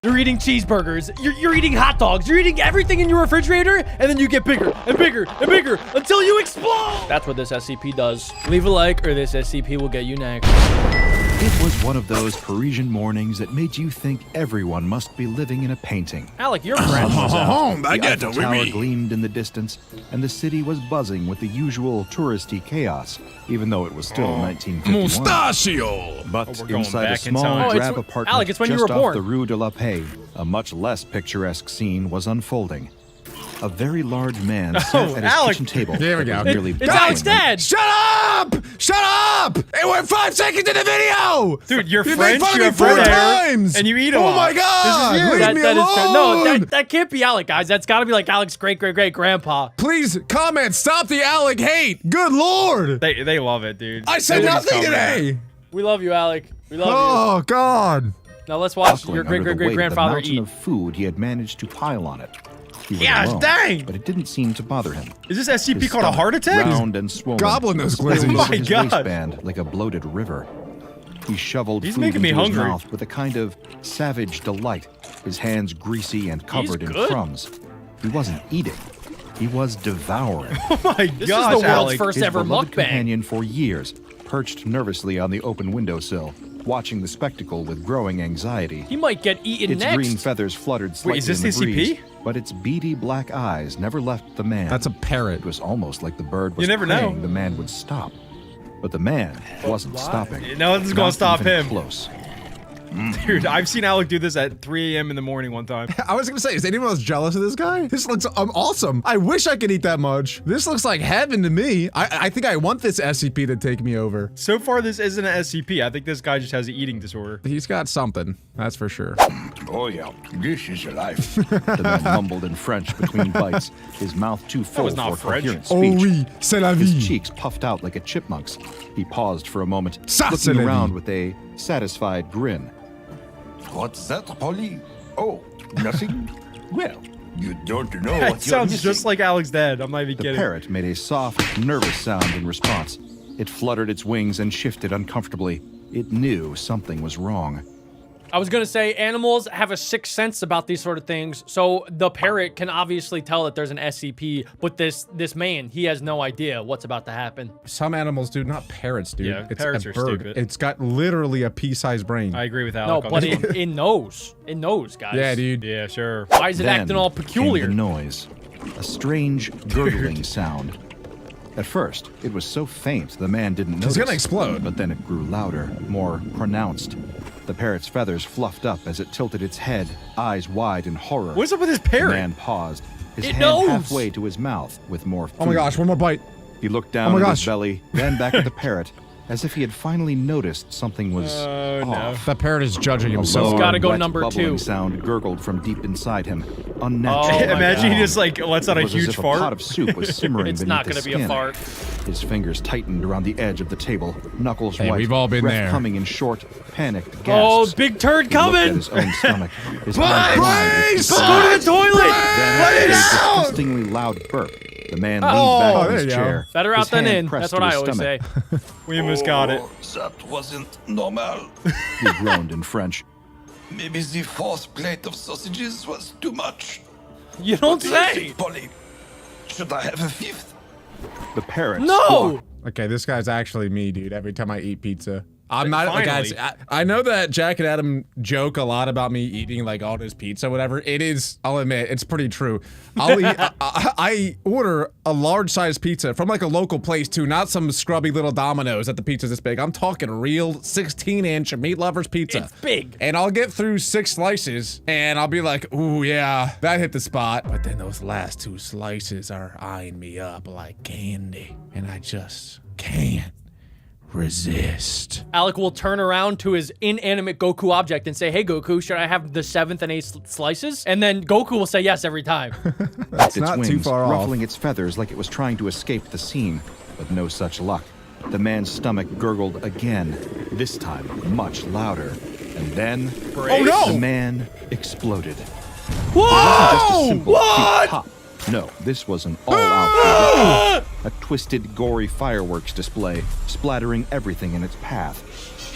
You're eating cheeseburgers. You're eating hot dogs. You're eating everything in your refrigerator, and then you get bigger and bigger and bigger until you explode. That's what this SCP does. Leave a like, or this SCP will get you next. It was one of those Parisian mornings that made you think everyone must be living in a painting. Alec, your friend was out. The Eiffel Tower gleamed in the distance, and the city was buzzing with the usual touristy chaos, even though it was still 1951. Mustachio! But we're going inside a back in small time. drab Oh, apartment Alec, it's when you just were off born. the Rue de la Paix, a much less picturesque scene was unfolding. A very large man sat at his Alec. kitchen table. There we that go. was nearly It's Alec's dad. Shut up! Shut up! It went 5 seconds in the video! Dude, you're You French, made fun of you me have 4 red hair, times! and you eat a Oh lot. my god! This is you. Leave me That is alone! no, that can't be Alec, guys. That's got to be like Alec's great-great-great-grandpa. Please comment. Stop the Alec hate. Good lord! They love it, dude. I said nothing today. We love you, Alec. We love Oh god! you. Now let's watch Buckling your under the weight of the great-great-great-grandfather mountain eat. of food he had managed to pile on it. He was Gosh, alone, dang! But it didn't seem to bother him. Is this His SCP called a stomach, heart attack? Round and swollen, Gobbling those spilled glizzies. over Oh my his God. waistband like a bloated river. He shoveled He's food making me into his hungry. mouth with a kind of savage delight, his hands greasy and covered in good. crumbs. He wasn't eating. He was devouring. Oh my This gosh, is the Alec. First his ever beloved mukbang. companion for years, perched nervously on the open windowsill, watching the spectacle with growing anxiety. He might get eaten Its next. green feathers fluttered slightly Wait, is this in the the breeze, SCP? but its beady black eyes never left the man. That's a parrot. It was almost like the bird was You never know. praying the man would stop. But the man wasn't stopping. No one's gonna Not stop even him. Close. Dude, I've seen Alec do this at 3 a.m. in the morning one time. I was gonna say, is anyone else jealous of this guy? This looks awesome. I wish I could eat that much. This looks like heaven to me. I think I want this SCP to take me over. So far, this isn't an SCP. I think this guy just has an eating disorder. He's got something, that's for sure. Oh yeah, this is life. The man mumbled in French between bites, his mouth too full was not for French. coherent Oh speech. oui, c'est la His vie. cheeks puffed out like a chipmunk's. He paused for a moment, Ça, c'est looking la around vie. with a satisfied grin. What's that, Polly? Oh, nothing? Well, you don't know That what you're sounds missing. just like Alec's dad. I'm not even The kidding. parrot made a soft, nervous sound in response. It fluttered its wings and shifted uncomfortably. It knew something was wrong. I was gonna say animals have a sixth sense about these sort of things, so the parrot can obviously tell that there's an SCP, but this man, he has no idea what's about to happen. Some animals do, not parrots, dude. Yeah, it's parrots a are bird. stupid. It's got literally a pea-sized brain. I agree with No, Alec on but this one. one. it knows, guys. Yeah, dude. Yeah, sure. Why is it Then acting all came peculiar? the noise. A strange, gurgling sound. At first, it was so faint the man didn't notice. It's gonna explode. But then it grew louder, more pronounced. The parrot's feathers fluffed up as it tilted its head, eyes wide in horror. What's up with this The parrot? man paused, his It hand knows. halfway to his mouth with more food. Oh my gosh, one more bite. He looked Oh down my at gosh. his belly, then back at the parrot, as if he had finally noticed something was Oh, no. off. That parrot is judging A himself. It's gotta go wet, number bubbling 2. sound gurgled from deep inside him. Oh, Unnatural. imagine loud. he just like lets out a It was as huge if fart. A pot of soup was simmering It's beneath not his gonna be a skin. fart. His fingers tightened around the edge of the table, knuckles Hey, white. we've all been breath there. coming in short, panicked gasps. Oh, big turd He looked at coming! his own stomach. His eyes wide with Please! concern. Go to the toilet! Then, Let it with a out! disgustingly loud burp, the man leaned Oh, back in there his you go. chair. Better his out than hand in. pressed That's to what I his always stomach. say. We almost got it. Oh, that wasn't normal. He groaned in French. Maybe the 4th plate of sausages was too much. You don't What do you say! think, Polly? Should I have a 5th? The parrot No! squawked. Okay, this guy's actually me, dude. Every time I eat pizza. I'm not, Finally. guys, I know that Jack and Adam joke a lot about me eating like all this pizza, whatever. It is, I'll admit, it's pretty true. I'll eat, I order a large size pizza from like a local place too, not some scrubby little Domino's that the pizza's this big. I'm talking real 16-inch meat lovers pizza. It's big. And I'll get through 6 slices and I'll be like, ooh, yeah, that hit the spot. But then those last 2 slices are eyeing me up like candy. And I just can't resist. Alec will turn around to his inanimate Goku object and say, hey, Goku, should I have the 7th and 8th slices? And then Goku will say yes every time. That's its not wings, too far off. ruffling its feathers like it was trying to escape the scene, but no such luck. The man's stomach gurgled again, this time much louder. And then Oh, no! the man exploded. Whoa! Just a simple What? cute pop. No, this was an all-out a twisted, gory fireworks display, splattering everything in its path.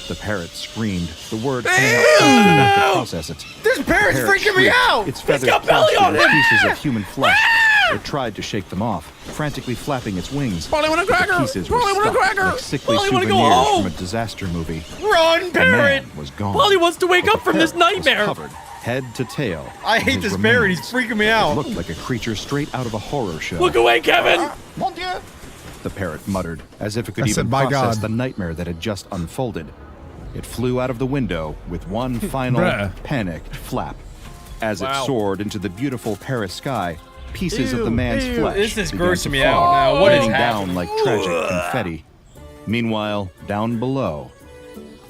The parrot screamed, the word coming out faster than it could process it. This parrot's The parrot freaking me shrieked, out! Its He's feathers got belly on plastered with him! pieces of human flesh. It tried to shake them off, frantically flapping its wings. Polly want a But cracker! the pieces were Polly want a stuck cracker! like sickly Polly wanna souvenirs go home! from a disaster movie. Run, The parrot! man was gone. Polly wants to wake But up the from this parrot was nightmare. covered, head to tail. I in hate his this parrot. He's remains. freaking me It out. looked like a creature straight out of a horror show. Look away, Kevin! Mon Dieu! The parrot muttered, as if it could I even said, "My process God." the nightmare that had just unfolded. It flew out of the window with one final Bruh. panicked flap. As Wow. it soared into the beautiful Paris sky, pieces of the Ew, man's ew, flesh this is began grossing to me fall, out now. What is raining happening? down like tragic confetti. Meanwhile, down below,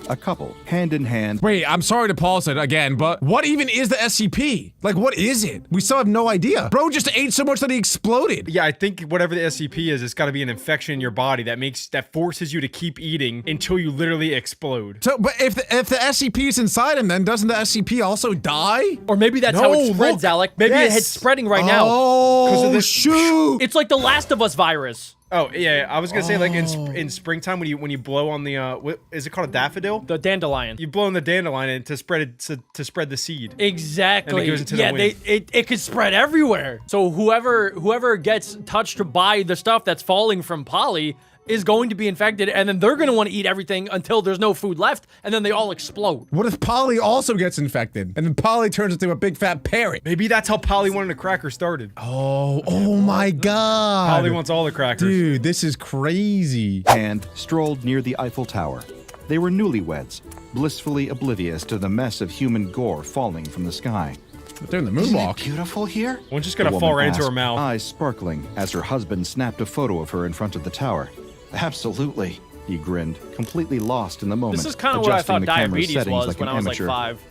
a couple, hand in hand, Wait, I'm sorry to pause it again, but what even is the SCP? Like, what is it? We still have no idea. Bro just ate so much that he exploded. Yeah, I think whatever the SCP is, it's got to be an infection in your body that forces you to keep eating until you literally explode. So, but if the SCP is inside him, then doesn't the SCP also die? Or maybe that's No, how it spreads, look. Alec. Maybe Yes. it's spreading right now. Oh, this- shoot! It's like the Last of Us virus. Oh. Oh yeah, I was gonna say like in springtime when you blow on the what is it called, a daffodil? The dandelion. You blow on the dandelion and to spread it to spread the seed. Exactly. And it goes into the wind. It could spread everywhere. So whoever gets touched by the stuff that's falling from Polly is going to be infected, and then they're gonna want to eat everything until there's no food left, and then they all explode. What if Polly also gets infected? And then Polly turns into a big fat parrot? Maybe that's how Polly wanted a cracker started. Oh my god. Polly wants all the crackers. Dude, this is crazy. and strolled near the Eiffel Tower. They were newlyweds, blissfully oblivious to the mess of human gore falling from the sky. But they're in the Isn't it moonwalk. beautiful here? One's just The gonna fall woman right into her asked, mouth. eyes sparkling as her husband snapped a photo of her in front of the tower. Absolutely, he grinned, completely lost in the moment. This is kind of what I adjusting thought the camera's diabetes settings was like when an I was like amateur. 5.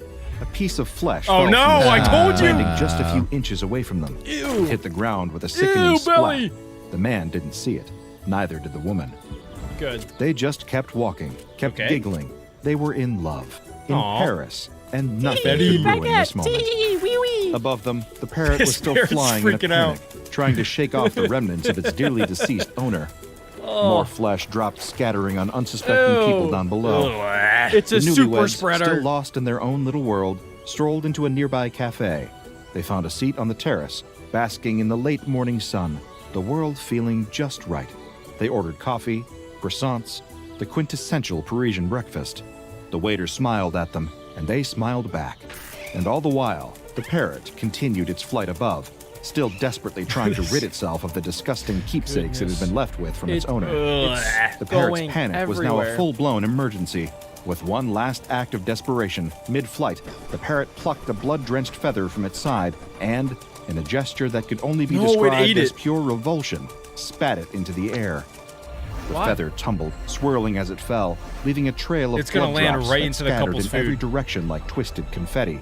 A piece of flesh. Oh fell no, from I the told you! landing just a few inches away from them. Ew. It hit the ground with a sickening splat. belly. The man didn't see it. Neither did the woman. Good. They just kept walking, kept Okay. giggling. They were in love, in Aw. Paris, and nothing Betty. could ruin this moment. Above them, the parrot This was still parrot's flying in a freaking out. panic, trying to shake off the remnants of its dearly deceased owner. Oh. More flesh dropped scattering on unsuspecting people down below. It's The a super newlyweds, spreader. still lost in their own little world, strolled into a nearby cafe. They found a seat on the terrace, basking in the late morning sun, the world feeling just right. They ordered coffee, croissants, the quintessential Parisian breakfast. The waiter smiled at them, and they smiled back. And all the while, the parrot continued its flight above, still desperately trying to rid itself of the disgusting keepsakes it had been left with from its owner. The parrot's going panic was now a everywhere. full-blown emergency. With one last act of desperation, mid-flight, the parrot plucked a blood-drenched feather from its side and, in a gesture that could only be No, it described ate as it. pure revulsion, spat it into the air. The What? feather tumbled, swirling as it fell, leaving a trail of It's gonna blood land drops right that into the scattered couple's in every food. direction like twisted confetti.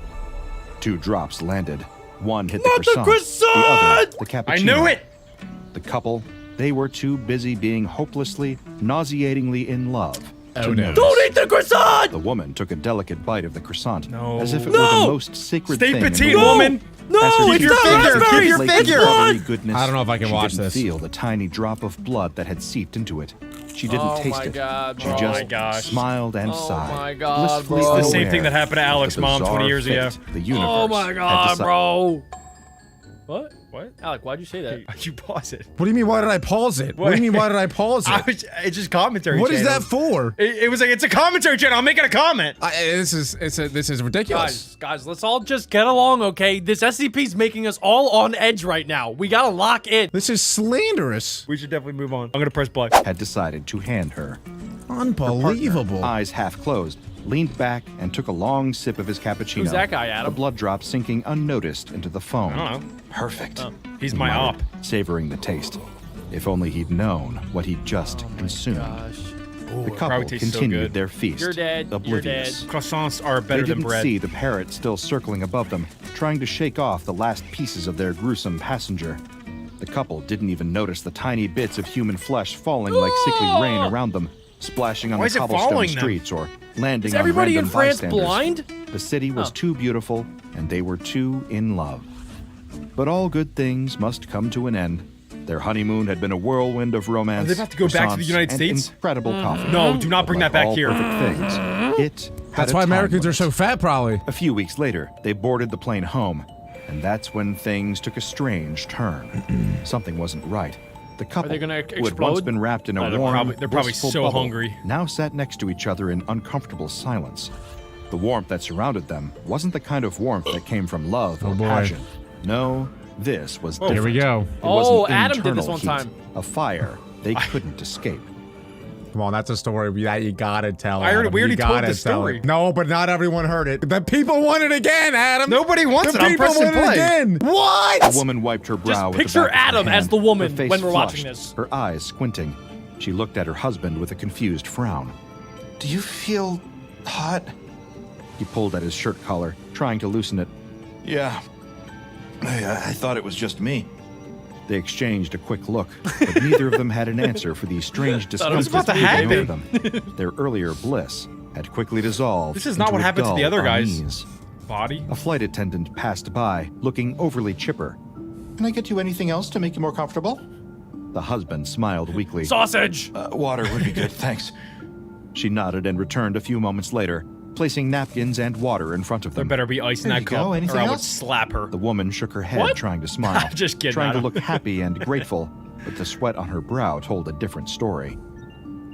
2 drops landed. One hit Not the the croissant, the other croissant! the cappuccino. I knew it! The couple, they were too busy being hopelessly, nauseatingly in love. Oh, to no. notice. Don't eat the croissant! The woman took a delicate bite of the croissant, No. as if it were No! the most sacred Stay thing in petite, the world. woman! No, As her it's teeth not began to raspberry, your deflate into figure! buttery goodness, I don't know if I can she watch didn't this. feel the tiny drop of blood that had seeped into it. She didn't Oh taste my it. God, she bro. just Oh my gosh. smiled and Oh sighed. my God, blissfully bro. It's the same unaware thing that happened to of the Alex' mom 20 bizarre years ago. fate The universe Oh my had God, decided. bro. What? What? Alec, why'd you say that? Why'd you pause it? What do you mean, why did I pause it? What do you mean, why did I pause it? It's just commentary. What is channel. that for? It was like, it's a commentary channel. I'm making a comment. This is ridiculous. Guys, let's all just get along, okay? This SCP's making us all on edge right now. We gotta lock in. This is slanderous. We should definitely move on. I'm gonna press play. Had decided to hand her. Unbelievable. Eyes half closed, leaned back and took a long sip of his cappuccino. Who's that guy, Adam? The blood drop sinking unnoticed into the foam. I don't know. Perfect. He's he my op. muttered, savoring the taste. If only he'd known what he'd just consumed. The couple probably tastes so continued good. their feast, You're dead. You're oblivious. dead. Croissants are They better than didn't bread. see the parrot still circling above them, trying to shake off the last pieces of their gruesome passenger. The couple didn't even notice the tiny bits of human flesh falling like sickly rain around them, splashing on Why the is it cobblestone following them? streets or landing Is on everybody in random France bystanders. blind? The city was too beautiful, and they were too in love. But all good things must come to an end. Their honeymoon had been a whirlwind of romance. Are they about to go back to the croissants, United and States? Incredible coffee. No, do not bring Like that back all here. perfect things, it had That's a why time Americans are limit. so fat, probably. A few weeks later, they boarded the plane home, and that's when things took a strange turn. Something wasn't right. The couple, they gonna who had once explode? been wrapped in a They're warm, probably blissful so bubble, hungry. now sat next to each other in uncomfortable silence. The warmth that surrounded them wasn't the kind of warmth that came from love or boy. passion. No, this was different. Here we go. It was Oh, an Adam did this internal one heat, time. A fire they couldn't escape. Come on, that's a story that you gotta tell. we Adam. already You told gotta the tell story. it. No, but not everyone heard it. The people want it again, Adam. Nobody wants the it. I'm people pressing want it play. again. What? The woman wiped her brow Just with the picture back of her Adam as hand, the woman her face when we're watching flushed, this. Her eyes squinting. She looked at her husband with a confused frown. Do you feel hot? He pulled at his shirt collar, trying to loosen it. Yeah. I thought it was just me. They exchanged a quick look, but neither of them had an answer for the strange Thought it was discomfort about to hanging over happen. them. Their earlier bliss had quickly dissolved. This is not into what a happened to the dull other guys. unease. Body. A flight attendant passed by, looking overly chipper. Can I get you anything else to make you more comfortable? The husband smiled weakly. Sausage. Water would be good, thanks. She nodded and returned a few moments later, placing napkins and water in front of There them. better be ice in There that you cup, go. or Anything I would else? slap her. The woman shook her head, What? trying to smile, Just kidding, trying to Adam. look happy and grateful, but the sweat on her brow told a different story.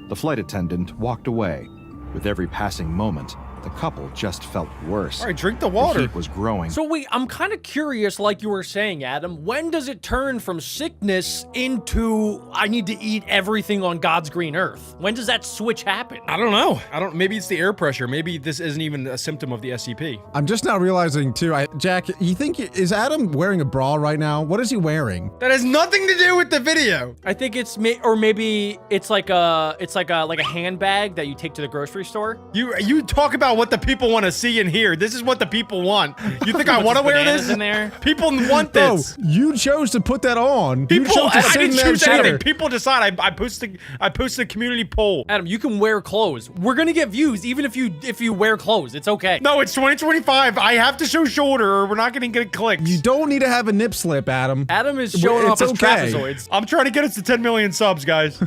The flight attendant walked away. With every passing moment, the couple just felt worse. All right, drink the The water. heat was growing. So wait, I'm kind of curious, like you were saying, Adam. When does it turn from sickness into I need to eat everything on God's green earth? When does that switch happen? I don't know. Maybe it's the air pressure. Maybe this isn't even a symptom of the SCP. I'm just now realizing too. Jack, you think is Adam wearing a bra right now? What is he wearing? That has nothing to do with the video. I think it's maybe it's like a handbag that you take to the grocery store. You talk about what the people want to see and hear. This is what the people want. You think I want to wear Bananas this? in there. People want No, this. you chose to put that on. You People, chose to I sit in didn't that choose chair. anything. People decide. I posted a community poll. Adam, you can wear clothes. We're gonna get views even if you wear clothes. It's okay. No, it's 2025. I have to show shoulder, or we're not going to get clicks. You don't need to have a nip slip, Adam. Adam is showing off It's his okay. trapezoids. I'm trying to get us to 10 million subs, guys.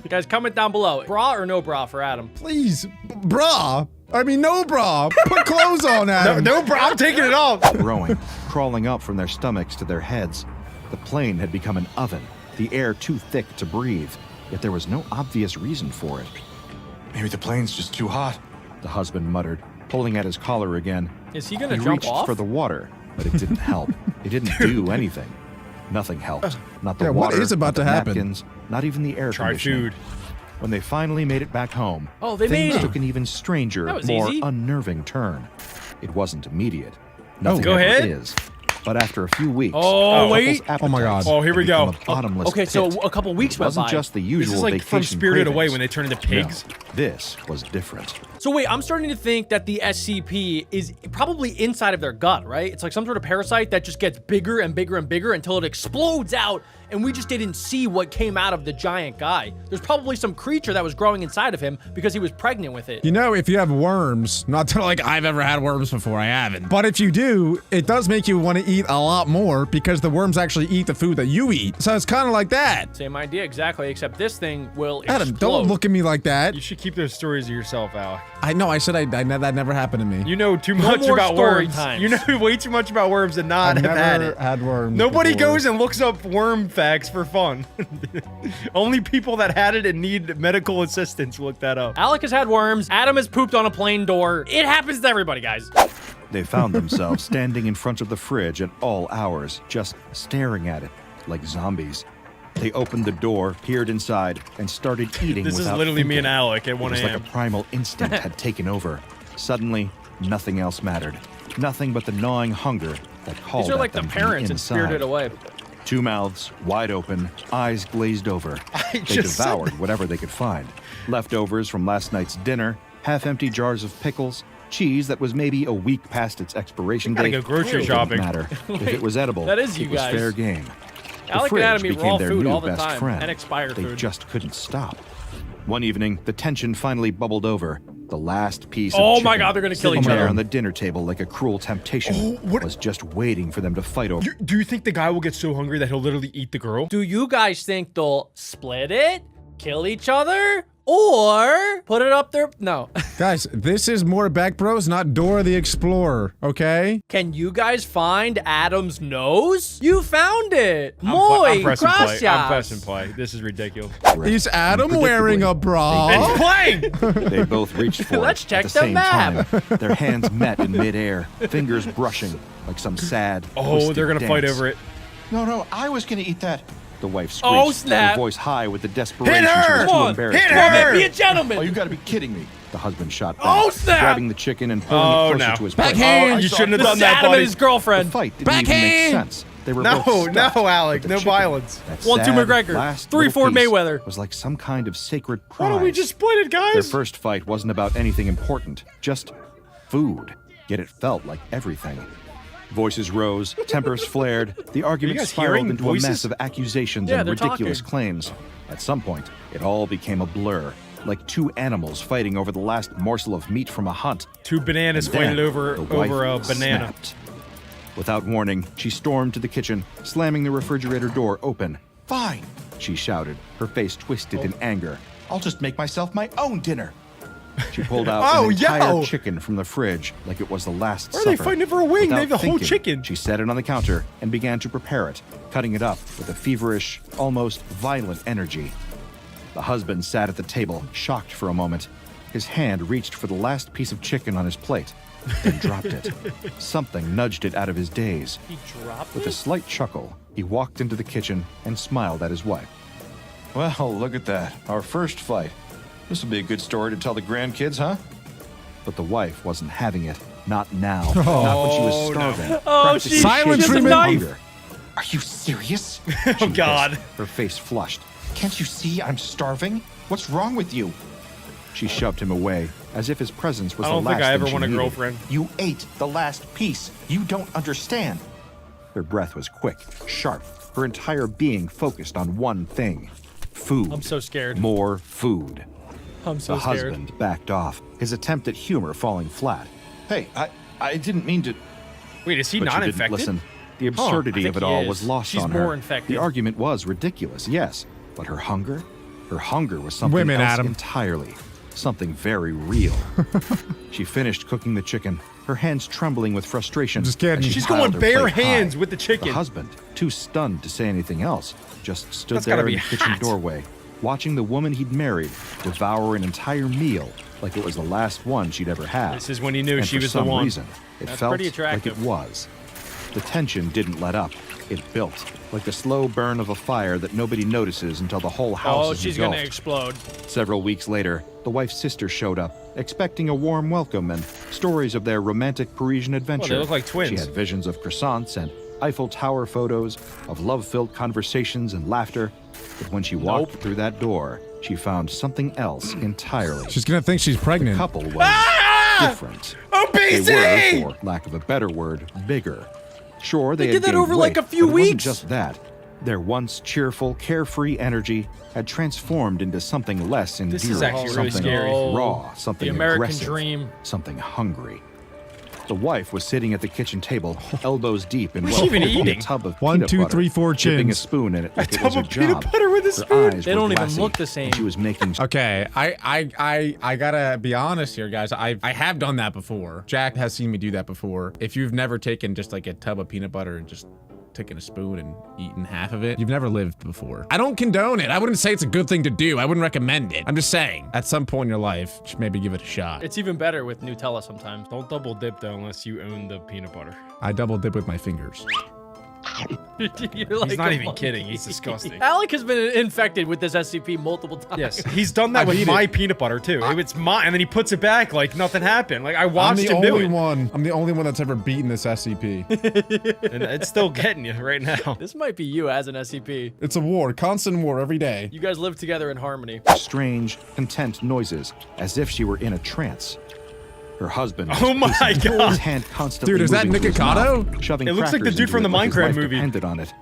Guys, comment down below. Bra or no bra for Adam? Please, bra. I mean, no bra. Put clothes on, Adam. No, bro, I'm taking it off. growing, crawling up from their stomachs to their heads. The plane had become an oven, the air too thick to breathe, yet there was no obvious reason for it. Maybe the plane's just too hot. The husband muttered, pulling at his collar again. Is he gonna He jump reached off? for the water, but it didn't help. It didn't do anything. Nothing helped. Not the Yeah, what water, is about not to the happen? napkins, not even the air Try conditioning. food. When they finally made it back home, Oh, they things made it. took an even stranger, That was more easy. unnerving turn. It wasn't immediate. Nothing Go ever ahead. is. But after a few weeks, Oh, the wait. couple's Oh my God. appetites Oh, here we had go. become a bottomless Okay, so pit. a couple weeks It went wasn't by. just the This usual is like from vacation Spirited Away cravings. when they turn into No, pigs. this was different. So wait, I'm starting to think that the SCP is probably inside of their gut, right? It's like some sort of parasite that just gets bigger and bigger and bigger until it explodes out, and we just didn't see what came out of the giant guy. There's probably some creature that was growing inside of him because he was pregnant with it. You know, if you have worms, not that like I've ever had worms before, I haven't. But if you do, it does make you want to eat a lot more because the worms actually eat the food that you eat. So it's kind of like that. Same idea exactly, except this thing will Adam, explode. don't look at me like that. You should keep those stories to yourself, Alec. I know, I said that never happened to me. You know too No much more about story worms. times. You know way too much about worms and not I've have had never it. had worms Nobody before. goes and looks up worm facts for fun. Only people that had it and need medical assistance look that up. Alec has had worms. Adam has pooped on a plane door. It happens to everybody, guys. They found themselves standing in front of the fridge at all hours, just staring at it like zombies. They opened the door, peered inside, and started eating This is without literally me thinking. and Alec at 1 It was like a.m. a primal instinct had taken over. Suddenly, nothing else mattered. Nothing but the gnawing hunger that called These are at like the them from parents in inside. Spirited Away. Two mouths wide open, eyes glazed over. They just said devoured whatever they could find. Leftovers from last night's dinner, half-empty jars of pickles, cheese that was maybe a week past its expiration Gotta date. go grocery It shopping. didn't matter. If it was edible, that is you it was guys. fair game. The Alec and fridge Adam eat became raw their food new all the best time, friend. and expired They food. just couldn't stop. One evening, the tension finally bubbled over The last piece of Oh my chicken God, they're gonna kill sitting each there other. on the dinner table like a cruel temptation what- was just waiting for them to fight over. Do you think the guy will get so hungry that he'll literally eat the girl? Do you guys think they'll split it, kill each other, or put it up there? No. Guys, this is more Beck Bros, not Dora the Explorer, okay? Can you guys find Adam's nose? You found it. I'm Muy pressing play. gracias. I'm pressing play. This is ridiculous. Is Adam wearing a bra? It's playing! They both reached for Let's it check at the the same map. time. Their hands met in midair, fingers brushing like some sad. Oh, twisted they're gonna fight dance. over it. No, I was gonna eat that. The wife screeched, Oh, snap. her voice high with the desperation Hit her! she was Come too on, embarrassed hit to her! admit. Be a gentleman. Oh, you gotta be kidding me. The husband shot back, Oh, snap! grabbing the chicken and pulling Oh, it closer no. to his plate. Backhand! Oh, you shouldn't have This done is that, Adam buddy. and his The girlfriend. fight didn't even Backhand! make sense. They were No, both stuck, no, Alec, but the no chicken, violence. that 1-2 sad McGregor, last 3-4 little piece Mayweather. was like some kind of sacred prize. Why don't we just split it, guys? Their first fight wasn't about anything important, just food. Yet it felt like everything. Voices rose, tempers flared, the argument guys spiraled hearing into voices? a mess of accusations Yeah, and they're ridiculous talking. claims. At some point, it all became a blur, like two animals fighting over the last morsel of meat from a hunt. Two bananas And then fighting over the wife a banana. snapped. Without warning, she stormed to the kitchen, slamming the refrigerator door open. Fine. She shouted, her face twisted in anger. I'll just make myself my own dinner. She pulled out Oh, an entire yo! chicken from the fridge like it was the last Why are they supper. fighting over a wing? They Without have the whole thinking, chicken. She set it on the counter and began to prepare it, cutting it up with a feverish, almost violent energy. The husband sat at the table, shocked for a moment. His hand reached for the last piece of chicken on his plate, then dropped it. Something nudged it out of his daze. He dropped With a it? slight chuckle, he walked into the kitchen and smiled at his wife. Well, look at that. Our first fight. This will be a good story to tell the grandkids, huh? But the wife wasn't having it. Not now. Not when she was starving. Oh, practically she- Silent shaking with treatment. hunger. Are you serious? Oh, God. hissed, her face flushed. Can't you see I'm starving? What's wrong with you? She shoved him away, as if his presence was I the don't last think I ever thing she want a needed. girlfriend. You ate the last piece. You don't understand. Her breath was quick, sharp, her entire being focused on one thing. Food. I'm so scared. More food. I'm so The scared. husband backed off, his attempt at humor falling flat. Hey, I didn't mean to. Wait, is he But not she didn't infected? listen. The absurdity I of think it he all is. was lost She's on more her. infected. The argument was ridiculous, yes, but her hunger was something Women, else Adam. entirely. Something very real. She finished cooking the chicken, her hands trembling with frustration. Just kidding. as she She's piled going her bare plate high. hands with the chicken. The husband, too stunned to say anything else, just stood That's gotta there in be the kitchen hot. doorway, watching the woman he'd married devour an entire meal like it was the last one she'd ever had. This is when he knew And she for was the some one. reason, it That's felt pretty like attractive. it was. The tension didn't let up. It built, like the slow burn of a fire that nobody notices until the whole house Oh, is she's gonna engulfed. explode. Several weeks later, the wife's sister showed up, expecting a warm welcome and stories of their romantic Parisian adventure. look like twins. She had visions of croissants and Eiffel Tower photos, of love-filled conversations and laughter. But when she walked through that door, she found something else entirely. She's gonna think she's The pregnant. couple was different. Obesity! They were, for lack of a better word, bigger. Sure, they They had did that gained over, like, weight, a few but it wasn't weeks. just that. Their once cheerful, carefree energy had transformed into something less endearing, This is actually really something scary. raw, something The American aggressive, dream. something hungry. The wife was sitting at the kitchen table, elbows deep in What's she even a eating? tub of 1, peanut 2, butter, 3, 4 dipping a chins. spoon in it like it tub was her of peanut job. butter with a Her spoon? eyes They were don't even glassy, look the same. and she was making Okay, I gotta be honest here, guys. I have done that before. Jack has seen me do that before. If you've never taken just like a tub of peanut butter and just taken a spoon and eaten half of it, you've never lived before. I don't condone it. I wouldn't say it's a good thing to do. I wouldn't recommend it. I'm just saying, at some point in your life, just maybe give it a shot. It's even better with Nutella sometimes. Don't double dip though unless you own the peanut butter. I double dip with my fingers. You're like He's not a even monkey. kidding. He's disgusting. Alec has been infected with this SCP multiple times. Yes, he's done that I've with eaten my it. peanut butter too. It's mine, and then he puts it back like nothing happened. Like I I'm watched the him do only it, one. I'm the only one that's ever beaten this SCP. and it's still getting you right now. This might be you as an SCP. It's a war, constant war every day. You guys live together in harmony. strange, content noises, as if she were in a trance. Her husband. was Oh my pacing, God. His hand constantly Dude, is that moving to his Nikocado? mouth, shoving It looks like the crackers dude from into the it like his Minecraft life movie. depended on it.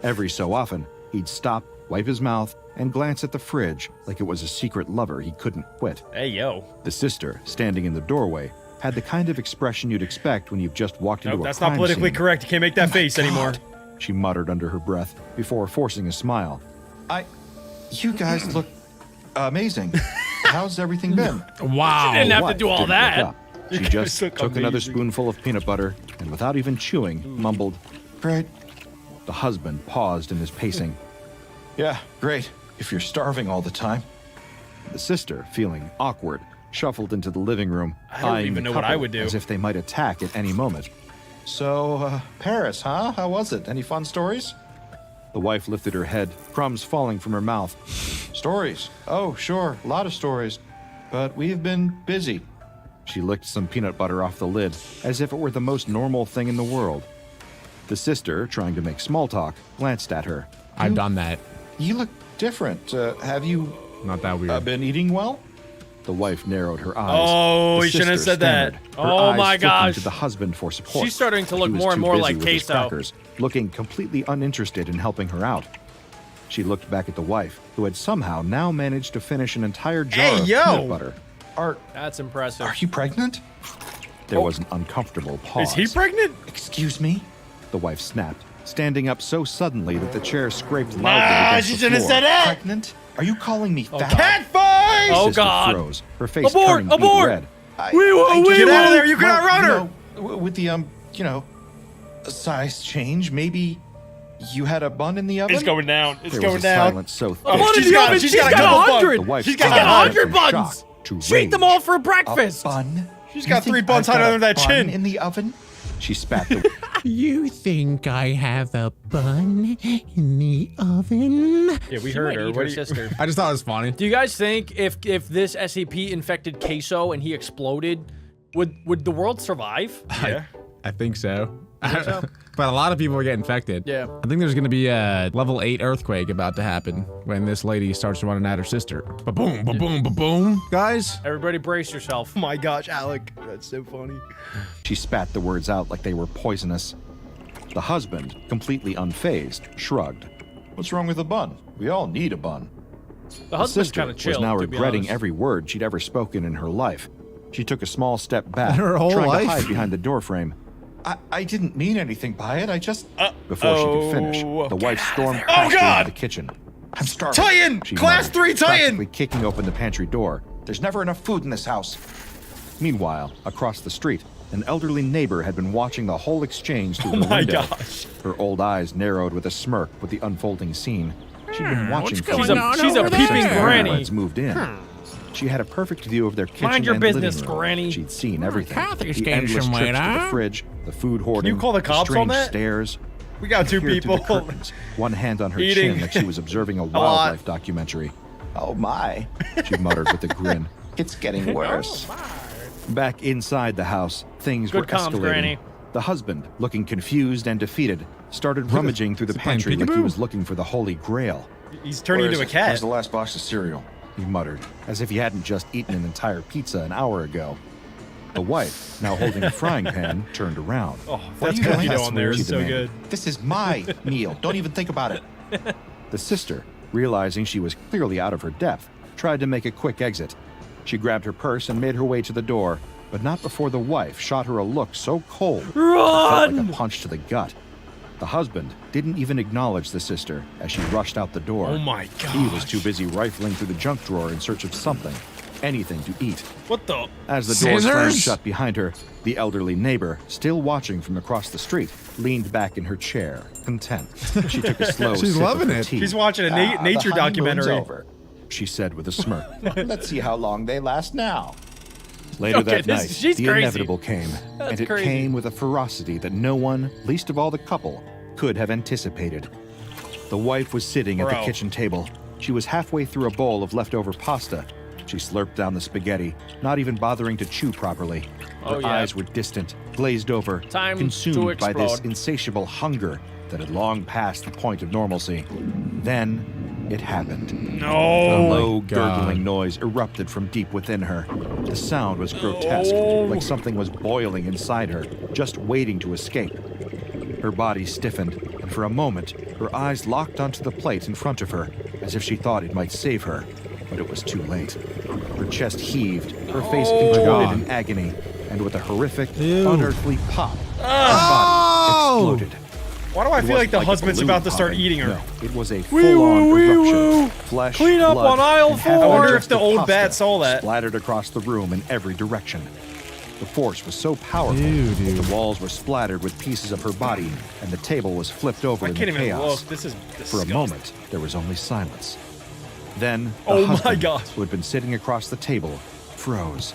Every so often, he'd stop, wipe his mouth, and glance at the fridge like it was a secret lover he couldn't quit. Hey, yo. The sister, standing in the doorway, had the kind of expression you'd expect when you've just walked into a crime That's not politically scene. correct. You can't make that face anymore. She muttered under her breath before forcing a smile. You guys look amazing. How's everything been? Wow. She didn't have to Wife do all didn't that. look up. She guys just look took another amazing. spoonful of peanut butter and without even chewing, mumbled. Great. The husband paused in his pacing. Yeah, great. If you're starving all the time. The sister, feeling awkward, shuffled into the living room, I don't eyeing even the know what I couple would do. as if they might attack at any moment. So, Paris, huh? How was it? Any fun stories? The wife lifted her head, crumbs falling from her mouth. Stories? Oh, sure. A lot of stories. But we've been busy. She licked some peanut butter off the lid, as if it were the most normal thing in the world. The sister, trying to make small talk, glanced at her. I've done that. You look different. Have you Not that weird. been eating well? The wife narrowed her eyes. Oh, The he shouldn't have sister said that. stammered, her Oh eyes my flicking gosh. to the husband for support. She's starting to But look he was more and too more busy like with his Queso. crackers, looking completely uninterested in helping her out. She looked back at the wife, who had somehow now managed to finish an entire jar Hey, of yo! peanut butter. That's impressive. Are you pregnant? There was an uncomfortable pause. Is he pregnant? Excuse me? The wife snapped, standing up so suddenly that the chair scraped loudly Ah, against she the shouldn't have floor. said that. Pregnant? Are you calling me fat? Catfight! Oh, Sister God. froze, her face Abort, turning beet abort! red. We will, we Get will. out of there! You can outrun her! With the, size change, maybe you had a bun in the oven? It's going down. It's There going was a down. silence so thick. A bun in She's the got- oven. she's She's got got a couple buns. 100. The wife She's She's got got stopped 100 from buns. shock to She ate them rage. all for A breakfast. bun? She's You got think 3 buns I've got hiding a under that bun chin. in the oven? She spat the You think I have a bun in the oven? Yeah, we She heard might her. eat What her do you- sister. I just thought it was funny. Do you guys think if this SCP infected Queso and he exploded, would the world survive? Yeah. I think so. But a lot of people are getting infected. Yeah. I think there's gonna be a level 8 earthquake about to happen when this lady starts running at her sister. Ba-boom, ba-boom, ba-boom. Guys, Everybody brace yourself. Oh my gosh, Alec. That's so funny. She spat the words out like they were poisonous. The husband, completely unfazed, shrugged. What's wrong with a bun? We all need a bun. The The husband's sister kind of chill. was now to be regretting honest. every word she'd ever spoken in her life. She took a small step back, Her whole trying life? to hide behind the doorframe. I didn't mean anything by it. I just... Before she could finish, the wife stormed Oh, past her God! into the kitchen. I'm starving. Titan! She Class muttered, 3 practically Titan! kicking open the pantry door. There's never enough food in this house. Meanwhile, across the street, an elderly neighbor had been watching the whole exchange through Oh her my window. gosh. Her old eyes narrowed with a smirk with the unfolding scene. She'd been watching She's a ever peeping since the granny. Newlyweds moved in. She had a perfect view of their kitchen Mind your and business, living room. granny. She'd seen everything. Kathy's The getting endless some trips weight, to the huh? fridge, the food hoarding, call the cops on strange that? stares. We got 2 Peered through the people. curtains, one hand on her Eating chin like she was observing a lot. wildlife documentary. Oh my. She muttered with a grin. It's getting worse. Back inside the house, things Good were comms, escalating. Granny. The husband, looking confused and defeated, started rummaging through the Is he playing pantry like he peekaboo? was looking for the Holy Grail. He's turning into a Where's cat. the last box of cereal? He muttered, as if he hadn't just eaten an entire pizza an hour ago. The wife, now holding a frying pan, turned around. Oh, What that's are you cookie doing? dough on there She is so demanded. good. This is my meal. Don't even think about it. The sister, realizing she was clearly out of her depth, tried to make a quick exit. She grabbed her purse and made her way to the door, but not before the wife shot her a look so cold it felt like a punch to the gut. The husband didn't even acknowledge the sister as she rushed out the door. Oh my god. He was too busy rifling through the junk drawer in search of something, anything to eat. What the? As the door slammed Scissors? shut behind her, the elderly neighbor, still watching from across the street, leaned back in her chair, content. She took a slow She's sip loving of her it. tea. She's watching a The nature honeymoon's documentary. over. She said with a smirk. Let's see how long they last now. Later Okay, that this- night, she's the crazy. inevitable came, and it crazy. came with a ferocity that no one, least of all the couple, could have anticipated. The wife was sitting at the Bro. kitchen table. She was halfway through a bowl of leftover pasta. She slurped down the spaghetti, not even bothering to chew properly. Her Oh, yeah. eyes were distant, glazed over, Time to consumed by this explode. insatiable hunger that had long passed the point of normalcy. Then it happened. A No. low, God. gurgling noise erupted from deep within her. The sound was grotesque, like something was boiling inside her, just waiting to escape. Her body stiffened, and for a moment, her eyes locked onto the plate in front of her, as if she thought it might save her. But it was too late. Her chest heaved, her face contorted in agony, and with a horrific, unearthly pop, her body exploded. Why do I feel like the husband's about to start eating her? No, it was a full-on eruption. Flesh, Clean up blood, on aisle and 4. half I wonder if digested the old pasta bat saw that. splattered across the room in every direction. The force was so powerful Dude. that the walls were splattered with pieces of her body, and the table was flipped over I in can't the even chaos. look. This is For a disgusting. moment, there was only silence. Then, the Oh my husband, God. who had been sitting across the table, froze.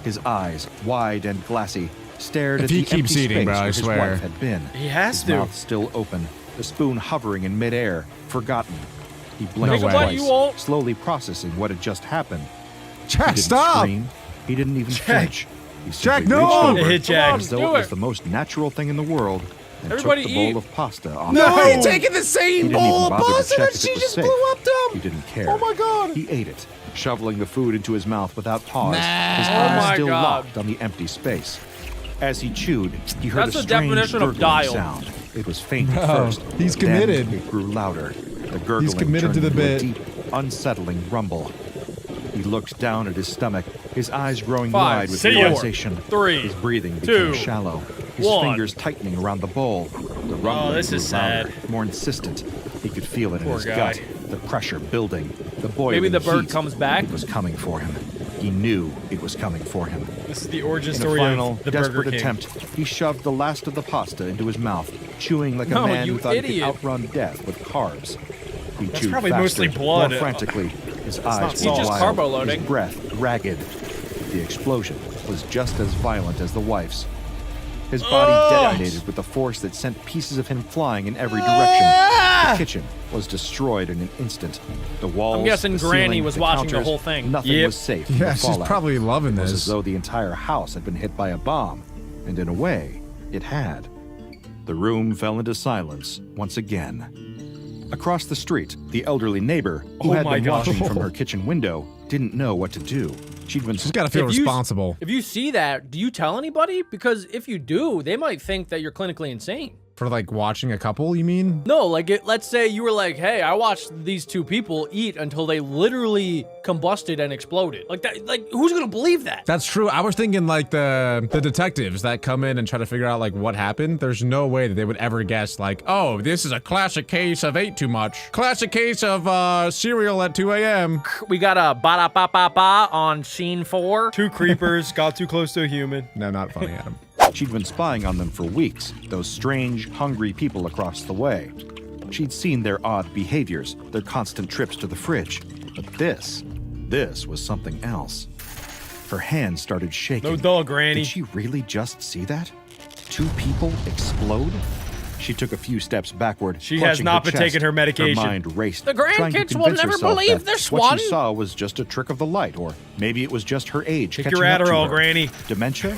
His eyes, wide and glassy, stared If at he the keeps empty eating, space bro, I where his swear. wife had been. He has his to. mouth still open, the spoon hovering in midair, forgotten. He blinked way. twice, You won't. slowly processing what had just happened. He Jack, didn't stop! scream. He didn't even flinch. He Jack, simply no! reached over Hit Jack. as though Do it was it. the most natural thing in the world and Everybody took the bowl eat. of pasta off No, the you're table. taking the He same didn't bowl even of bother to pasta check that if she it was just safe. blew up to He him. didn't care. Oh my God. He ate it, shoveling the food into his mouth without pause, Nah. his Oh eyes my still God. locked on the empty space. As he chewed, he heard That's a the strange definition of gurgling dial. sound. It was faint at Bro, first. he's then committed. It grew louder. The gurgling committed to turned the into a bit. deep, unsettling rumble. He looked down at his stomach, his eyes growing 5, wide with 4, realization. 3, His breathing 2, became shallow, his 1. fingers tightening around the bowl. The rumbling this grew is sad. louder, more insistent. He could feel it in Poor his guy. gut, the pressure building, the boiling Maybe the bird heat. comes back. It was coming for him. He knew it was coming for him. This is the origin In a story final, of the Burger desperate King. attempt, he shoved the last of the pasta into his mouth, chewing like a No, man you who thought he could idiot. outrun death with carbs. He chewed probably faster, mostly blood. more frantically. His not eyes salt. were He's just wild, carbo loading. his breath ragged. The explosion was just as violent as the wife's. His body detonated with a force that sent pieces of him flying in every direction. The kitchen was destroyed in an instant. The walls, guessing the Granny ceiling, was the watching the counters, whole thing. Nothing Yep. was safe from Yeah, the she's fallout. probably loving It was this. as though the entire house had been hit by a bomb, and in a way, it had. The room fell into silence once again. Across the street, the elderly neighbor, who Oh had my been God. watching from her kitchen window, didn't know what to do. She'd been She's got to feel If you- responsible If you see that, do you tell anybody? Because if you do, they might think that you're clinically insane. for like watching a couple, you mean? No, like let's say you were like, hey, I watched these two people eat until they literally combusted and exploded. Like that, like who's gonna believe that? That's true. I was thinking like the detectives that come in and try to figure out like what happened. There's no way that they would ever guess like, oh, this is a classic case of ate too much. Classic case of cereal at 2 a.m. We got a ba-da-ba-ba-ba on scene 4. 2 creepers got too close to a human. No, not funny, Adam. She'd been spying on them for weeks, those strange, hungry people across the way. She'd seen their odd behaviors, their constant trips to the fridge. But this was something else. Her hands started shaking. No duh, Granny. Did she really just see that? 2 people explode? She took a few steps backward. She has clutching not her been chest. taking her medication. Her mind raced. The trying to grandkids will convince never herself believe that this what one. she saw was just a trick of the light, or maybe it was just her age. Take catching your up to Adderall, her. Granny. Dementia?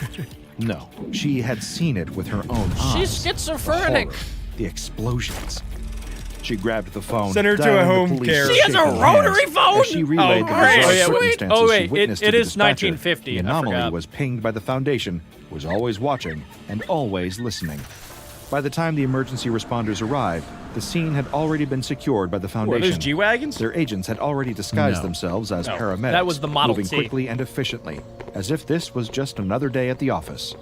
No, she had seen it with her own eyes. She's The schizophrenic. horror, the explosions. She grabbed the phone. Send her to a dialing the home police care. with She has a shaking rotary hands. phone? As she relayed the great. bizarre Oh, yeah, wait. circumstances Oh, she wait. witnessed It to the is dispatcher, 1950. The I anomaly forgot. was pinged by the Foundation, who was always watching and always listening. By the time the emergency responders arrived, the scene had already been secured by the Were Foundation. those G-Wagons? Their agents had already disguised No. themselves as No. paramedics, That was the Model moving T. quickly and efficiently, as if this was just another day at the office.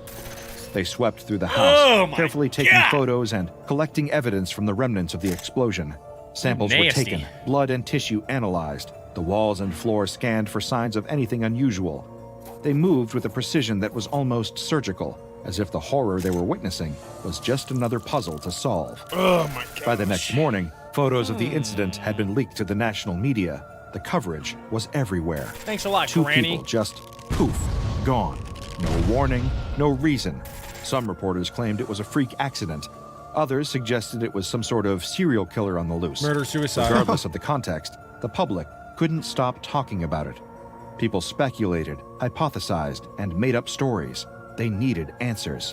They swept through the house, Oh my carefully taking God. photos and collecting evidence from the remnants of the explosion. Samples were Nasty. taken, blood and tissue analyzed, the walls and floor scanned for signs of anything unusual. They moved with a precision that was almost surgical, as if the horror they were witnessing was just another puzzle to solve. Oh my god. By the next morning, photos of the incident had been leaked to the national media. The coverage was everywhere. Thanks a lot, 2 Granny. people just poof, gone. No warning, no reason. Some reporters claimed it was a freak accident. Others suggested it was some sort of serial killer on the loose. Murder-suicide. Regardless of the context, the public couldn't stop talking about it. People speculated, hypothesized, and made up stories. They needed answers.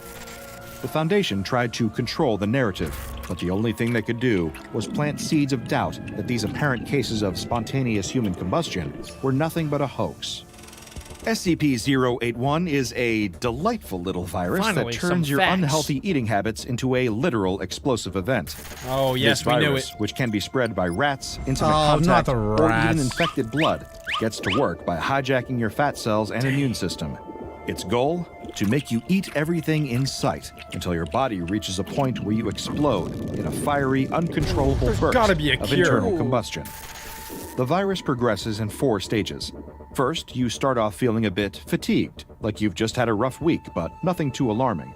The Foundation tried to control the narrative, but the only thing they could do was plant seeds of doubt that these apparent cases of spontaneous human combustion were nothing but a hoax. SCP-081 is a delightful little virus Finally, that turns some your facts. unhealthy eating habits into a literal explosive event. Oh, yes, This we knew virus, it. which can be spread by rats, intimate Oh, not contact, the or rats. even infected blood, gets to work by hijacking your fat cells and immune system. Its goal? To make you eat everything in sight until your body reaches a point where you explode in a fiery, uncontrollable burst gotta be a of cure. internal combustion. The virus progresses in 4 stages. First, you start off feeling a bit fatigued, like you've just had a rough week, but nothing too alarming.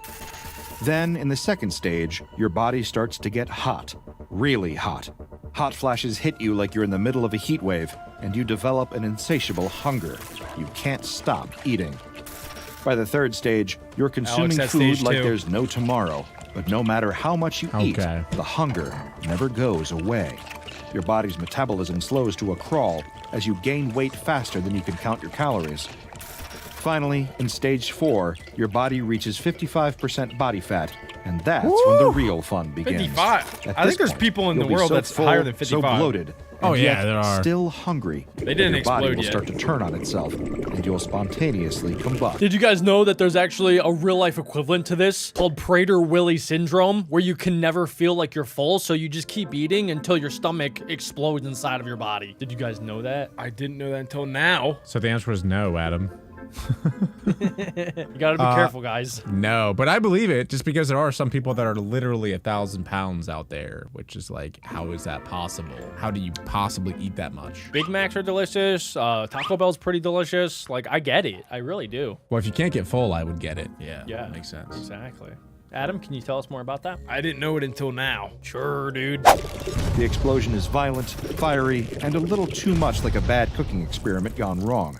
Then, in the second stage, your body starts to get hot, really hot. Hot flashes hit you like you're in the middle of a heat wave, and you develop an insatiable hunger. You can't stop eating. By the third stage, you're consuming at food stage like 2. there's no tomorrow, but no matter how much you eat, Okay. the hunger never goes away. Your body's metabolism slows to a crawl as you gain weight faster than you can count your calories. Finally, in stage 4, your body reaches 55% body fat, and that's when the real fun begins. 55. At I this think there's point, people in the you'll be world so that's full, higher than so 55. bloated, Oh, and yeah, yet there are. still hungry. They didn't Your body explode will yet. start to turn on itself, and you'll spontaneously combust. Did you guys know that there's actually a real life equivalent to this called Prader-Willi syndrome, where you can never feel like you're full, so you just keep eating until your stomach explodes inside of your body? Did you guys know that? I didn't know that until now. So the answer was no, Adam. You gotta be careful, guys. No, but I believe it just because there are some people that are literally 1,000 pounds out there, which is like, how is that possible? How do you possibly eat that much? Big Macs are delicious. Taco Bell's pretty delicious. Like, I get it. I really do. Well, if you can't get full, I would get it. Yeah, Yeah. makes sense. Exactly. Adam, can you tell us more about that? I didn't know it until now. Sure, dude. The explosion is violent, fiery, and a little too much like a bad cooking experiment gone wrong.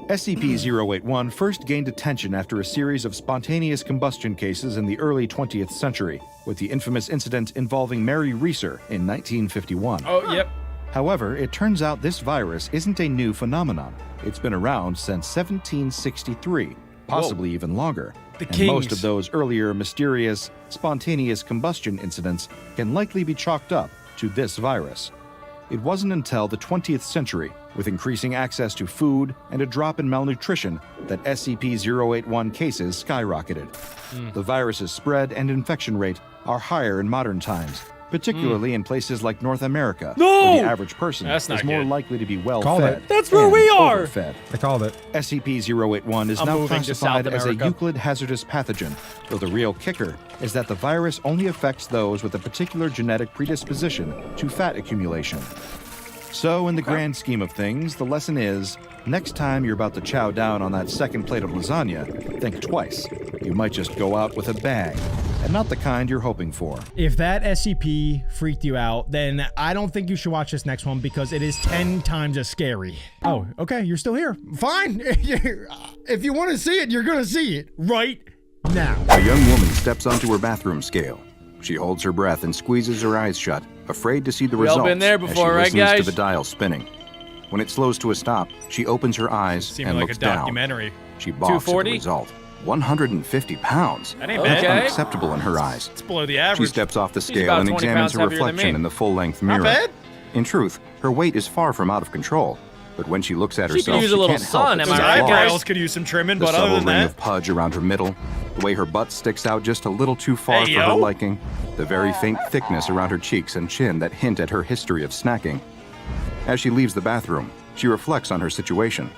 SCP-081 first gained attention after a series of spontaneous combustion cases in the early 20th century, with the infamous incident involving Mary Reeser in 1951. Oh, yep. However, it turns out this virus isn't a new phenomenon. It's been around since 1763, possibly even longer. The and most Kings. of those earlier mysterious, spontaneous combustion incidents can likely be chalked up to this virus. It wasn't until the 20th century, with increasing access to food and a drop in malnutrition, that SCP-081 cases skyrocketed. The virus's spread and infection rate are higher in modern times, particularly in places like North America, No! where the average person That's is not more good. likely to be Called well-fed. it. That's where and we are! overfed. I called it. SCP-081 is I'm now moving to classified South as a America. Euclid hazardous pathogen, though the real kicker is that the virus only affects those with a particular genetic predisposition to fat accumulation. So, in the grand scheme of things, the lesson is, next time you're about to chow down on that second plate of lasagna, think twice. You might just go out with a bang, and not the kind you're hoping for. If that SCP freaked you out, then I don't think you should watch this next one because it is 10 times as scary. Oh, okay, you're still here. Fine. If you want to see it, you're going to see it right now. A young woman steps onto her bathroom scale. She holds her breath and squeezes her eyes shut, afraid to see the We all results been there as before, she right, listens guys? to the dial spinning. When it slows to a stop, she opens her eyes Seemed and like a looks down. documentary. She balks at the 240? result. 150 pounds. That ain't That's bad. Okay. unacceptable in her eyes. It's below the She average. steps off the She's scale about and 20 examines pounds her heavier than reflection me. in the full-length Not mirror. bad. In truth, her weight is far from out of control. But when she looks at She could herself, use a little can't help sun, but am see I the right, flaws. guys? Eyebrows could use some trimming, The but other subtle than ring that, of pudge around her middle, the way her butt sticks out just a little too far Hey, for her yo. liking, the very faint thickness around her cheeks and chin that hint at her history of snacking. As she leaves the bathroom, she reflects on her situation.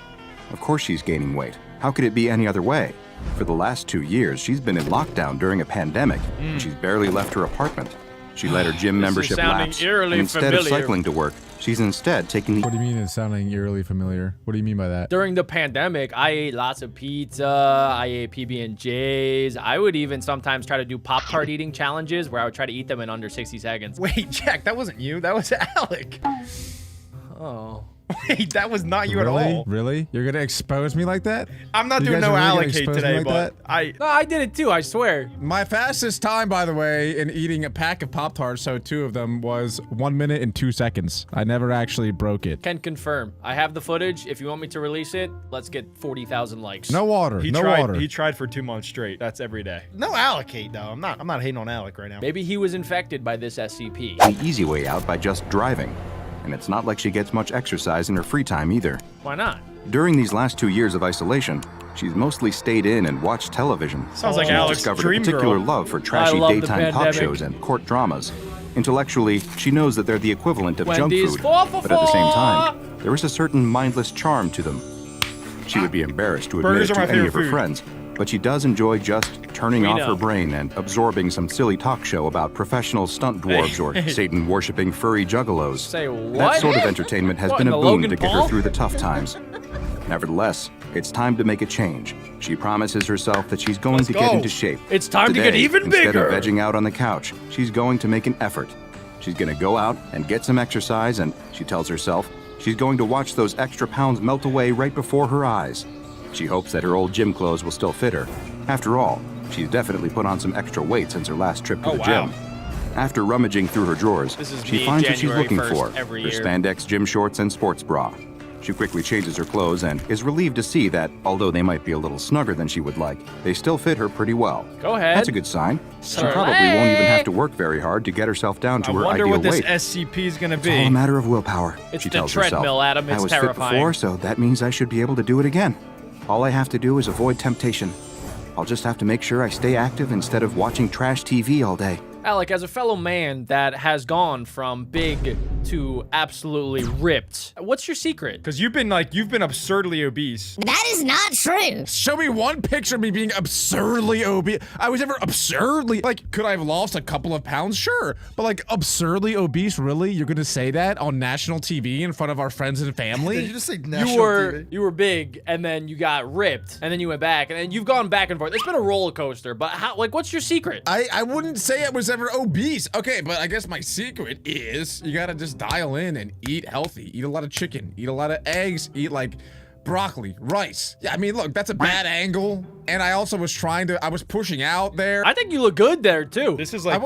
Of course she's gaining weight. How could it be any other way? For the last 2 years, she's been in lockdown during a pandemic, and she's barely left her apartment. She let her gym This is membership sounding lapse, eerily and instead of familiar. cycling to work, she's instead taking the What do you mean it's sounding eerily familiar? What do you mean by that? During the pandemic, I ate lots of pizza. I ate PB&Js. I would even sometimes try to do Pop-Tart eating challenges where I would try to eat them in under 60 seconds. wait, Jack, that wasn't you. That was Alec. Oh. Wait, that was not you Really? at all. Really? You're gonna expose me like that? I'm not You doing guys no are really gonna Alec hate expose me today, like but that? No, I did it too, I swear. My fastest time, by the way, in eating a pack of Pop-Tarts, so 2 of them, was 1 minute and 2 seconds. I never actually broke it. Can confirm. I have the footage. If you want me to release it, let's get 40,000 likes. No water. he no tried. water. He tried for 2 months straight. That's every day. No Alec hate though. I'm not hating on Alec right now. Maybe he was infected by this SCP. easy way out by just driving. And it's not like she gets much exercise in her free time either. Why not? During these last 2 years of isolation, she's mostly stayed in and watched television. Sounds like She's Alex' discovered dream a particular girl. love for trashy love the daytime talk pandemic. shows and court dramas. Intellectually, she knows that they're the equivalent of Wendy's junk food, 4 for but at the same 4. time, there is a certain mindless charm to them. She would be embarrassed to admit Burgers it are to my any of favorite her food. friends, but she does enjoy just turning We off know. her brain and absorbing some silly talk show about professional stunt dwarves or Satan-worshipping furry juggalos. Say what? That sort of entertainment has What, been in a the boon Logan to get Paul? her through the tough times. Nevertheless, it's time to make a change. She promises herself that she's going to get go. into shape. It's time to get Today, even instead bigger. of vegging out on the couch, she's going to make an effort. She's going to go out and get some exercise, and she tells herself she's going to watch those extra pounds melt away right before her eyes. She hopes that her old gym clothes will still fit her. After all, she's definitely put on some extra weight since her last trip to the wow. gym. After rummaging through her drawers, This is she me, finds what she's January looking 1st for, every her year. spandex gym shorts and sports bra. She quickly changes her clothes and is relieved to see that, although they might be a little snugger than she would like, they still fit her pretty well. Go ahead. That's a good sign. She Slay. probably won't even have to work very hard to get herself down to I her wonder ideal what this weight. SCP is gonna It's all be. a matter of willpower, It's she the tells herself. treadmill, Adam. It's I was terrifying. fit before, so that means I should be able to do it again. All I have to do is avoid temptation. I'll just have to make sure I stay active instead of watching trash TV all day. Alec, as a fellow man that has gone from big to absolutely ripped, what's your secret? Because you've been absurdly obese. That is not true. Show me one picture of me being absurdly obese. I was never absurdly, like, could I have lost a couple of pounds? Sure. But like, absurdly obese, really? You're gonna say that on national TV in front of our friends and family? Did you just say You national were TV? you were big, and then you got ripped, and then you went back, and then you've gone back and forth. It's been a roller coaster. But how? Like, what's your secret? I wouldn't say I was ever obese. Okay, but I guess my secret is you gotta just dial in and eat healthy. Eat a lot of chicken, eat a lot of eggs, eat like broccoli, rice. Yeah, I mean, look, that's a bad angle. And I also was I was pushing out there. I think you look good there too. This is like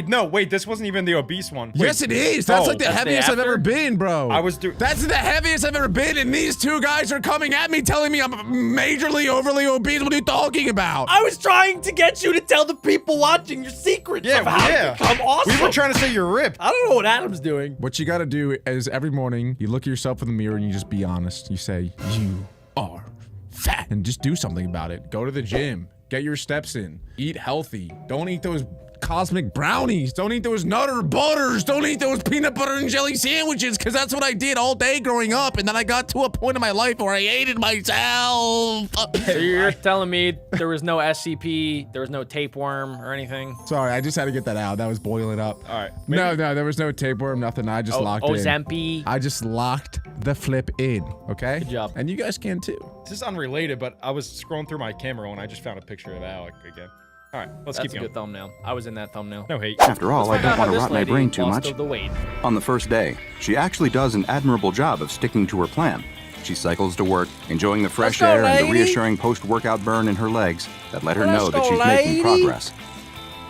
no, wait, this wasn't even the obese one. Yes, it is. That's like the that's the heaviest I've after? ever been, bro. That's the heaviest I've ever been, and these two guys are coming at me telling me I'm majorly overly obese. What are you talking about? I was trying to get you to tell the people watching your secrets of how to become awesome. We were trying to say you're ripped. I don't know what Adam's doing. What you gotta do is every morning you look at yourself in the mirror and you just be honest. You say, you are fat, and just do something about it. Go to the gym, get your steps in, eat healthy. Don't eat those cosmic brownies. Don't eat those Nutter Butters. Don't eat those peanut butter and jelly sandwiches, because that's what I did all day growing up, and then I got to a point in my life where I hated myself. So you're telling me there was no SCP, there was no tapeworm or anything? Sorry, I just had to get that out. That was boiling up. All right. No, there was no tapeworm, nothing. I just locked in. Ozempic. I just locked the flip in, okay? Good job. And you guys can too. This is unrelated, but I was scrolling through my camera when I just found a picture of Alec again. All right, let's That's keep a going. good thumbnail. I was in that thumbnail. No hate. After all, I Find don't out want how to this rot my lady brain too lost much. the weight. On the first day, she actually does an admirable job of sticking to her plan. She cycles to work, enjoying the fresh go, air and the lady. reassuring post-workout burn in her legs that let her Let's know that go, she's making lady. progress.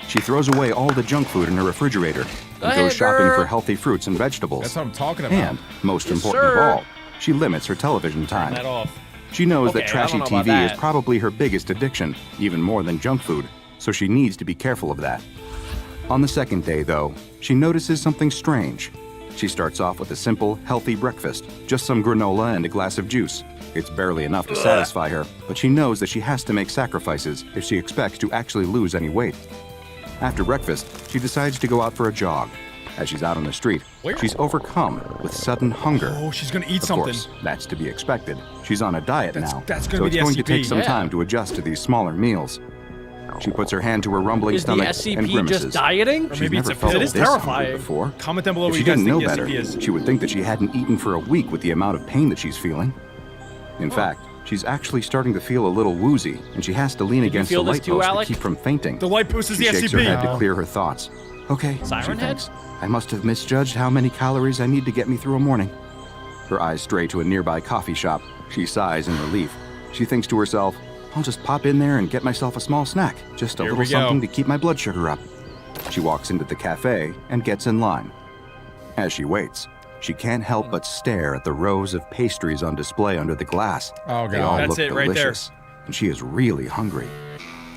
She throws away all the junk food in her refrigerator and ahead, goes shopping girl. for healthy fruits and vegetables. That's what I'm talking about. And, most Yes, important sir. of all, she limits her television Turn that time. off. She knows Okay, that I trashy don't know about TV is that. probably her biggest addiction, even more than junk food, so she needs to be careful of that. On the second day, though, she notices something strange. She starts off with a simple, healthy breakfast, just some granola and a glass of juice. It's barely enough to satisfy her, but she knows that she has to make sacrifices if she expects to actually lose any weight. After breakfast, she decides to go out for a jog. As she's out on the street, she's overcome with sudden hunger. Oh, she's gonna eat Of something. course, that's to be expected. She's on a diet now, that's gonna so be it's the going to take SCP. some Yeah. time to adjust to these smaller meals. She puts her hand to her rumbling Is the stomach and SCP grimaces. just dieting? Or She's maybe it's never a felt pill. It is this hungry terrifying. before. Comment down below If what she you guys didn't think know the better, SCP is. she would think that she hadn't eaten for a week with the amount of pain that she's feeling. In fact, she's actually starting to feel a little woozy, and she has to lean against the feel this light too, post Alec? to keep from fainting. The light post is She the shakes her head SCP. to clear her thoughts. Okay, Siren she head? thinks. I must have misjudged how many calories I need to get me through a morning. Her eyes stray to a nearby coffee shop. She sighs in relief. She thinks to herself, I'll just pop in there and get myself a small snack, just a Here little we go. something to keep my blood sugar up. She walks into the cafe and gets in line. As she waits, she can't help but stare at the rows of pastries on display under the glass. Oh, They God. all That's look it right there. delicious, and she is really hungry.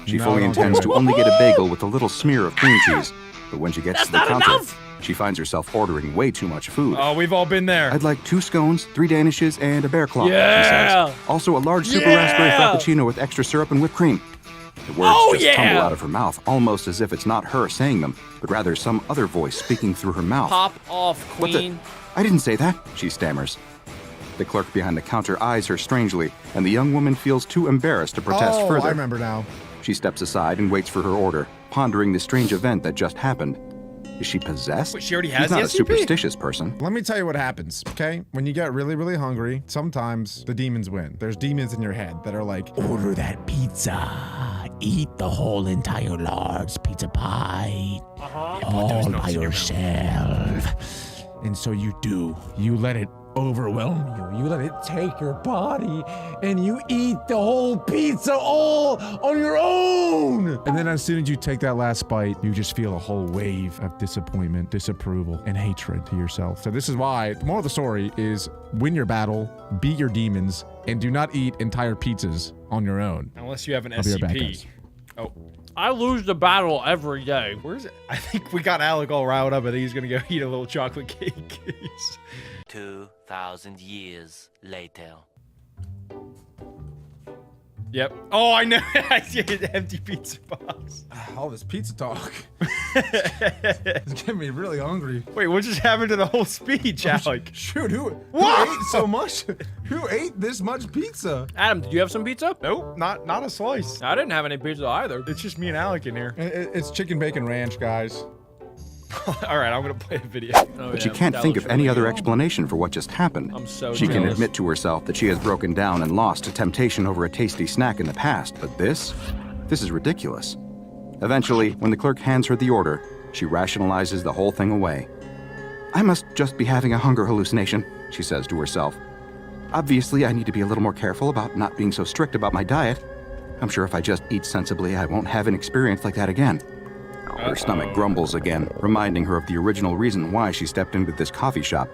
She No, fully don't do intends it. to only get a bagel with a little smear of cream cheese, but when she gets to the counter, She finds herself ordering way too much food. Oh, we've all been there. I'd like 2 scones, 3 danishes, and a bear claw, Yeah. she says. Also a large super raspberry frappuccino with extra syrup and whipped cream. The words just tumble out of her mouth, almost as if it's not her saying them, but rather some other voice speaking through her mouth. Pop off, queen. I didn't say that, she stammers. The clerk behind the counter eyes her strangely, and the young woman feels too embarrassed to protest further. I remember now. She steps aside and waits for her order, pondering the strange event that just happened. Is she possessed? Wait, she already has She's not the a SCP? superstitious person. Let me tell you what happens, okay? When you get really, really hungry, sometimes the demons win. There's demons in your head that are like, order that pizza. Eat the whole entire large pizza pie. All by yourself. And so you do. You let it overwhelm you. You let it take your body and you eat the whole pizza all on your own. And then as soon as you take that last bite, you just feel a whole wave of disappointment, disapproval, and hatred to yourself. So this is why the moral of the story is win your battle, beat your demons, and do not eat entire pizzas on your own. Unless you have an I'll be right back, SCP. guys. Oh, I lose the battle every day. where is it? I think we got Alec all riled up. I think he's gonna go eat a little chocolate cake. 2,000 years later. Yep. Oh, I know. I see an empty pizza box. All this pizza talk. It's getting me really hungry. Wait, what just happened to the whole speech, Alec? Shoot, who What? ate so much? Who ate this much pizza? Adam, did you have some pizza? Nope, not a slice. I didn't have any pizza either. It's just me and Alec in here. It's chicken bacon ranch, guys. All right, I'm gonna play the video. Oh, But yeah, she can't that think looks of any really other good. explanation for what just happened. I'm so She can jealous. admit to herself that she has broken down and lost to temptation over a tasty snack in the past, but this is ridiculous. Eventually, when the clerk hands her the order, she rationalizes the whole thing away. I must just be having a hunger hallucination, she says to herself. Obviously, I need to be a little more careful about not being so strict about my diet. I'm sure if I just eat sensibly, I won't have an experience like that again. Her stomach grumbles again, reminding her of the original reason why she stepped into this coffee shop.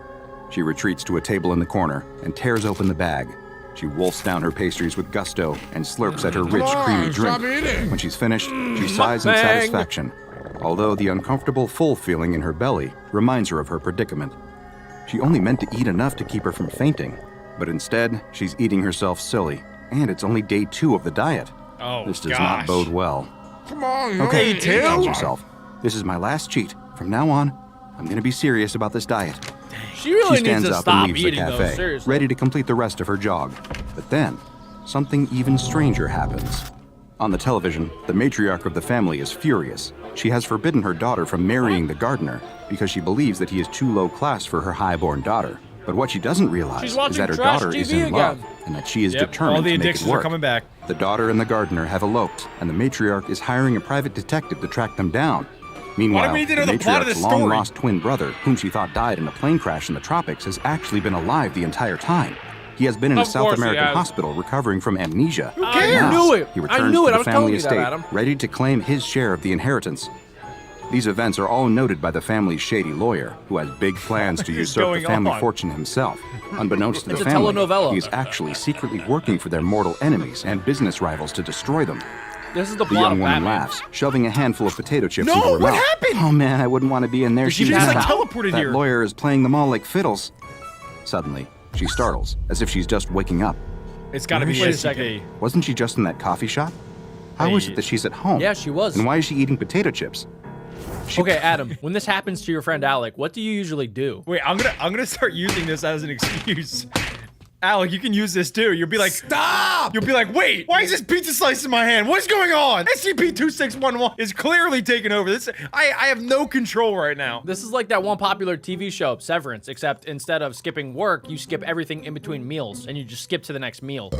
She retreats to a table in the corner and tears open the bag. She wolfs down her pastries with gusto and slurps at her rich, creamy drink. When she's finished, she sighs in Mukbang. satisfaction, although the uncomfortable, full feeling in her belly reminds her of her predicament. She only meant to eat enough to keep her from fainting, but instead, she's eating herself silly, and it's only day 2 of the diet. Oh, This does gosh. not bode well. Come on, Okay, you she tells herself. This is my last cheat. From now on, I'm gonna be serious about this diet. She really She needs stands to up stop and leaves the eating those, cafe, seriously. ready to complete the rest of her jog. But then, something even stranger happens. On the television, the matriarch of the family is furious. She has forbidden her daughter from marrying the gardener because she believes that he is too low class for her high-born daughter. But what she doesn't realize She's is watching that her trash daughter is TV in love, again. and that she is Yep, determined all the to make it addictions work. are coming back. The daughter and the gardener have eloped, and the matriarch is hiring a private detective to track them down. Meanwhile, we need to the know the plot of matriarch's this story. long-lost twin brother, whom she thought died in a plane crash in the tropics, has actually been alive the entire time. He has been in a Of South course he American has. hospital recovering from amnesia. I Now, knew it. He I returns knew to it. I the was telling family you that, estate, Adam. ready to claim his share of the inheritance. These events are all noted by the family's shady lawyer, who has big plans to usurp the going family on? fortune himself. Unbeknownst to the It's a family, telenovela. he is actually secretly working for their mortal enemies and business rivals to destroy them. This is the The plot young of woman Batman. laughs, shoving a handful of potato chips No, into her what mouth. happened? Oh man, I wouldn't want to be in there. She She's just, not. like, teleported That here. lawyer is playing them all like fiddles. Suddenly, she startles, as if she's just waking up. It's gotta be Wait a SCP. second. Wasn't she just in that coffee shop? How is it that she's at home? Yeah, she was. And why is she eating potato chips? Okay, Adam, when this happens to your friend Alec, what do you usually do? Wait, I'm gonna start using this as an excuse. Alec, you can use this too. You'll be like, Stop! You'll be like, wait, why is this pizza slice in my hand? What's going on? SCP-2611 is clearly taking over. This, I have no control right now. This is like that one popular TV show, Severance, except instead of skipping work, you skip everything in between meals, and you just skip to the next meal.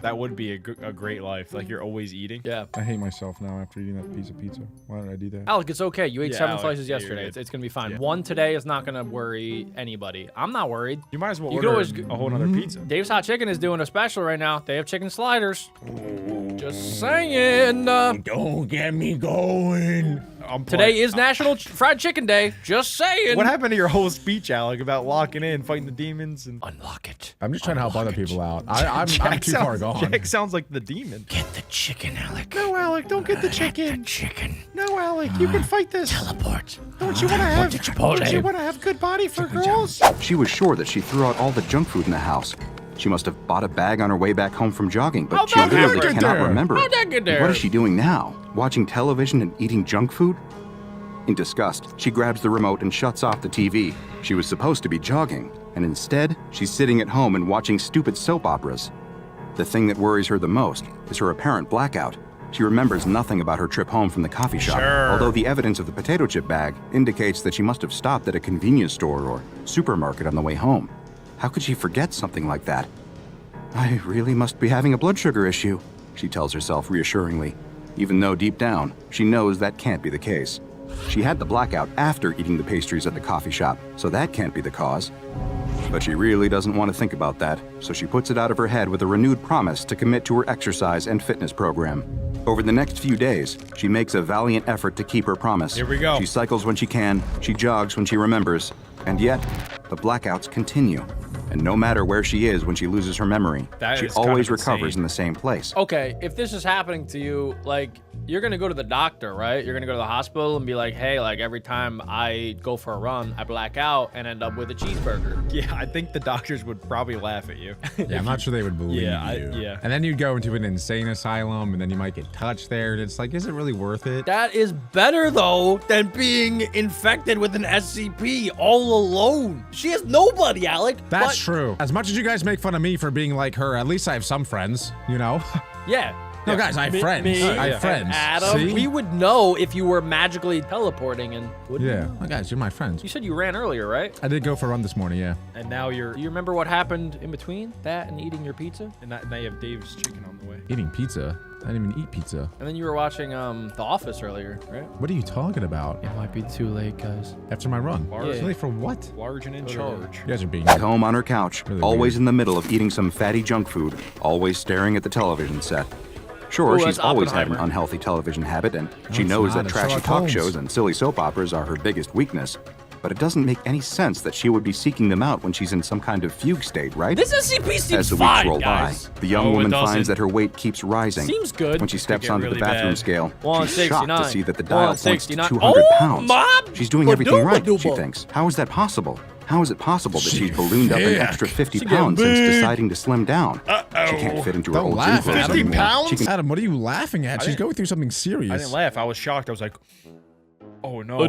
That would be a great life. Like you're always eating. Yeah. I hate myself now after eating that piece of pizza. Why did I do that? Alec, it's okay. You ate Yeah, 7 Alec, slices yeah, you're yesterday. good. It's gonna be fine. Yeah. One today is not gonna worry anybody. I'm not worried. You might as well You could order always a whole nother pizza. Dave's Hot Chicken is doing a special right now. They have chicken sliders. Just saying. Don't get me going. Today is National Fried Chicken Day. Just saying. What happened to your whole speech, Alec, about locking in, fighting the demons, and Unlock it. I'm just trying to help other people out. I'm too far gone. Jack sounds like the demon. Get the chicken, Alec. No, Alec, don't get the chicken. Chicken. No, Alec, you can fight this. Teleport. Don't you want to have good body for girls? She was sure that she threw out all the junk food in the house. She must have bought a bag on her way back home from jogging, but she literally cannot remember it. How'd that get there? What is she doing now? Watching television and eating junk food? In disgust, she grabs the remote and shuts off the TV. She was supposed to be jogging, and instead, she's sitting at home and watching stupid soap operas. The thing that worries her the most is her apparent blackout. She remembers nothing about her trip home from the coffee shop, although the evidence of the potato chip bag indicates that she must have stopped at a convenience store or supermarket on the way home. How could she forget something like that? I really must be having a blood sugar issue, she tells herself reassuringly, even though deep down, she knows that can't be the case. She had the blackout after eating the pastries at the coffee shop, so that can't be the cause. But she really doesn't want to think about that, so she puts it out of her head with a renewed promise to commit to her exercise and fitness program. Over the next few days, she makes a valiant effort to keep her promise. Here we go. She cycles when she can, she jogs when she remembers, and yet, the blackouts continue. And no matter where she is when she loses her memory, she always recovers in the same place. Okay, if this is happening to you, like, you're gonna go to the doctor, right? You're gonna go to the hospital and be like, hey, like, every time I go for a run, I black out and end up with a cheeseburger. Yeah, I think the doctors would probably laugh at you. Yeah, I'm not sure they would believe you. Yeah. And then you'd go into an insane asylum, and then you might get touched there, and it's like, is it really worth it? That is better, though, than being infected with an SCP all alone. She has nobody, Alec. That's true. As much as you guys make fun of me for being like her, at least I have some friends, you know? Yeah. No, guys, I have friends. I have friends. Adam, See? we would know if you were magically teleporting and wouldn't Yeah. you? Well, guys, you're my friends. You said you ran earlier, right? I did go for a run this morning, yeah. And now Do you remember what happened in between that and eating your pizza? now you have Dave's chicken on the way. Eating pizza? I didn't even eat pizza. And then you were watching The Office earlier, right? What are you talking about? It might be too late, guys. After my run? Large. It's late for what? Large and in charge. You guys are being... At home on her couch, Really always weird. in the middle of eating some fatty junk food, always staring at the television set. Sure, Ooh, she's that's always had an Oppenheimer. unhappy television habit, and she it's knows not. that It's trashy Sherlock talk Holmes. shows and silly soap operas are her biggest weakness. But it doesn't make any sense that she would be seeking them out when she's in some kind of fugue state, right? This SCP seems As the weeks fine, roll guys. by, the young Oh, it woman doesn't. finds that her weight keeps rising. Seems good. When she steps get onto the really bathroom bad. scale, she's 169. shocked to see that the dial points to 169. 200 Oh, pounds. Mom! She's doing everything right, she Badooba-dooba. thinks. How is that possible? How is it possible that she's ballooned up an extra 50 getting pounds since big. deciding to slim down? She can't fit into her Don't old laugh gym at clothes it. anymore. 50 pounds? She can Adam, what are you laughing at? She's didn't- going through something serious. I didn't laugh. I was shocked. I was like, oh no.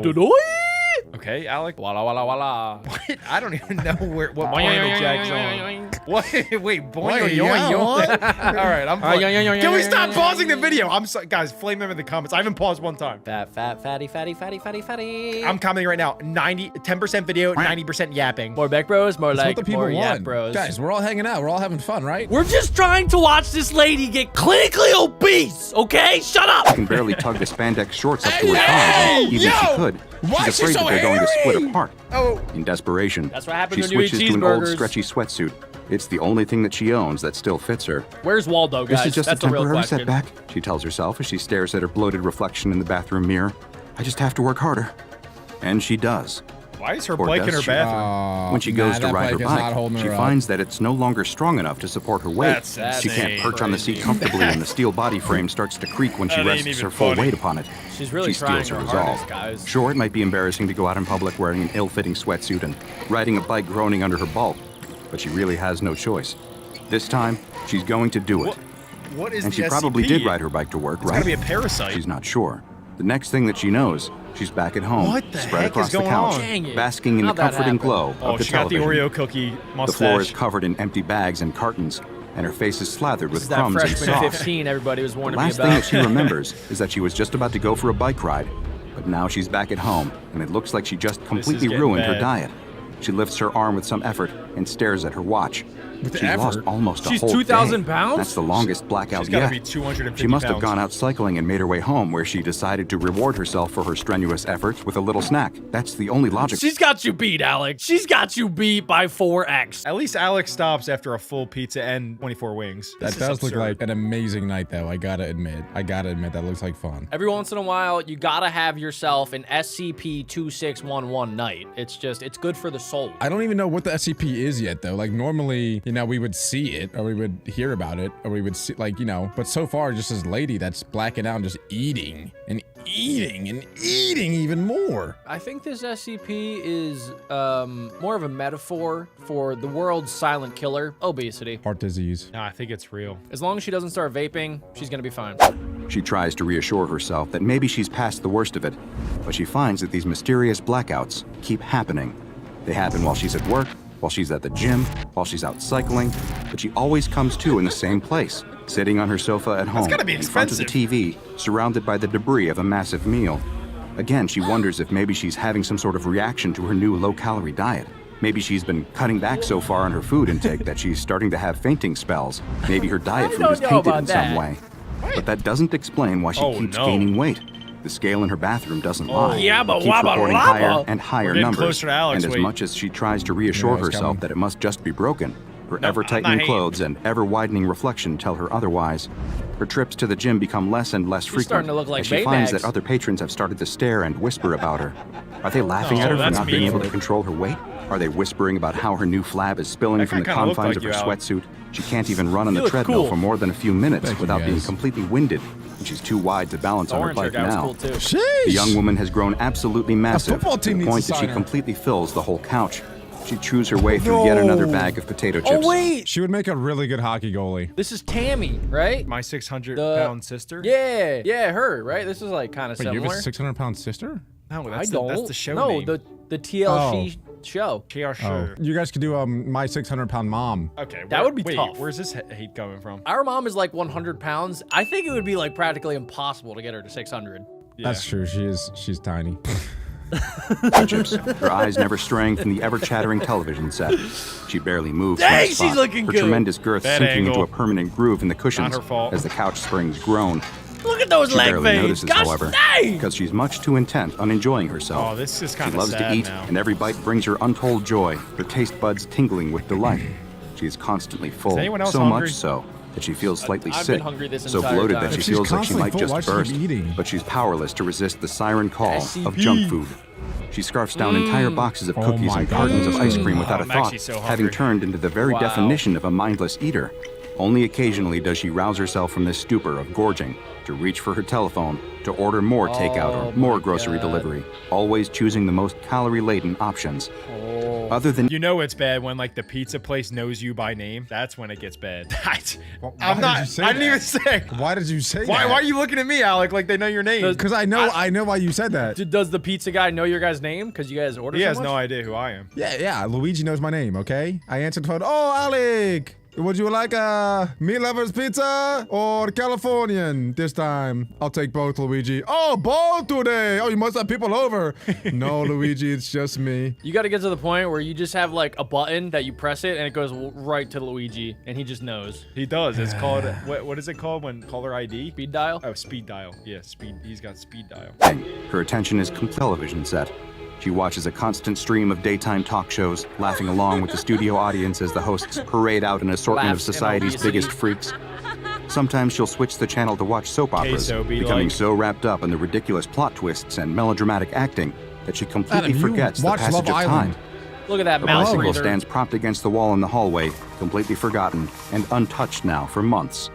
Okay, Alec. Walla walla walla. What? I don't even know what point Jack's on. What? Wait, boing, Wait, yoing, yeah, yoing. what? All right, I'm. Can we stop pausing the video? I'm sorry, guys. Flame them in the comments. I haven't paused one time. Fat, fatty. I'm commenting right now. 10% video, 90% yapping. More Beck Bros, more That's like what the people more Yap want. Bros. Guys, we're all hanging out. We're all having fun, right? We're just trying to watch this lady get clinically obese, okay? Shut up! can barely tug the spandex shorts up to her thighs, even if she could. Why She's is she afraid so that they're going to split hairy? apart. Oh. In desperation, That's what happens she when you eat switches to an old cheeseburgers. stretchy sweatsuit. It's the only thing that she owns that still fits her. Where's Waldo, guys? This is just That's a a real temporary question. setback, she tells herself as she stares at her bloated reflection in the bathroom mirror. I just have to work harder. And she does. Why is her Or bike in does her she? bathroom? When she goes to that ride her bike is not bike, holding she her up. finds that it's no longer strong enough to support her weight. That's She can't insane. perch on the seat comfortably, and the steel body frame starts to creak when she That ain't rests even her full funny. weight upon it. She's really She trying steals her her hardest, resolve. guys. Sure, it might be embarrassing to go out in public wearing an ill-fitting sweatsuit and riding a bike groaning under her bulk, but she really has no choice. This time, she's going to do it. What is And the she probably SCP? did ride her bike to work, It's right? gotta be a parasite. She's not sure. The next thing that she knows, she's back at home, What the spread heck across is the going couch, on? Dang it. basking in the How'd that comforting happen? glow Oh, of the she got the television. Oreo cookie mustache. The floor is covered in empty bags and cartons, and her face is slathered This is with that crumbs and freshman sauce. 15 everybody was The warning me last about. thing that she remembers is that she was just about to go for a bike ride, but now she's back at home, and it looks like she just completely getting ruined her bad. diet. She lifts her arm with some effort and stares at her watch. She's lost almost a She's whole 2,000 day. pounds? That's the longest blackout She's gotta yet. be 250 She must have pounds. gone out cycling and made her way home, where she decided to reward herself for her strenuous efforts with a little snack. That's the only logic. She's got you beat, Alex. She's got you beat by 4x. At least Alex stops after a full pizza and 24 wings. That does look like an amazing night, though. I gotta admit. That looks like fun. Every once in a while, you gotta have yourself an SCP-2611 night. It's good for the soul. I don't even know what the SCP is yet, though. Like, normally, you know, we would see it, or we would hear about it, or we would see, like, you know. But so far, just this lady that's blacking out and just eating and eating and eating even more. I think this SCP is more of a metaphor for the world's silent killer, obesity. Heart disease. No, I think it's real. As long as she doesn't start vaping, she's gonna be fine. She tries to reassure herself that maybe she's past the worst of it, but she finds that these mysterious blackouts keep happening. They happen while she's at work, while she's at the gym, while she's out cycling, but she always comes to in the same place, sitting on her sofa at home, gotta be in front of the TV, surrounded by the debris of a massive meal. Again, she wonders if maybe she's having some sort of reaction to her new low-calorie diet. Maybe she's been cutting back so far on her food intake that she's starting to have fainting spells. Maybe her diet food is tainted in some way. But that doesn't explain why she keeps gaining weight. The scale in her bathroom doesn't lie. Yabba It keeps wabba reporting laba. higher and higher getting numbers. closer to Alex, And as wait. much as she tries to reassure it's herself coming. that it must just be broken, her No, ever-tightening my clothes and ever-widening reflection tell her otherwise. Her trips to the gym become less and less frequent starting to look like as she finds Baymax. that other patrons have started to stare and whisper about her. Are they laughing at her for that's not being mean. able to control her weight? Are they whispering about how her new flab is spilling That from the guy kinda looked confines like of her you, Alex. sweatsuit? She can't even run on You the look treadmill cool. for more than a few minutes Thank you, without being guys. completely winded, and she's too wide to balance The on her orange hair bike guy was now. cool too. Sheesh. The young woman has grown absolutely massive, football to team the needs point to that she sign her. completely fills the whole couch. She chews her way through yet another bag of potato chips. Oh wait, She would make a really good hockey goalie. this is Tammy, right? My 600-pound sister? Yeah, her, right? This is like kind of Wait, you similar. have a 600-pound sister? No, I that's, don't. that's the show no, name. the TLC show. KR sure. You guys could do my 600-pound mom. Okay, That would be wait, tough. Where's this hate coming from? Our mom is like 100 pounds. I think it would be like practically impossible to get her to 600. That's true. She's tiny. Chips, her eyes never straying from the ever-chattering television set. She barely moves Dang, from the she's spot, looking her good. tremendous girth Bad sinking angle. into a permanent groove in the cushions Not her fault. as the couch springs groan. Look at those She leg barely veins. notices, Gosh however, dang! because she's much too intent on enjoying herself. Oh, this is She kind of loves sad to eat, now. and every bite brings her untold joy, her taste buds tingling with delight. She is constantly full, anyone else so hungry? much so that she feels slightly I've sick, been hungry this so entire bloated time. that she If she's feels like she constantly might full, just why should burst, she keep eating? but she's powerless to resist the siren call SCP. of junk food. She scarfs down entire boxes of Oh cookies my and cartons of God. ice cream without a I'm thought, actually so having hungry. turned into the very Wow. definition of a mindless eater. Only occasionally does she rouse herself from this stupor of gorging to reach for her telephone, to order more takeout Oh or more my grocery God. delivery, always choosing the most calorie-laden options. Oh. Other than You know it's bad when like the pizza place knows you by name. That's when it gets bad. Why I'm did not. you say I didn't that? even say. Why did you say Why that? are you looking at me, Alec? Like they know your name? Because I know why you said that. Does the pizza guy know your guy's name? Because you guys ordered He so has much? no idea who I am. Yeah. Luigi knows my name, okay? I answered the phone. Oh, Alec! Would you like a meat lovers pizza or Californian this time? I'll take both, Luigi. Oh, both today! Oh, you must have people over. No, Luigi, it's just me. You got to get to the point where you just have like a button that you press it and it goes right to Luigi and he just knows. He does. It's called what is it called when caller ID? Speed dial? Oh, speed dial. Yeah, speed. He's got speed dial. her attention is television set. She watches a constant stream of daytime talk shows, laughing along with the studio audience as the hosts parade out an assortment of Laughs in society's obesity. biggest freaks. Sometimes she'll switch the channel to watch soap operas, Queso be becoming like- so wrapped up in the ridiculous plot twists and melodramatic acting that she completely Adam, you forgets the watch passage Love of Island. time. Look at that Her mouse bicycle breather. stands propped against the wall in the hallway, completely forgotten and untouched now for months.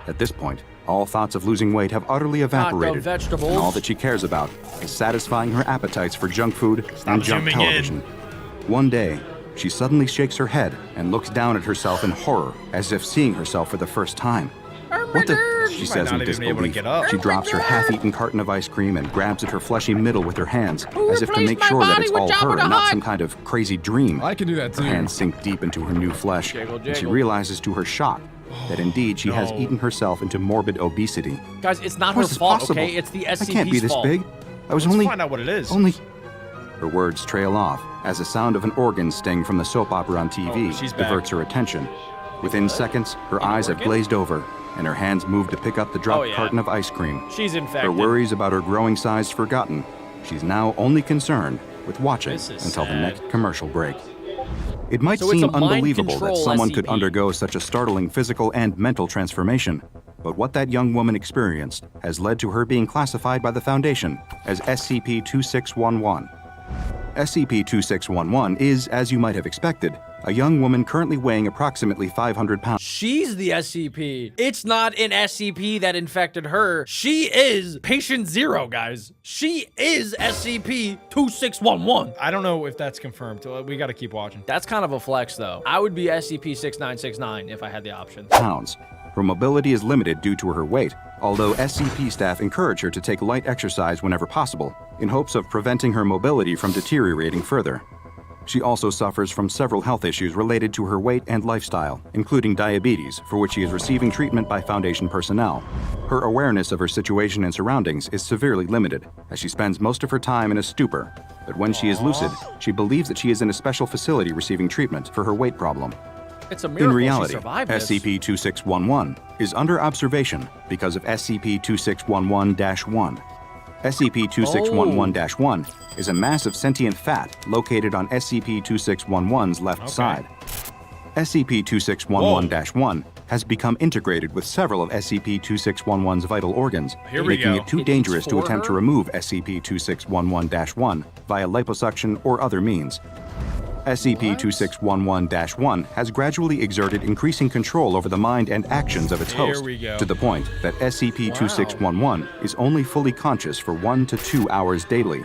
At this point, all thoughts of losing weight have utterly evaporated, vegetables. and all that she cares about is satisfying her appetites for junk food and junk zooming in. television. One day, she suddenly shakes her head and looks down at herself in horror, as if seeing herself for the first time. What the? She might says not in even be able to disbelief. get up. She drops her half-eaten carton of ice cream and grabs at her fleshy middle with her hands, as if to make sure that it's all her, not some kind of crazy dream. I can do that Her too. hands sink deep into her new flesh, Jiggle, and she jiggle. realizes to her shock that indeed she has No. eaten herself into morbid obesity. Guys, it's not How her is this fault, possible? okay? It's the SCP's I can't be this fault. big. I was Let's only find out what it is. Her words trail off as the sound of an organ sting from the soap opera on TV she's back. diverts her attention. Within seconds, her eyes have organ? glazed over, and her hands move to pick up the dropped yeah. carton of ice cream. She's infected. Her worries about her growing size forgotten. She's now only concerned with watching This is until the sad. next commercial break. It might So it's seem a mind unbelievable that control someone could SCP. undergo such a startling physical and mental transformation, but what that young woman experienced has led to her being classified by the Foundation as SCP-2611. SCP-2611 is, as you might have expected, a young woman currently weighing approximately 500 pounds. She's the SCP. It's not an SCP that infected her. She is patient 0, guys. She is SCP-2611. I don't know if that's confirmed. We got to keep watching. That's kind of a flex, though. I would be SCP-6969 if I had the option. Her mobility is limited due to her weight, although SCP staff encourage her to take light exercise whenever possible, in hopes of preventing her mobility from deteriorating further. She also suffers from several health issues related to her weight and lifestyle, including diabetes, for which she is receiving treatment by Foundation personnel. Her awareness of her situation and surroundings is severely limited, as she spends most of her time in a stupor. But when she is lucid, she believes that she is in a special facility receiving treatment for her weight problem. It's a miracle In reality, she survived this. SCP-2611 is under observation because of SCP-2611-1. SCP-2611-1 is a mass of sentient fat located on SCP-2611's left side. SCP-2611-1 has become integrated with several of SCP-2611's vital organs, Here we making go. it too It dangerous eats to for attempt to her? remove SCP-2611-1 via liposuction or other means. SCP-2611-1 has gradually exerted increasing control over the mind and actions of its Here host, we go. to the point that SCP-2611 is only fully conscious for 1 to 2 hours daily.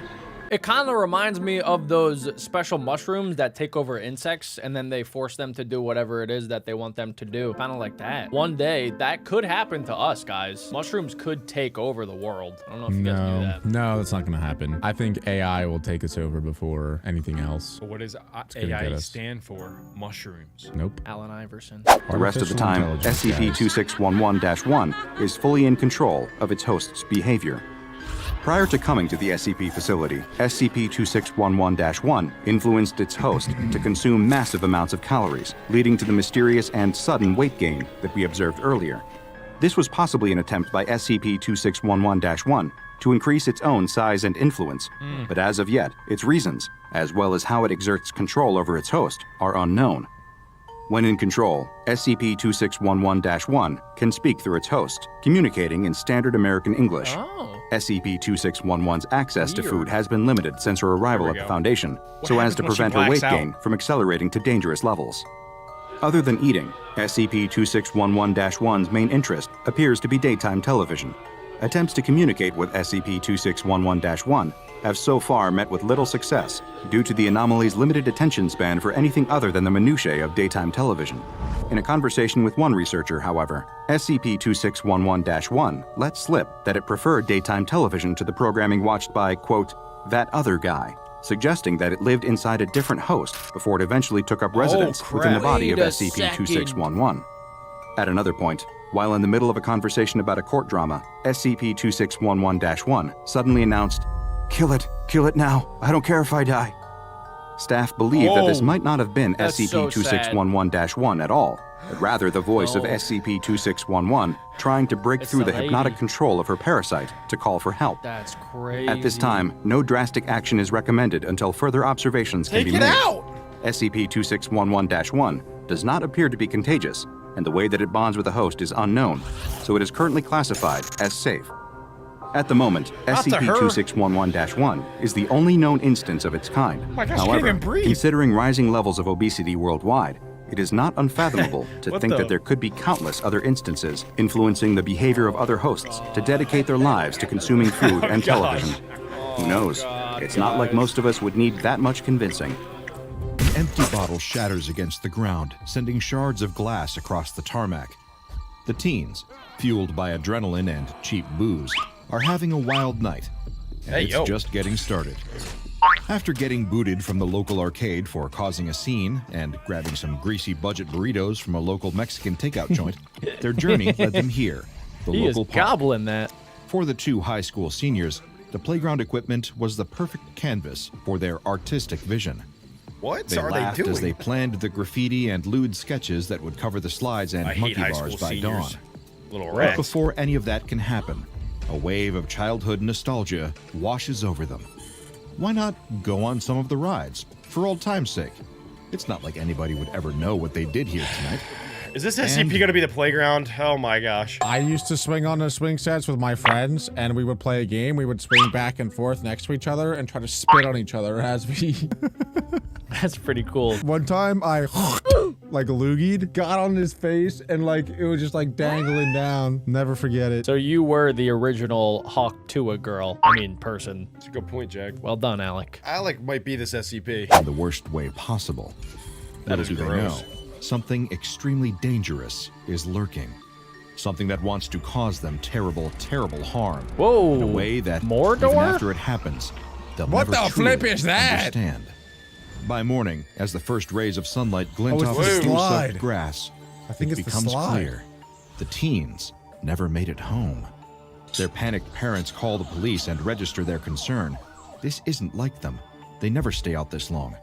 It kind of reminds me of those special mushrooms that take over insects and then they force them to do whatever it is that they want them to do. Kind of like that. One day, that could happen to us, guys. Mushrooms could take over the world. I don't know if you guys knew that. No, that's not gonna happen. I think AI will take us over before anything else. But what does gonna AI get us. stand for? Mushrooms. Nope. Allen Iverson. The rest of the time, Artificial intelligence, SCP-2611-1 is fully in control of its host's behavior. Prior to coming to the SCP facility, SCP-2611-1 influenced its host to consume massive amounts of calories, leading to the mysterious and sudden weight gain that we observed earlier. This was possibly an attempt by SCP-2611-1 to increase its own size and influence, but as of yet, its reasons, as well as how it exerts control over its host, are unknown. When in control, SCP-2611-1 can speak through its host, communicating in standard American English. Oh. SCP-2611's access to food has been limited since her arrival There at we the go. Foundation, What so as to happens when she prevent her weight blacks out? gain from accelerating to dangerous levels. Other than eating, SCP-2611-1's main interest appears to be daytime television. Attempts to communicate with SCP-2611-1 have so far met with little success due to the anomaly's limited attention span for anything other than the minutiae of daytime television. In a conversation with one researcher, however, SCP-2611-1 let slip that it preferred daytime television to the programming watched by, quote, that other guy, suggesting that it lived inside a different host before it eventually took up residence within the body of Wait a SCP-2611. At another point, while in the middle of a conversation about a court drama, SCP-2611-1 suddenly announced, kill it now, I don't care if I die. Staff believe that this might not have been That's so SCP-2611-1 at all, but rather the voice of SCP-2611 trying to break It's through the the hypnotic lady. control of her parasite to call for help. That's crazy. At this time, no drastic action is recommended until further observations can be made. SCP-2611-1 does not appear to be contagious, and the way that it bonds with the host is unknown, so it is currently classified as safe. At the moment, Not to her. SCP-2611-1 is the only known instance of its kind. my gosh, she can't However, even breathe. considering rising levels of obesity worldwide, it is not unfathomable to What think the- that there could be countless other instances influencing the behavior of other hosts to dedicate their lives to consuming food and television. Who knows? It's not like most of us would need that much convincing. An empty bottle shatters against the ground, sending shards of glass across the tarmac. The teens, fueled by adrenaline and cheap booze, are having a wild night. And Hey, it's yo. just getting started. After getting booted from the local arcade for causing a scene and grabbing some greasy budget burritos from a local Mexican takeout joint, their journey led them here, the He is local park. gobbling that. For the two high school seniors, The playground equipment was the perfect canvas for their artistic vision. What They are laughed they doing? as they planned the graffiti and lewd sketches that would cover the slides and I hate monkey high bars school by seniors. dawn. Little But rats. before any of that can happen, a wave of childhood nostalgia washes over them. Why not go on some of the rides, for old time's sake? It's not like anybody would ever know what they did here tonight. Is this SCP gonna be the playground? Oh my gosh. I used to swing on the swing sets with my friends, and we would play a game. We would swing back and forth next to each other and try to spit on each other as we... That's pretty cool. One time, I like loogied, got on his face, and like it was just like dangling down. Never forget it. So you were the original Hawk Tua girl. I mean, person. That's a good point, Jack. Well done, Alec. Alec might be this SCP. In the worst way possible. That Little is do they gross. know, something extremely dangerous is lurking. Something that wants to cause them terrible, terrible harm. Whoa. In a way that Mordor? even after it happens, they'll What never the flip truly is that? understand. By morning, as the first rays of sunlight glint Oh, off it's the the smooth slide. soaked grass, I think it it's the becomes slide. clear. The teens never made it home. Their panicked parents call the police and register their concern. This isn't like them. They never stay out this long.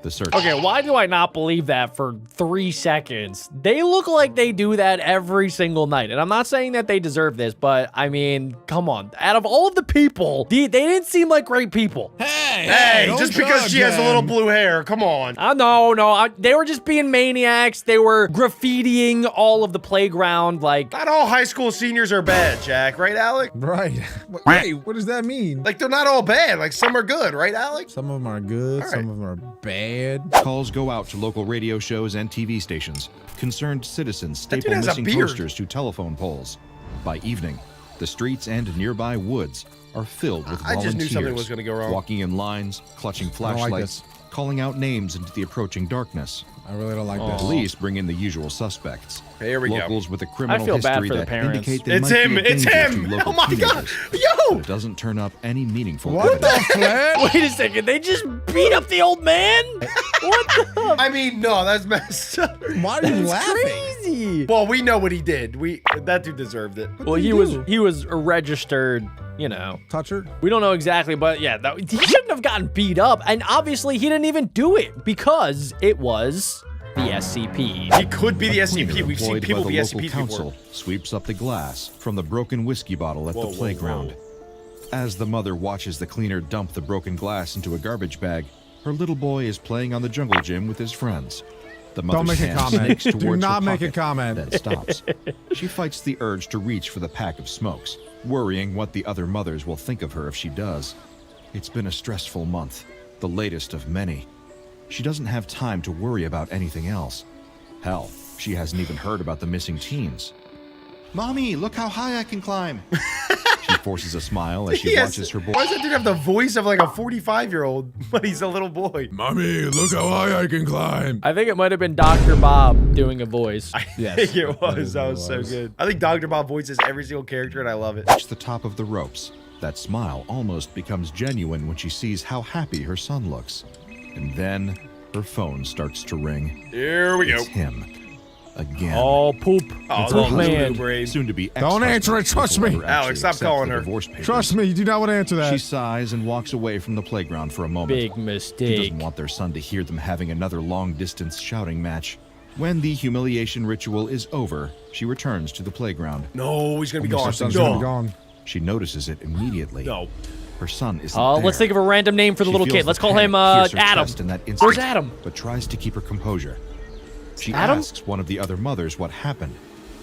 The search. Okay, why do I not believe that for 3 seconds? They look like they do that every single night. And I'm not saying that they deserve this, but I mean, come on. Out of all of the people, they didn't seem like great people. Hey, don't just because judge she has a little them. blue hair, come on. No, they were just being maniacs. They were graffitiing all of the playground, like... Not all high school seniors are bad, Jack. Right, Alec? Right. Wait, what does that mean? Like, they're not all bad. Like, some are good, right, Alec? Some of them are good, All some right. of them are bad. Calls go out to local radio shows and TV stations. Concerned citizens That dude staple has a missing beard. posters to telephone poles. By evening, the streets and nearby woods are filled with I volunteers. just knew something was gonna go wrong. Walking in lines, clutching don't like flashlights, this. calling out names into the approaching darkness. I really don't like The this. police bring in the usual suspects. Here we go. Locals with a criminal feel bad history for the that parents. indicate they It's might him. be a It's danger him. to local Oh my god. teenagers. But Yo. it doesn't turn up any meaningful What the evidence. flip? Wait a second, they just beat up the old man? What the... I mean, no, that's messed up. Why are you laughing? Crazy. Well, we know what he did. That dude deserved it. Well, he was registered, you know. Toucher? We don't know exactly, but yeah, he shouldn't have gotten beat up. And obviously, he didn't even do it because it was the SCP. He could be the Cleaner SCP. We've seen employed people by be the local SCPs council before. sweeps up the glass from the broken whiskey bottle at Whoa, the whoa, playground. whoa. As the mother watches the cleaner dump the broken glass into a garbage bag, her little boy is playing on the jungle gym with his friends. The mother's make a hand comment. snakes Do towards not her make a pocket, comment. then stops. She fights the urge to reach for the pack of smokes, worrying what the other mothers will think of her if she does. It's been a stressful month, the latest of many. She doesn't have time to worry about anything else. Hell, she hasn't even heard about the missing teens. Mommy, look how high I can climb. She forces a smile as she Yes. watches her boy. Why does that dude have the voice of like a 45-year-old, but he's a little boy? Mommy, look how high I can climb. I think it might have been Dr. Bob doing a voice. Yes. I think it was. That was so good. I think Dr. Bob voices every single character, and I love it. Reach the top of the ropes. That smile almost becomes genuine when she sees how happy her son looks. And then her phone starts to ring. Here we go. It's him. Again. Oh, poop. Oh, Poop little man. brain. Soon to be Don't answer it, trust me. Alex, stop calling her. Trust me, you do not want to answer that. She sighs and walks away from the playground for a moment. Big She mistake. doesn't want their son to hear them having another long-distance shouting match. When the humiliation ritual is over, she returns to the playground. No, he's gonna be Your gone. son's No. gonna be gone. She notices it immediately. No. Her son isn't Oh, there. let's think of a random name for the She little feels kid. Let's the call him panic pierce her Adam. chest in that instant, Where's Adam? But tries to keep her composure. She Adam? asks one of the other mothers what happened,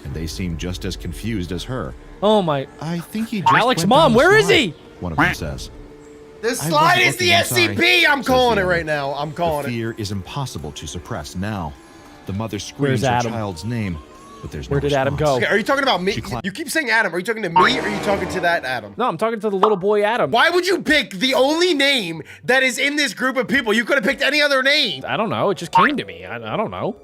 and they seem just as confused as her. Oh my. I think he just Alex, went Mom, down the where is slide," he? One of them says. This I slide wasn't is the looking, I'm sorry, SCP. I'm says calling the it other. right now. I'm The calling it. fear is impossible to suppress now. The mother Where's screams her Adam? child's name, but there's Where no did Adam response. go? Okay, are you talking about me? She You keep saying Adam. Are you talking to me, or are you talking to that Adam? No, I'm talking to the little boy Adam. Why would you pick the only name that is in this group of people? You could have picked any other name. I don't know. It just came to me. I don't know.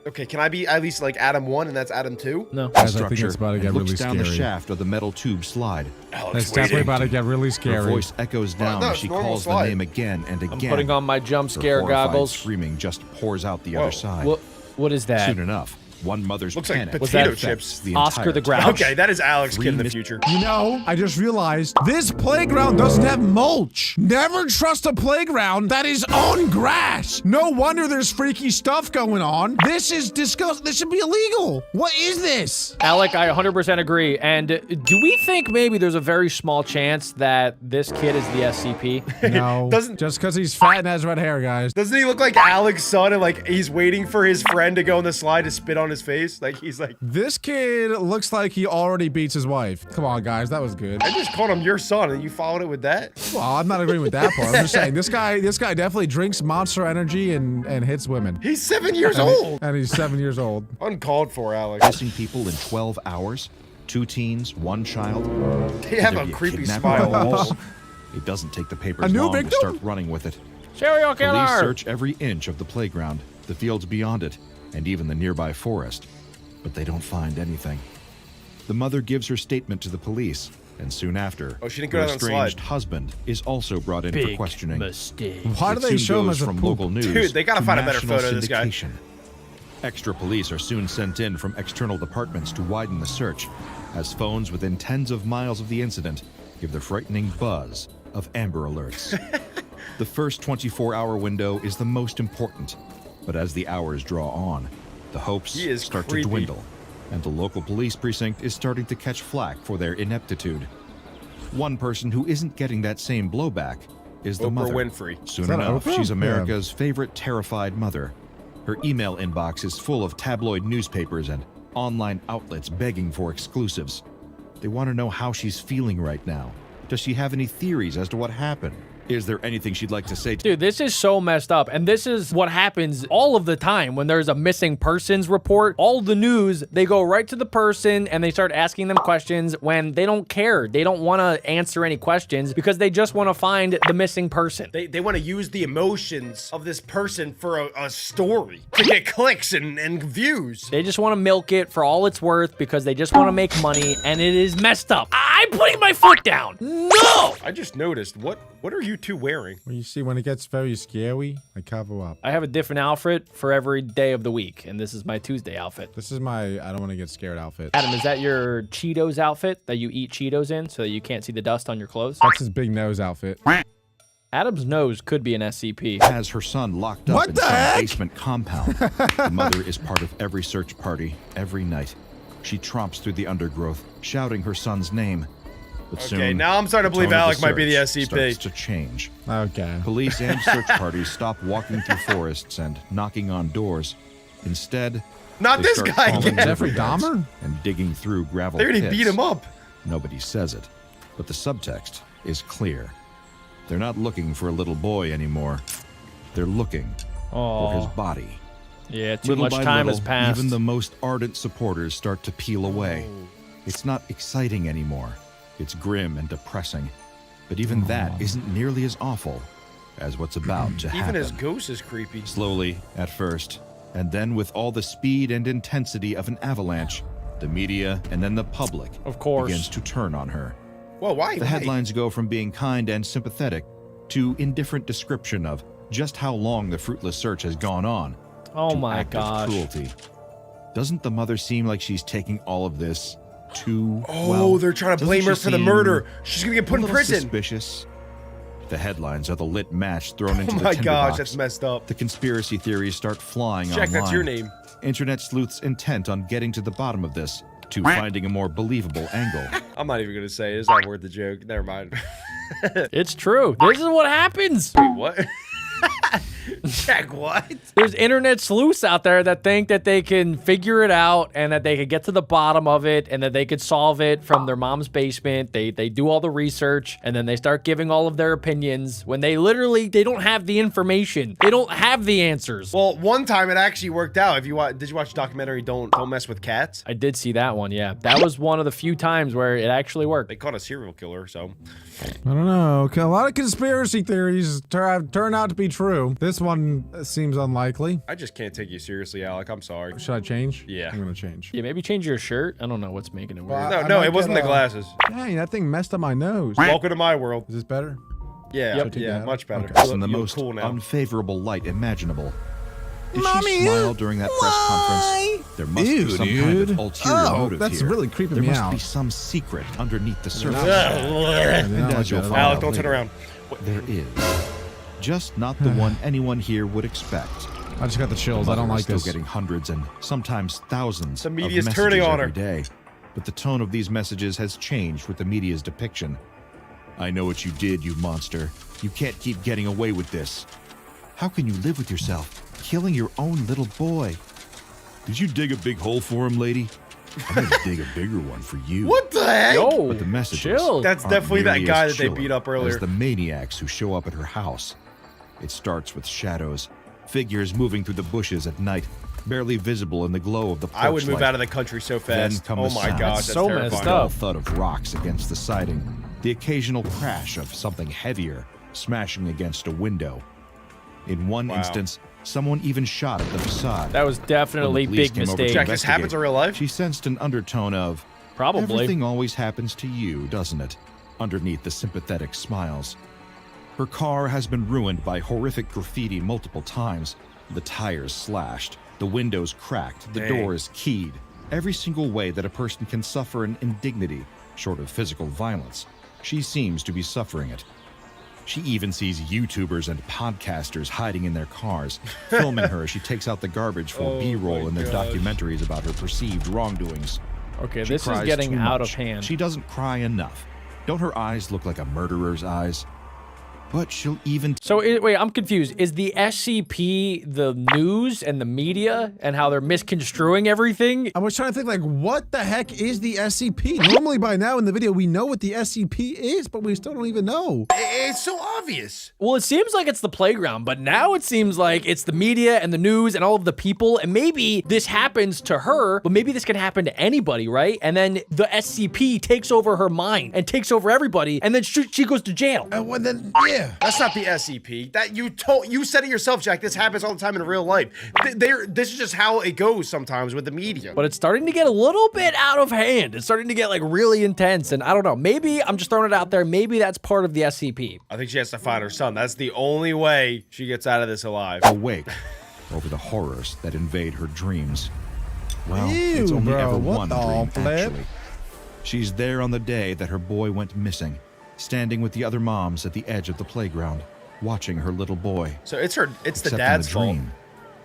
Okay, can I be at least like Adam 1 and that's Adam 2? No. Guys, I think Structure it's about to and get looks really down the scary. shaft of the metal tube slide. Alex, It's definitely about to get really Her scary. voice echoes down no, as it's she normal calls slide. the name again and again. I'm putting on my jump Her scare horrified goggles. screaming just pours out the Whoa. other side. What is that? Soon enough, One mother's Looks like panic potato affects chips. the Oscar entire the Grouch. town. Okay, that is Alex kid in the mis- future. You know, I just realized this playground doesn't have mulch. Never trust a playground that is on grass. No wonder there's freaky stuff going on. This is disgusting. This should be illegal. What is this? Alec, I 100% agree. And do we think maybe there's a very small chance that this kid is the SCP? No. Just because he's fat and has red hair, guys. Doesn't he look like Alex's son and like he's waiting for his friend to go on the slide to spit on his face? Like he's like, This kid looks like he already beats his wife. Come on, guys. That was good. I just called him your son and you followed it with that? Well, I'm not agreeing with that part. I'm just saying this guy definitely drinks Monster Energy and hits women. He's 7 years old. And he's 7 years old. Uncalled for, Alex. Missing people in 12 hours. 2 teens, 1 child. They have Could there a be creepy kidnapping smile. on the wall? It doesn't take the papers new long to victim? start running with it. Serial Police killer! search every inch of the playground, the fields beyond it, and even the nearby forest, but they don't find anything. The mother gives her statement to the police, and soon after, Oh, she didn't go her down the estranged slide. husband is also brought in for questioning. mistake. Why do It they soon show him goes as a from poop? local news Dude, they gotta to find a better national photo of this guy. syndication. Extra police are soon sent in from external departments to widen the search, as phones within tens of miles of the incident give the frightening buzz of Amber Alerts. The first 24-hour window is the most important, but as the hours draw on, the hopes He is start creepy. to dwindle, and the local police precinct is starting to catch flack for their ineptitude. One person who isn't getting that same blowback is the Oprah mother. Winfrey. Soon Is that enough, Oprah? she's Yeah. America's favorite terrified mother. Her email inbox is full of tabloid newspapers and online outlets begging for exclusives. They want to know how she's feeling right now. Does she have any theories as to what happened? Is there anything she'd like to say to Dude, this is so messed up. And this is what happens all of the time when there's a missing persons report. All the news, they go right to the person and they start asking them questions when they don't care. They don't want to answer any questions because they just want to find the missing person. They want to use the emotions of this person for a story to get clicks and views. They just want to milk it for all it's worth because they just want to make money, and it is messed up. I'm putting my foot down. No! I just noticed, what are you two wearing? Well, you see, when it gets very scary, I cover up. I have a different outfit for every day of the week, and this is my Tuesday outfit. This is my I don't want to get scared outfit. Adam, is that your Cheetos outfit that you eat Cheetos in so that you can't see the dust on your clothes? That's his big nose outfit. Adam's nose could be an SCP. has her son locked up What in the some heck? basement compound. The mother is part of every search party, every night. She tromps through the undergrowth, shouting her son's name. But Okay, soon, now I'm starting to the believe tone of Alec might be the search SCP. starts to change. Okay. Police and search parties stop walking through forests and knocking on doors. Instead, Not they this start guy calling again. Jeffrey riverbeds Dahmer? and digging through gravel They already pits. beat him up. Nobody says it, but the subtext is clear. They're not looking for a little boy anymore. They're looking for his Oh, body. yeah, too Little much by time little, has passed. even the most ardent supporters start to peel away. It's not exciting anymore. It's grim and depressing. But even that isn't nearly as awful as what's about to happen. Even his ghost is creepy. Slowly, at first, and then with all the speed and intensity of an avalanche, the media and then the public Of course. begins to turn on her. Well, why? The headlines go from being kind and sympathetic to indifferent description of just how long the fruitless search has gone on. Oh to my active gosh. cruelty. Doesn't the mother seem like she's taking all of this too Oh, well? they're trying to Doesn't blame her she for the seem murder. She's gonna get a put in little prison. Suspicious. The headlines are the lit match thrown into Oh the my tinderbox. gosh, that's messed up. The conspiracy theories start flying Jack, online. that's your name. Internet sleuths intent on getting to the bottom of this, to finding a more believable angle. I'm not even gonna say it. It's not worth the joke. Never mind. It's true. This is what happens. Wait, what? Jack, what? There's internet sleuths out there that think that they can figure it out and that they could get to the bottom of it and that they could solve it from their mom's basement. They do all the research and then they start giving all of their opinions when they don't have the information. They don't have the answers. Well, one time it actually worked out. Did you watch the documentary Don't Mess with Cats? I did see that one, yeah. That was one of the few times where it actually worked. They caught a serial killer, so. I don't know. A lot of conspiracy theories turn out to be true. This one seems unlikely. I just can't take you seriously, Alec. I'm sorry. Should I change? Yeah. I'm gonna change. Yeah, maybe change your shirt. I don't know what's making it weird. Well, I No, might it wasn't get the glasses. Dang, that thing messed up my nose. Welcome to my world. Is this better? Yeah, Yep. yeah, that. much better. Okay. In the You look most cool now. unfavorable light imaginable. Did Mommy, she smile during that press conference? There must be some kind of ulterior motive that's here. really creeping there me must out. be some secret underneath the surface. And And as you'll find Alec, out don't turn later, around. there is. Just not the one anyone here would expect. I just got the chills. I don't Mother is like still this. getting hundreds and sometimes thousands The of media's messages turning on her. every day. But the tone of these messages has changed with the media's depiction. I know what you did, you monster. You can't keep getting away with this. How can you live with yourself, killing your own little boy? Did you dig a big hole for him, lady? I'm gonna dig a bigger one for you. What the heck? Yo, But the messages chill. That's aren't definitely that nearly guy as that they chilling beat up earlier. as the maniacs who show up at her house. It starts with shadows, figures moving through the bushes at night, barely visible in the glow of the porch I would move light. out of the country so Then fast. come Oh the my sounds. gosh, that's So terrifying. messed Dull up. thud of rocks against the siding, the occasional crash of something heavier smashing against a window. In one Wow. instance, someone even shot at the facade. That was definitely When the police big came over to mistake. Jack, this happens investigate, in real life? She sensed an undertone of, Probably. everything always happens to you, doesn't it? Underneath the sympathetic smiles. Her car has been ruined by horrific graffiti multiple times. The tires slashed, the windows cracked, the Dang. doors keyed. Every single way that a person can suffer an indignity, short of physical violence, she seems to be suffering it. She even sees YouTubers and podcasters hiding in their cars, filming her as she takes out the garbage for Oh B-roll my in their gosh. documentaries about her perceived wrongdoings. Okay, She this is cries getting too out of much. hand. She doesn't cry enough. Don't her eyes look like a murderer's eyes? But she'll even So wait, I'm confused. Is the SCP the news and the media and how they're misconstruing everything? I was trying to think, like, what the heck is the SCP? Normally by now in the video, we know what the SCP is, but we still don't even know. It's so obvious. Well, it seems like it's the playground, but now it seems like it's the media and the news and all of the people. And maybe this happens to her, but maybe this can happen to anybody, right? And then the SCP takes over her mind and takes over everybody, and then she goes to jail. Well, then, yeah. That's not the SCP. That you said it yourself, Jack. This happens all the time in real life. This is just how it goes sometimes with the media. But it's starting to get a little bit out of hand. It's starting to get like really intense. And I don't know, maybe I'm just throwing it out there. Maybe that's part of the SCP. I think she has to find her son. That's the only way she gets out of this alive. awake over the horrors that invade her dreams. Well, it's Ew, only bro, ever what one the dream, flip? actually. She's there on the day that her boy went missing, standing with the other moms at the edge of the playground, watching her little boy. So it's the Except dad's in the fault. dream,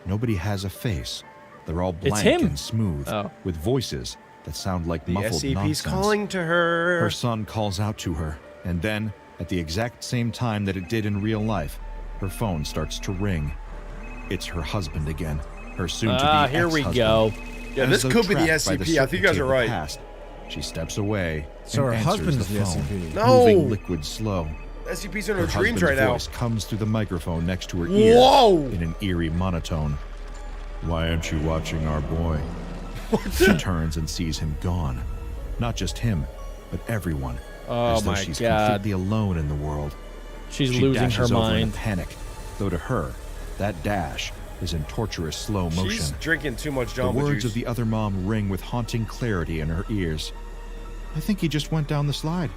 nobody has a face. They're all It's blank him. and smooth, Oh. with voices that sound like The muffled SCP's nonsense. calling to her. Her son calls out to her, and then, at the exact same time that it did in real life, her phone starts to ring. It's her husband again, her soon-to-be Here we ex-husband. go. Yeah, As this though could be the trapped by SCP. I think you guys certainty are of the right. past, she steps away So and her answers husband's the the phone, SCP. No. moving liquid slow. SCP's in Her her dreams husband's right now. voice comes through the microphone next to her ear Whoa! in an eerie monotone. Why aren't you watching our boy? She turns and sees him gone. Not just him, but everyone. Oh as though my she's God. completely alone in the world. She's She losing her dashes over in a mind. panic, though to her, that dash is in torturous slow motion. She's drinking too much The Jamba words juice. of the other mom ring with haunting clarity in her ears. I think he just went down the slide.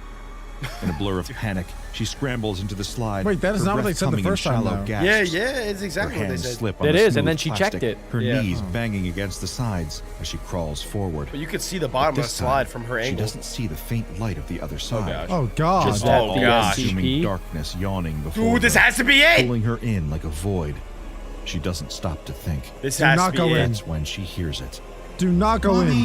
In a blur of panic, she scrambles into the slide. Wait, that is her not what breath they said the coming in first time, shallow though. gasps. Yeah, it's exactly Her what they hands said. slip on It the is, and smooth then she checked plastic, it. her Yeah. knees banging against the sides as she crawls forward. But you could see the bottom of the This time, slide from her She angle. doesn't see the faint light of the other side. gosh. Oh, God. Just that Oh, the gosh. Consuming SCP. darkness yawning before Dude, this her, has to be it! pulling her in like a void. She doesn't stop to think. This Do has not to be go it. in. That's when she hears it. Do not go in.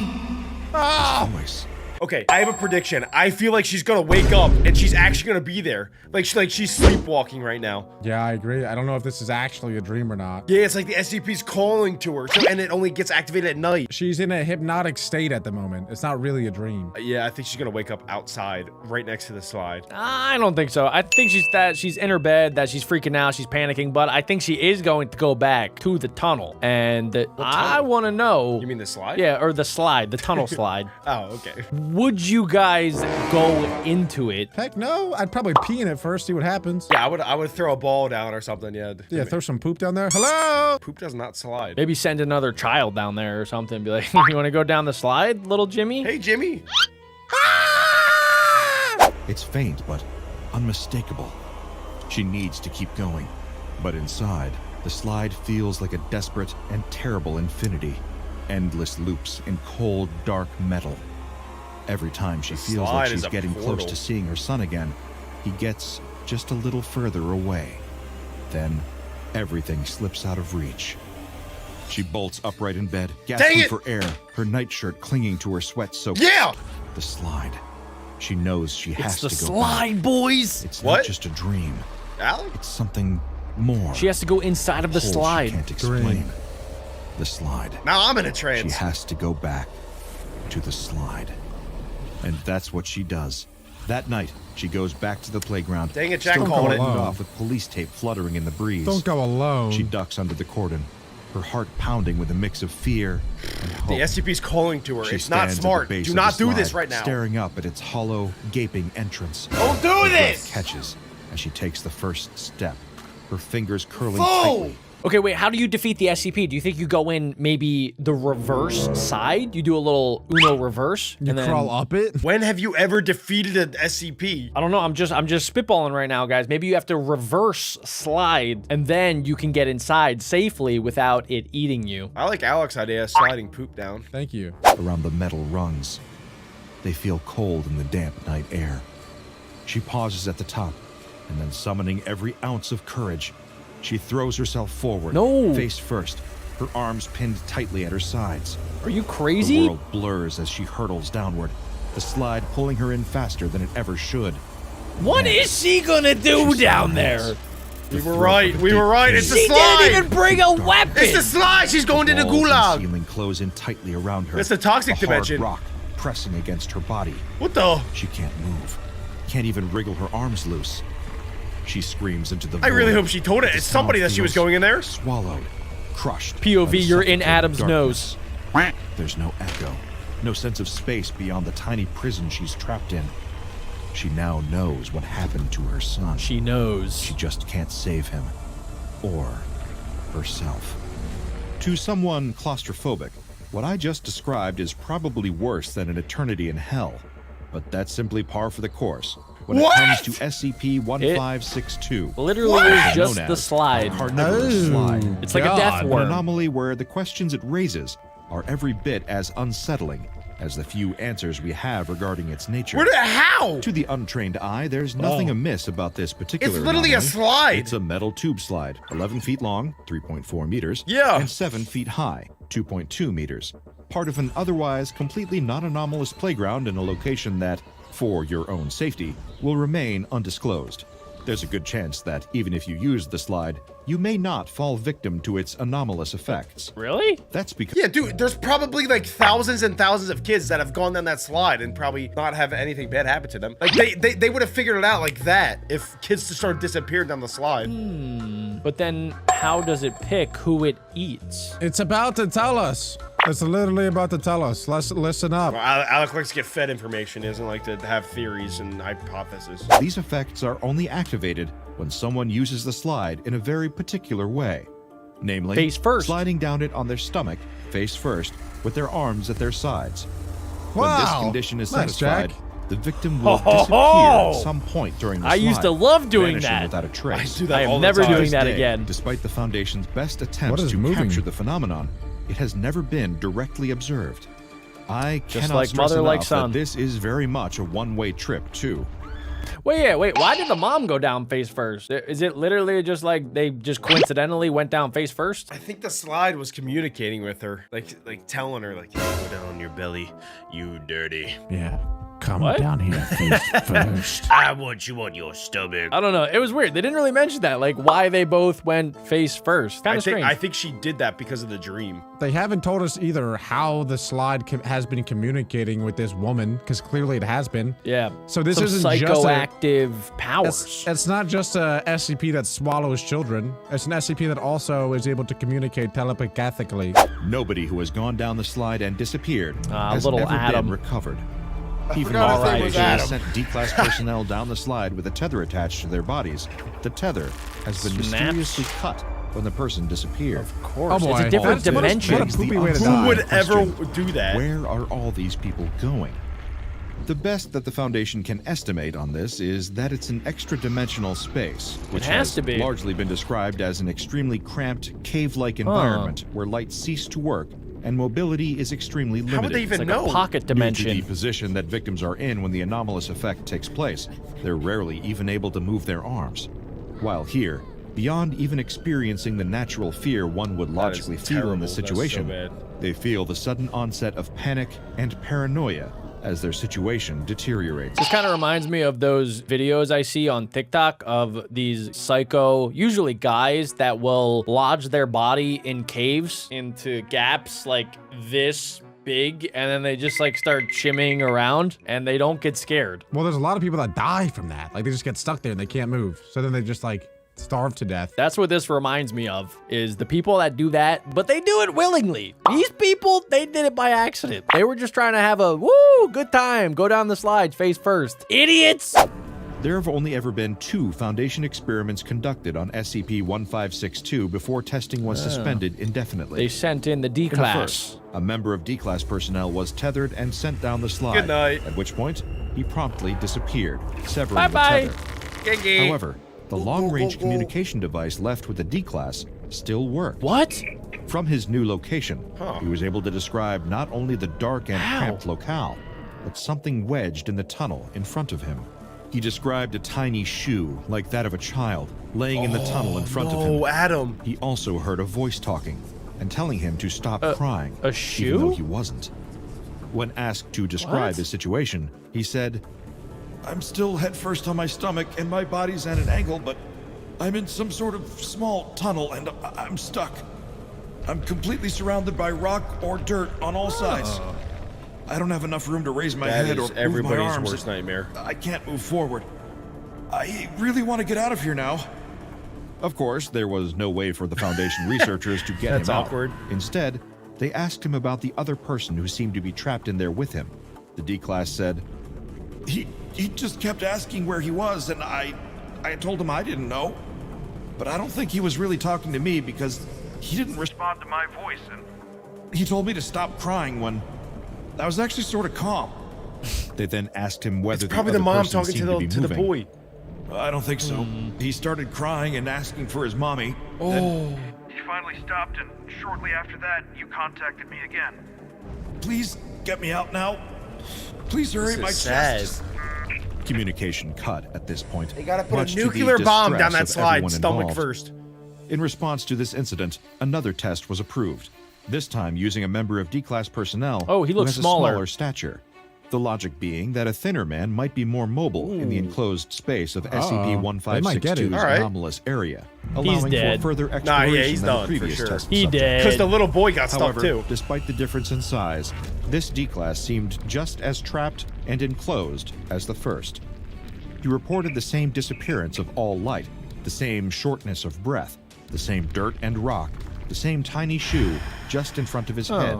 Voice. Okay, I have a prediction. I feel like she's gonna wake up and she's actually gonna be there. Like she's sleepwalking right now. Yeah, I agree. I don't know if this is actually a dream or not. Yeah, it's like the SCP's calling to her, and it only gets activated at night. She's in a hypnotic state at the moment. It's not really a dream. Yeah, I think she's gonna wake up outside, right next to the slide. I don't think so. I think she's in her bed, that she's freaking out, she's panicking, but I think she is going to go back to the tunnel. And I want to know. You mean the slide? Yeah, or the slide, the tunnel slide. Oh, okay. Would you guys go into it? Heck no. I'd probably pee in it first, see what happens. Yeah, I would throw a ball down or something. Yeah. Yeah, throw some poop down there. Hello? Poop does not slide. Maybe send another child down there or something. Be like, you want to go down the slide, little Jimmy? Hey, Jimmy. It's faint, but unmistakable. She needs to keep going. But inside, the slide feels like a desperate and terrible infinity. endless loops in cold, dark metal. Every time she feels like she's getting close to seeing her son again, he gets just a little further away. Then, everything slips out of reach. She bolts upright in bed, gasping for air, her nightshirt clinging to her sweat-soaked... Yeah! The slide. She knows she has to go back. It's the slide, boys! It's not just a dream. Alec? It's something more. She has to go inside of the slide. She can't explain. The slide. Now I'm in a trance. She has to go back to the slide. And that's what she does. That night, she goes back to the playground. Dang it, Jack still called it. off with police tape fluttering in the breeze. Don't go alone. She ducks under the cordon, her heart pounding with a mix of fear and hope. The SCP's calling to her. She It's not stands at the smart. base Do of not the do slide, this right now. Staring up at its hollow, gaping entrance. Don't do Her breath this! catches as she takes the first step, her fingers curling tightly. Okay, wait, how do you defeat the SCP? Do you think you go in maybe the reverse side? You do a little Uno reverse? You and then crawl up it? When have you ever defeated an SCP? I don't know, I'm just spitballing right now, guys. Maybe you have to reverse slide, and then you can get inside safely without it eating you. I like Alec's idea of sliding poop down. Thank you. Around the metal rungs, they feel cold in the damp night air. She pauses at the top, and then summoning every ounce of courage, she throws herself forward, face first, her arms pinned tightly at her sides. Are you crazy? The world blurs as she hurtles downward, the slide pulling her in faster than it ever should. What is she gonna do down there? We were right. We were right. It's the She slide. didn't even bring a weapon. It's the slide. She's going to the Walls and gulag. ceiling close in tightly around her. It's the toxic a dimension. Hard rock pressing against her body. What the? She can't move. Can't even wriggle her arms loose. She screams into the I really void. hope she told it. The It's somebody sound that she was feels going in there. Swallowed, crushed. POV, by the you're in suffocating Adam's darkness. nose. There's no echo, no sense of space beyond the tiny prison she's trapped in. She now knows what happened to her son. She knows. She just can't save him. Or herself. To someone claustrophobic, what I just described is probably worse than an eternity in hell. But that's simply par for the course when it comes to SCP-1562. Literally is just the slide. Carnivorous slide. It's like a death An worm. anomaly where the questions it raises are every bit as unsettling as the few answers we have regarding its nature. How? To the untrained eye, there's nothing amiss about this particular It's literally a anomaly. slide. It's a metal tube slide, 11 feet long, 3.4 meters, Yeah. and 7 feet high, 2.2 meters. Part of an otherwise completely non-anomalous playground in a location that, for your own safety, will remain undisclosed. There's a good chance that even if you use the slide, you may not fall victim to its anomalous effects. Really? That's because Yeah, dude, there's probably like thousands and thousands of kids that have gone down that slide and probably not have anything bad happen to them. Like they would have figured it out like that if kids just started disappearing down the slide. But then how does it pick who it eats? It's about to tell us. It's literally about to tell us. Let's listen up. Well, Alec likes to get fed information, he doesn't like to have theories and hypotheses. these effects are only activated when someone uses the slide in a very particular way. Namely, Face first. sliding down it on their stomach, face first, with their arms at their sides. When this Wow. condition is Nice, satisfied, Jack. the victim will Ho, ho, disappear ho! at some point during the I slide, used to love doing vanishing that. without a trace. I do that I all am the never time. doing This that day, again. Despite the Foundation's best attempts is to moving? capture the phenomenon, it has never been directly observed. I Just cannot like stress mother, like enough son. that this is very much a one-way trip, too. Wait, why did the mom go down face first? Is it literally just like they just coincidentally went down face first? I think the slide was communicating with her, like telling her, like, go down on your belly, you dirty. Yeah. Come What? down here face first. I want you on your stomach. I don't know. It was weird. They didn't really mention that, like why they both went face first. Kind of strange. I think she did that because of the dream. They haven't told us either how the slide has been communicating with this woman, because clearly it has been. Yeah. So this Some isn't just a... psychoactive powers. It's not just a SCP that swallows children. It's an SCP that also is able to communicate telepathically. Nobody who has gone down the slide and disappeared has little ever Adam. been recovered. Even forgot when his name was Foundation has Adam. sent D-class personnel down the slide with a tether attached to their bodies, the tether has been Snaps. mysteriously cut when the person disappeared. Of course. Oh, boy. It's a different That's- what a- dimension. what a poopy way to Who die. Who would ever Question. do that? Where are all these people going? The best that the Foundation can estimate on this is that it's an extra-dimensional space, which has to be. largely been described as an extremely cramped, cave-like environment where light ceased to work and mobility is extremely limited. How would they even Like know? a pocket Due to dimension. the position that victims are in when the anomalous effect takes place, they're rarely even able to move their arms. While here, beyond even experiencing the natural fear one would logically feel in this situation, they feel the sudden onset of panic and paranoia as their situation deteriorates. This kind of reminds me of those videos I see on TikTok of these psycho, usually guys, that will lodge their body in caves into gaps like this big, and then they just like start shimmying around and they don't get scared. Well, there's a lot of people that die from that. Like they just get stuck there and they can't move. So then they just like starve to death. That's what this reminds me of, is the people that do that, but they do it willingly. These people, they did it by accident. They were just trying to have a woo good time, go down the slides face first. Idiots! There have only ever been 2 Foundation experiments conducted on SCP-1562 before testing was suspended indefinitely. They sent in the D In the class. first, a member of D-Class personnel was tethered and sent down the slide. Good night. At which point, he promptly disappeared, severing Bye-bye. the tether. However, the long-range communication device left with the D-Class still worked. What? From his new location, he was able to describe not only the dark and cramped locale, but something wedged in the tunnel in front of him. He described a tiny shoe, like that of a child, laying in the tunnel in front of him. Oh, Adam. He also heard a voice talking and telling him to stop crying, a even shoe? though he wasn't. When asked to describe What? his situation, he said, "I'm still headfirst on my stomach and my body's at an angle, but I'm in some sort of small tunnel and I'm stuck. I'm completely surrounded by rock or dirt on all sides. I don't have enough room to raise my That head or is move my everybody's arms. worst nightmare. I can't move forward. I really want to get out of here now." Of course, there was no way for the Foundation researchers to get That's him awkward. out. Instead, they asked him about the other person who seemed to be trapped in there with him. The D-Class said, He just kept asking where he was, and I told him I didn't know. But I don't think he was really talking to me because he didn't respond to my voice, and he told me to stop crying when I was actually sort of calm." They then asked him whether It's probably the other mom person talking seemed to be the moving. boy. I don't think so. He started crying and asking for his mommy. Oh. He finally stopped, and shortly after that, you contacted me again. Please get me out now. Please hurry, This my is sad. chest. Communication cut at this point. They gotta put much a to the nuclear bomb down that distress of slide, everyone stomach involved. first. In response to this incident, another test was approved. This time using a member of D-Class personnel Oh, he who looks has smaller. a smaller stature. The logic being that a thinner man might be more mobile in the enclosed space of They might get it. SCP-1562's All right. anomalous area, allowing dead. for further Nah, exploration yeah, he's than the done, for previous sure. test He subject. dead. Because the little boy got stuck However, too. despite the difference in size, this D-Class seemed just as trapped and enclosed as the first. He reported the same disappearance of all light, the same shortness of breath, the same dirt and rock, the same tiny shoe just in front of his head.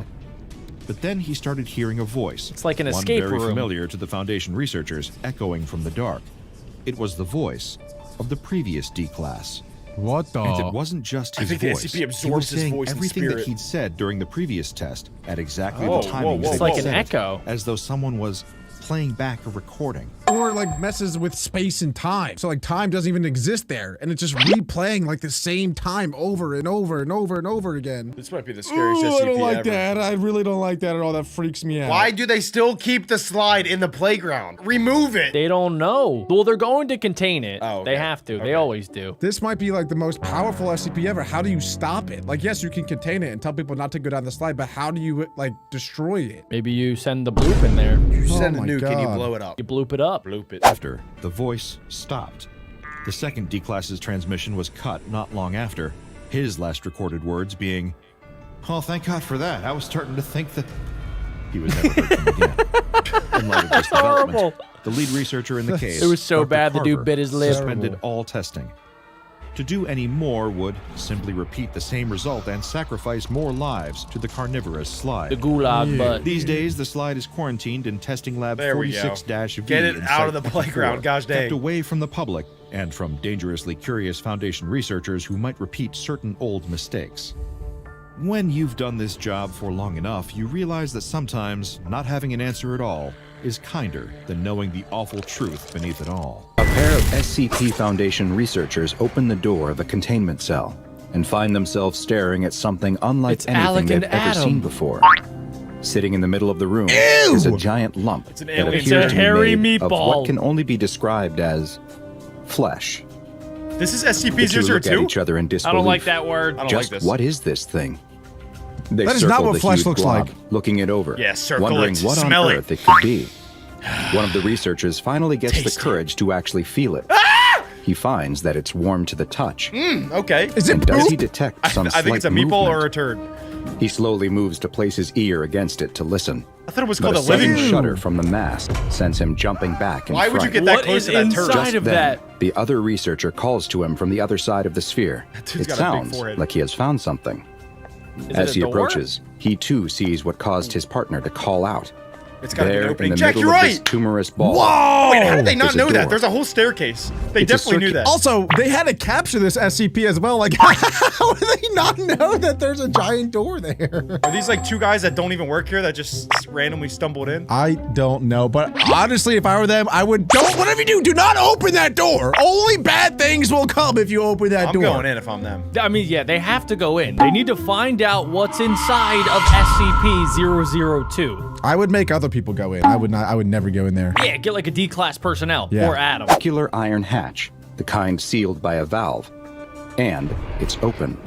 But then he started hearing a voice. It's like an one escape very room. familiar to the Foundation researchers, echoing from the dark. It was the voice of the previous D-Class. What the? And it wasn't just his think the voice. SCP He was absorbs his saying voice and everything that spirit. he'd said during the previous test at exactly Whoa, the whoa, timings whoa, that It's like he an said it, echo. as though someone was playing back a recording. Or like messes with space and time. So like time doesn't even exist there. And it's just replaying like the same time over and over and over and over again. This might be the scariest Ooh, SCP I don't like ever. that. I really don't like that at all. That freaks me out. Why do they still keep the slide in the playground? Remove it. They don't know. Well, they're going to contain it. Oh, They okay. have to. They always do. This might be like the most powerful SCP ever. How do you stop it? Like, yes, you can contain it and tell people not to go down the slide, but how do you like destroy it? Maybe you send the bloop in there. You send Oh a my nuke and you God. blow it up. You bloop it up. Bloop it. After, the voice stopped. The second D-Class's transmission was cut not long after, his last recorded words being, "Oh, thank God for that. I was starting to think that..." He was never heard from again. In light of this development, horrible. the lead researcher in the case, It was so Dr. bad the dude Carver, bit his lip. suspended all testing. To do any more would simply repeat the same result and sacrifice more lives to the carnivorous slide. The gulag butt. These days, the slide is quarantined in testing lab There we go. 46-V. Get it in out of Site the 24, playground, gosh dang. Kept away from the public and from dangerously curious Foundation researchers who might repeat certain old mistakes. When you've done this job for long enough, you realize that sometimes not having an answer at all is kinder than knowing the awful truth beneath it all. A pair of SCP Foundation researchers open the door of a containment cell and find themselves staring at something unlike anything they've ever seen before. Sitting in the middle of the room is a giant lump that appears to be made of what can only be described as flesh. This is The two look at SCP-082? each other in disbelief. I don't like that word. I don't Just like this. what is this thing? They That is not circle what the flesh huge looks blob, like. looking it over, Yeah, circle wondering it, what on smell it. earth it could be. One of the researchers finally gets Taste the it. courage to actually feel it. He finds that it's warm to the touch. Okay. Is it And does he poop? detect some I slight think it's a meatball movement? or a turd. He slowly moves to place his ear against it to listen. I thought it was But called a a living sudden room. shudder from the mask sends him jumping back in Why would you fright. get that What close is to that turd? inside Just of then, that? the other researcher calls to him from the other side of the sphere. dude's It got a big sounds forehead. like he has found something. Is As it he a door? approaches, he too sees what caused his partner to call out. It's got to be There, an in opening. the Jack, middle you're of this right. tumorous ball. Whoa! Wait, how did they not There's a know that? door. There's a whole staircase. They It's a definitely knew that. Also, they had to capture this SCP as well. Like, how do they not know that there's a giant door there? Are these like two guys that don't even work here that just randomly stumbled in? I don't know, but honestly, if I were them, I would whatever you do not open that door. Only bad things will come if you open that I'm door. going in if I'm them. I mean, yeah, they have to go in. They need to find out what's inside of SCP-002. I would make other people go in. I would not. I would never go in there. Yeah, get like a D-class personnel Yeah. or Adam. Circular iron hatch, the kind sealed by a valve. And it's open.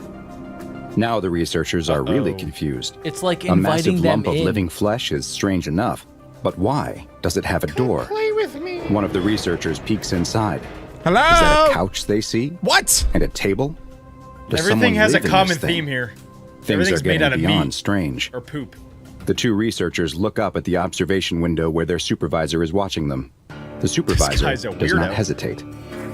Now the researchers are really confused. It's like A massive inviting them lump of in. living flesh is strange enough. But why does it have a door? Play with me. One of the researchers peeks inside. Hello? Is that a couch they see? What? And a table? Does Everything someone has a live in common this thing? theme here. Things Everything's are made getting out of beyond meat. strange. Or poop. The two researchers look up at the observation window where their supervisor is watching them. The supervisor guy's a does not weirdo. hesitate.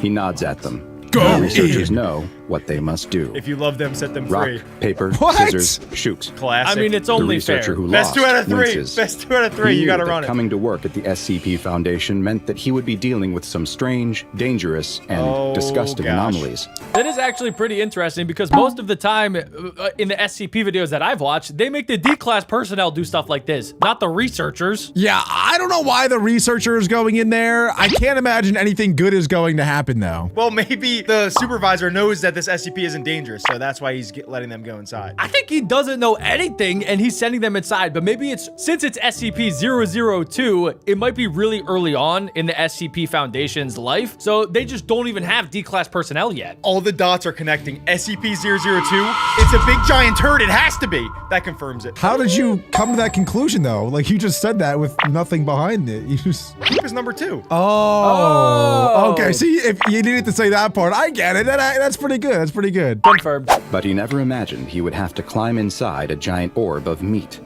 He nods at them. Go The researchers in. know what they must do. If you love them, set them Rock, free. paper, What? scissors, shoot. Classic. I mean, it's The only researcher fair. who Best lost 2 out of 3. winces. Best 2 out of 3. He You knew gotta that run it. coming to work at the SCP Foundation meant that he would be dealing with some strange, dangerous, and Oh, disgusting gosh. anomalies. That is actually pretty interesting because most of the time in the SCP videos that I've watched, they make the D-class personnel do stuff like this, not the researchers. Yeah, I don't know why the researcher is going in there. I can't imagine anything good is going to happen though. Well, maybe the supervisor knows that this SCP isn't dangerous, so that's why he's letting them go inside. I think he doesn't know anything and he's sending them inside, but maybe since it's SCP-002, it might be really early on in the SCP Foundation's life, so they just don't even have D-class personnel yet. All the dots are connecting. SCP-002, it's a big giant turd. It has to be. That confirms it. How did you come to that conclusion though? Like you just said that with nothing behind it. You just. Poop is number 2. Oh. Okay. See, if you needed to say that part, I get it. That's pretty good. That's pretty good. Confirmed. But he never imagined he would have to climb inside a giant orb of meat.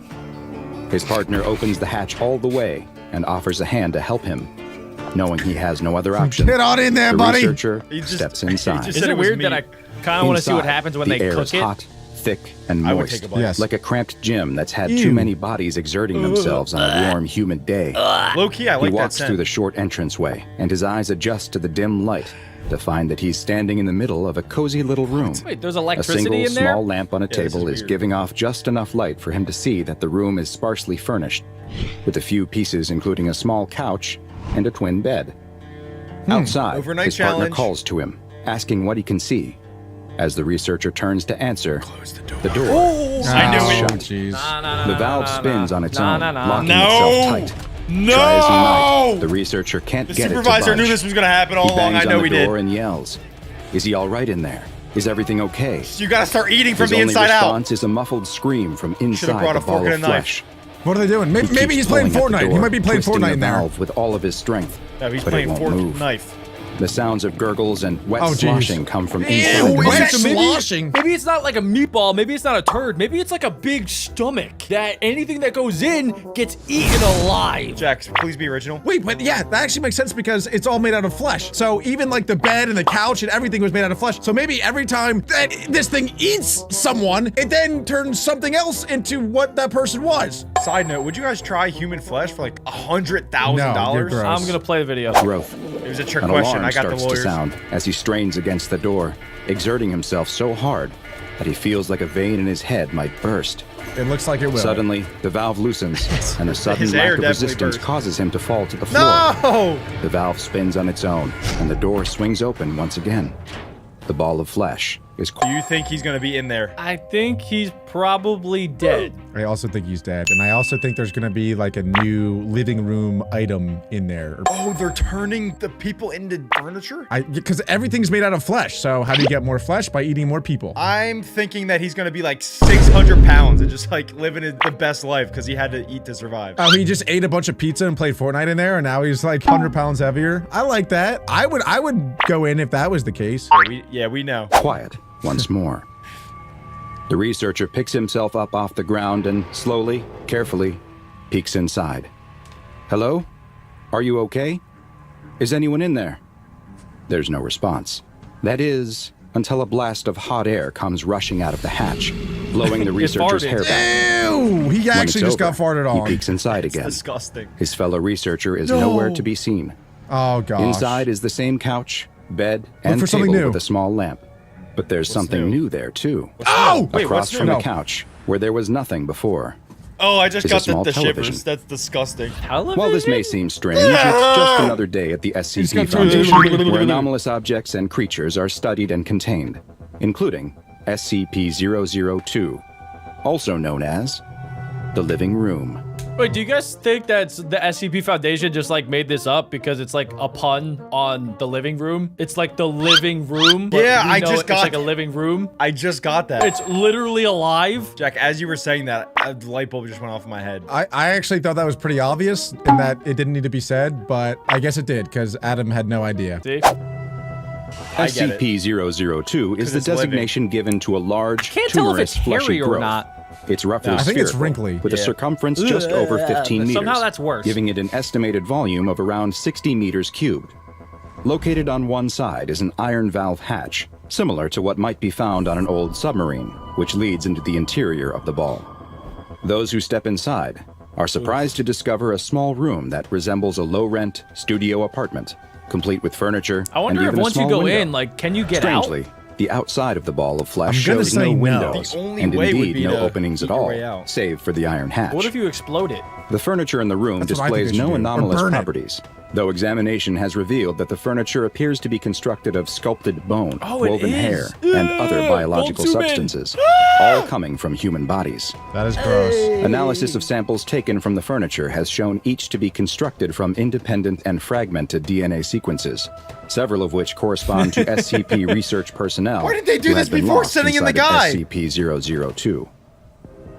His partner opens the hatch all the way and offers a hand to help him, knowing he has no other option. Get on in there, The buddy. researcher He just- steps he inside. just- Is said it it was weird that meat. I kind of want to see what Inside, happens when the they air cook is it? hot, thick, and I would moist, take a bite. Yes. like a cramped gym that's had Ew. too many bodies exerting themselves on a warm, humid day. Low key, I like He that walks scent. through the short entranceway, and his eyes adjust to the dim light to find that he's standing in the middle of a cozy little room. Wait, there's A electricity single in there? small lamp on a this is table is weird. giving off just enough light for him to see that the room is sparsely furnished, with a few pieces including a small couch and a twin bed. Outside, Overnight his partner challenge. calls to him, asking what he can see. As the researcher turns to answer, the door I knew slams it. shut. Jeez. The valve spins on its own, locking No! itself tight. No! Try as he might, the researcher can't The get it to supervisor knew budge. this was gonna happen all He along. bangs I know on he the did. door and yells, "Is he all right in there? Is everything okay?" You gotta start eating from His the only inside out. response is a muffled scream from inside brought the a fork ball and of a knife. flesh. What are they doing? Maybe, He keeps he's playing pulling at the Fortnite. He door, might be playing twisting Fortnite the in there. valve with all of his strength. No, he's but playing it won't fork move. knife. The sounds of gurgles and wet Oh, geez. sloshing come from inside the Ew, room. wait, so sloshing. maybe it's not like a meatball, maybe it's not a turd, maybe it's like a big stomach that anything that goes in gets eaten alive. Jax, please be original. Wait, but yeah, that actually makes sense because it's all made out of flesh. So even like the bed and the couch and everything was made out of flesh. So maybe every time that this thing eats someone, it then turns something else into what that person was. Side note, would you guys try human flesh for like No, $100,000? you're gross. I'm gonna play the video. Growth. It was a trick An question. alarm I got the starts to lawyers. sound as he strains against the door, exerting himself so hard that he feels like a vein in his head might burst. It looks like it will. Suddenly, the valve loosens, and a sudden His air lack of definitely resistance burst. causes him to fall to the floor. No! The valve spins on its own, and the door swings open once again. The ball of flesh is Do you think he's gonna be in there? I think he's probably dead. I also think he's dead. And I also think there's gonna be like a new living room item in there. Oh, they're turning the people into furniture? Because everything's made out of flesh. So how do you get more flesh? By eating more people. I'm thinking that he's gonna be like 600 pounds and just like living the best life because he had to eat to survive. Oh, he just ate a bunch of pizza and played Fortnite in there, and now he's like 100 pounds heavier. I like that. I would go in if that was the case. Yeah, we know. quiet once more. The researcher picks himself up off the ground and slowly, carefully, peeks inside. Hello? Are you okay? Is anyone in there? There's no response. That is, until a blast of hot air comes rushing out of the hatch, blowing the researcher's hair back. Ew! He actually just got farted on. He peeks inside again. Disgusting. His fellow researcher is nowhere to be seen. Oh, gosh. Inside is the same couch, bed, and for something table new. with a small lamp. But there's something new there, too. Oh! Wait, Across what's from new? the couch, where there was nothing before. Oh, I just Is a got small the television. shivers. That's disgusting. While this may seem strange, it's just another day at the SCP Foundation, where anomalous objects and creatures are studied and contained, including SCP-002, also known as the Living Room. Wait, do you guys think that the SCP Foundation just like made this up because it's like a pun on the living room? It's like the living room. But Yeah, we I know just it's got- like a living room. I just got that. It's literally alive. Jack, as you were saying that, a light bulb just went off in my head. I actually thought that was pretty obvious in that it didn't need to be said, but I guess it did because Adam had no idea. See? I get it. SCP-002 is the it's living. designation given to a large, Can't tell if tumorous, it's hairy fleshy or growth. not. It's roughly I think it's spherical, wrinkly. with a circumference just over 15 meters. Somehow that's worse. Giving it an estimated volume of around 60 meters cubed. Located on one side is an iron valve hatch, similar to what might be found on an old submarine, which leads into the interior of the ball. Those who step inside are surprised to discover a small room that resembles a low-rent studio apartment, complete with furniture I wonder and if even a once you small go window. in, like, can you get out? Strangely, the outside of the ball of flesh I'm gonna shows say no no. windows, The only and way would indeed be no to openings eat at your all, way out. save for the iron hatch. What if you explode it? The furniture in the room That's what I think displays they should no do. Or anomalous burn it. properties, though examination has revealed that the furniture appears to be constructed of sculpted bone, Oh, it woven is. hair, and other biological Gold Suman. substances, all coming from human bodies. That is gross. Analysis of samples taken from the furniture has shown each to be constructed from independent and fragmented DNA sequences, several of which correspond to SCP research personnel. Why did they do who this had been before lost sending in the inside of guy? SCP-002.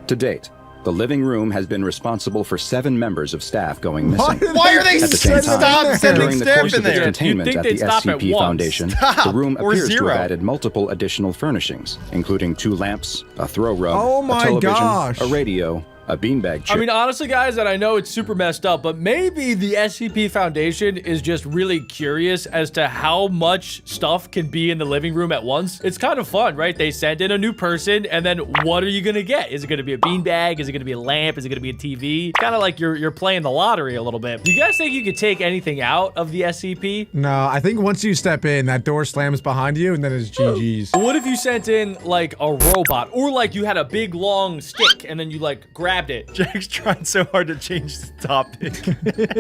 To date, the living room has been responsible for 7 members of staff going missing. Why are they At the same time, stop sending during the staff course in of its there? containment You'd think at the they'd stop at SCP once. Foundation, Stop, the room or appears to zero. have added multiple additional furnishings, including 2 lamps, a throw rug, Oh my a television, gosh. a radio, a beanbag chip. I mean, honestly, guys, and I know it's super messed up, but maybe the SCP Foundation is just really curious as to how much stuff can be in the living room at once. It's kind of fun, right? They send in a new person, and then what are you gonna get? Is it gonna be a beanbag? Is it gonna be a lamp? Is it gonna be a TV? Kind of like you're playing the lottery a little bit. Do you guys think you could take anything out of the SCP? No, I think once you step in, that door slams behind you, and then it's GG's. What if you sent in like a robot, or like you had a big long stick and then you like grabbed it? Jack's trying so hard to change the topic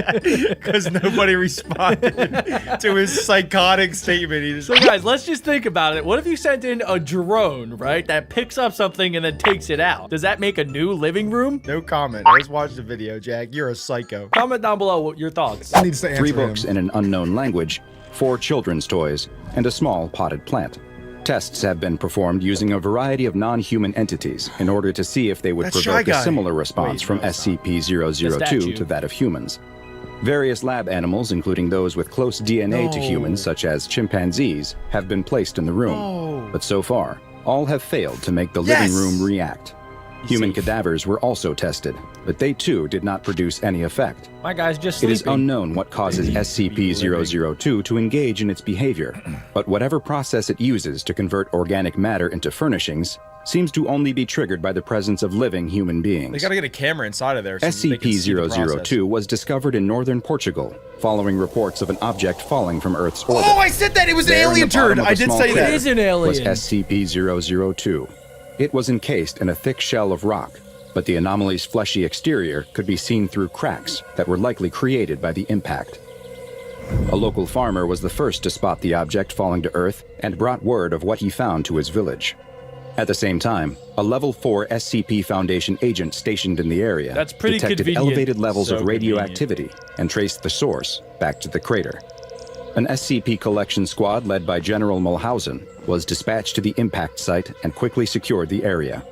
because nobody responded to his psychotic statement. He just So guys, let's just think about it. What if you sent in a drone, right, that picks up something and then takes it out? Does that make a new living room? no comment. Let's watch the video, Jack. You're a psycho. Comment down below what your thoughts. Needs to answer 3 books him. in an unknown language, 4 children's toys, and a small potted plant. Tests have been performed using a variety of non-human entities in order to see if they would That Shy provoke Guy. a similar response Wait, from no, it's not. The statue. SCP-002 to that of humans. Various lab animals, including those with close DNA to humans, such as chimpanzees, have been placed in the room. But so far, all have failed to make the Yes! living room react. Human cadavers were also tested, but they too did not produce any effect. My guy's just It sleeping. is unknown what causes SCP-002 to engage in its behavior, but whatever process it uses to convert organic matter into furnishings seems to only be triggered by the presence of living human beings. They gotta get a camera inside of there. So they can see the process. SCP-002 was discovered in northern Portugal, following reports of an object falling from Earth's orbit. Oh, I said that! It was an There in alien the bottom turd! of I the did small say It that. is an was alien. SCP-002. It was encased in a thick shell of rock, but the anomaly's fleshy exterior could be seen through cracks that were likely created by the impact. A local farmer was the first to spot the object falling to Earth and brought word of what he found to his village. At the same time, a Level 4 SCP Foundation agent stationed in the area detected convenient. elevated levels of radioactivity and traced the source back to the crater. An SCP collection squad led by General Mulhausen was dispatched to the impact site and quickly secured the area.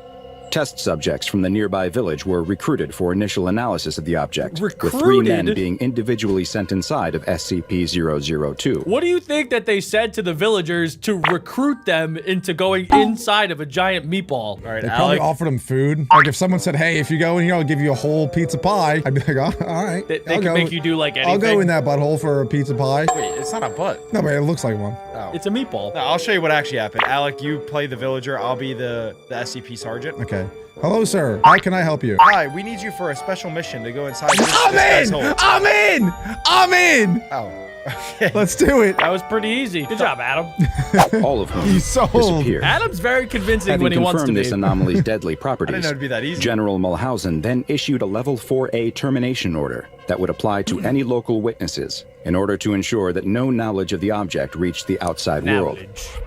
Test subjects from the nearby village were recruited for initial analysis of the object, with 3 men being individually sent inside of SCP-002. What do you think that they said to the villagers to recruit them into going inside of a giant meatball? All right, They probably Alec. offered them food. Like if someone said, "Hey, if you go in here, I'll give you a whole pizza pie," I'd be like, "Oh, all right." They can make you do like anything. I'll go in that butthole for a pizza pie. Wait, it's not a butt. No, but it looks like one. Oh. It's a meatball. No, I'll show you what actually happened. Alec, you play the villager. I'll be the SCP sergeant. Okay. Hello, sir. How can I help you? Hi, we need you for a special mission to go inside this I'm guy's in! hole. I'm in! I'm in! Oh, okay. Let's do it. That was pretty easy. Good job, Adam. All of whom He's sold. disappeared. Adam's very convincing Having when he wants to confirmed be. this anomaly's deadly I didn't properties, know it'd be that easy. General Mulhausen then issued a Level 4A termination order that would apply to any local witnesses in order to ensure that no knowledge of the object reached the outside world.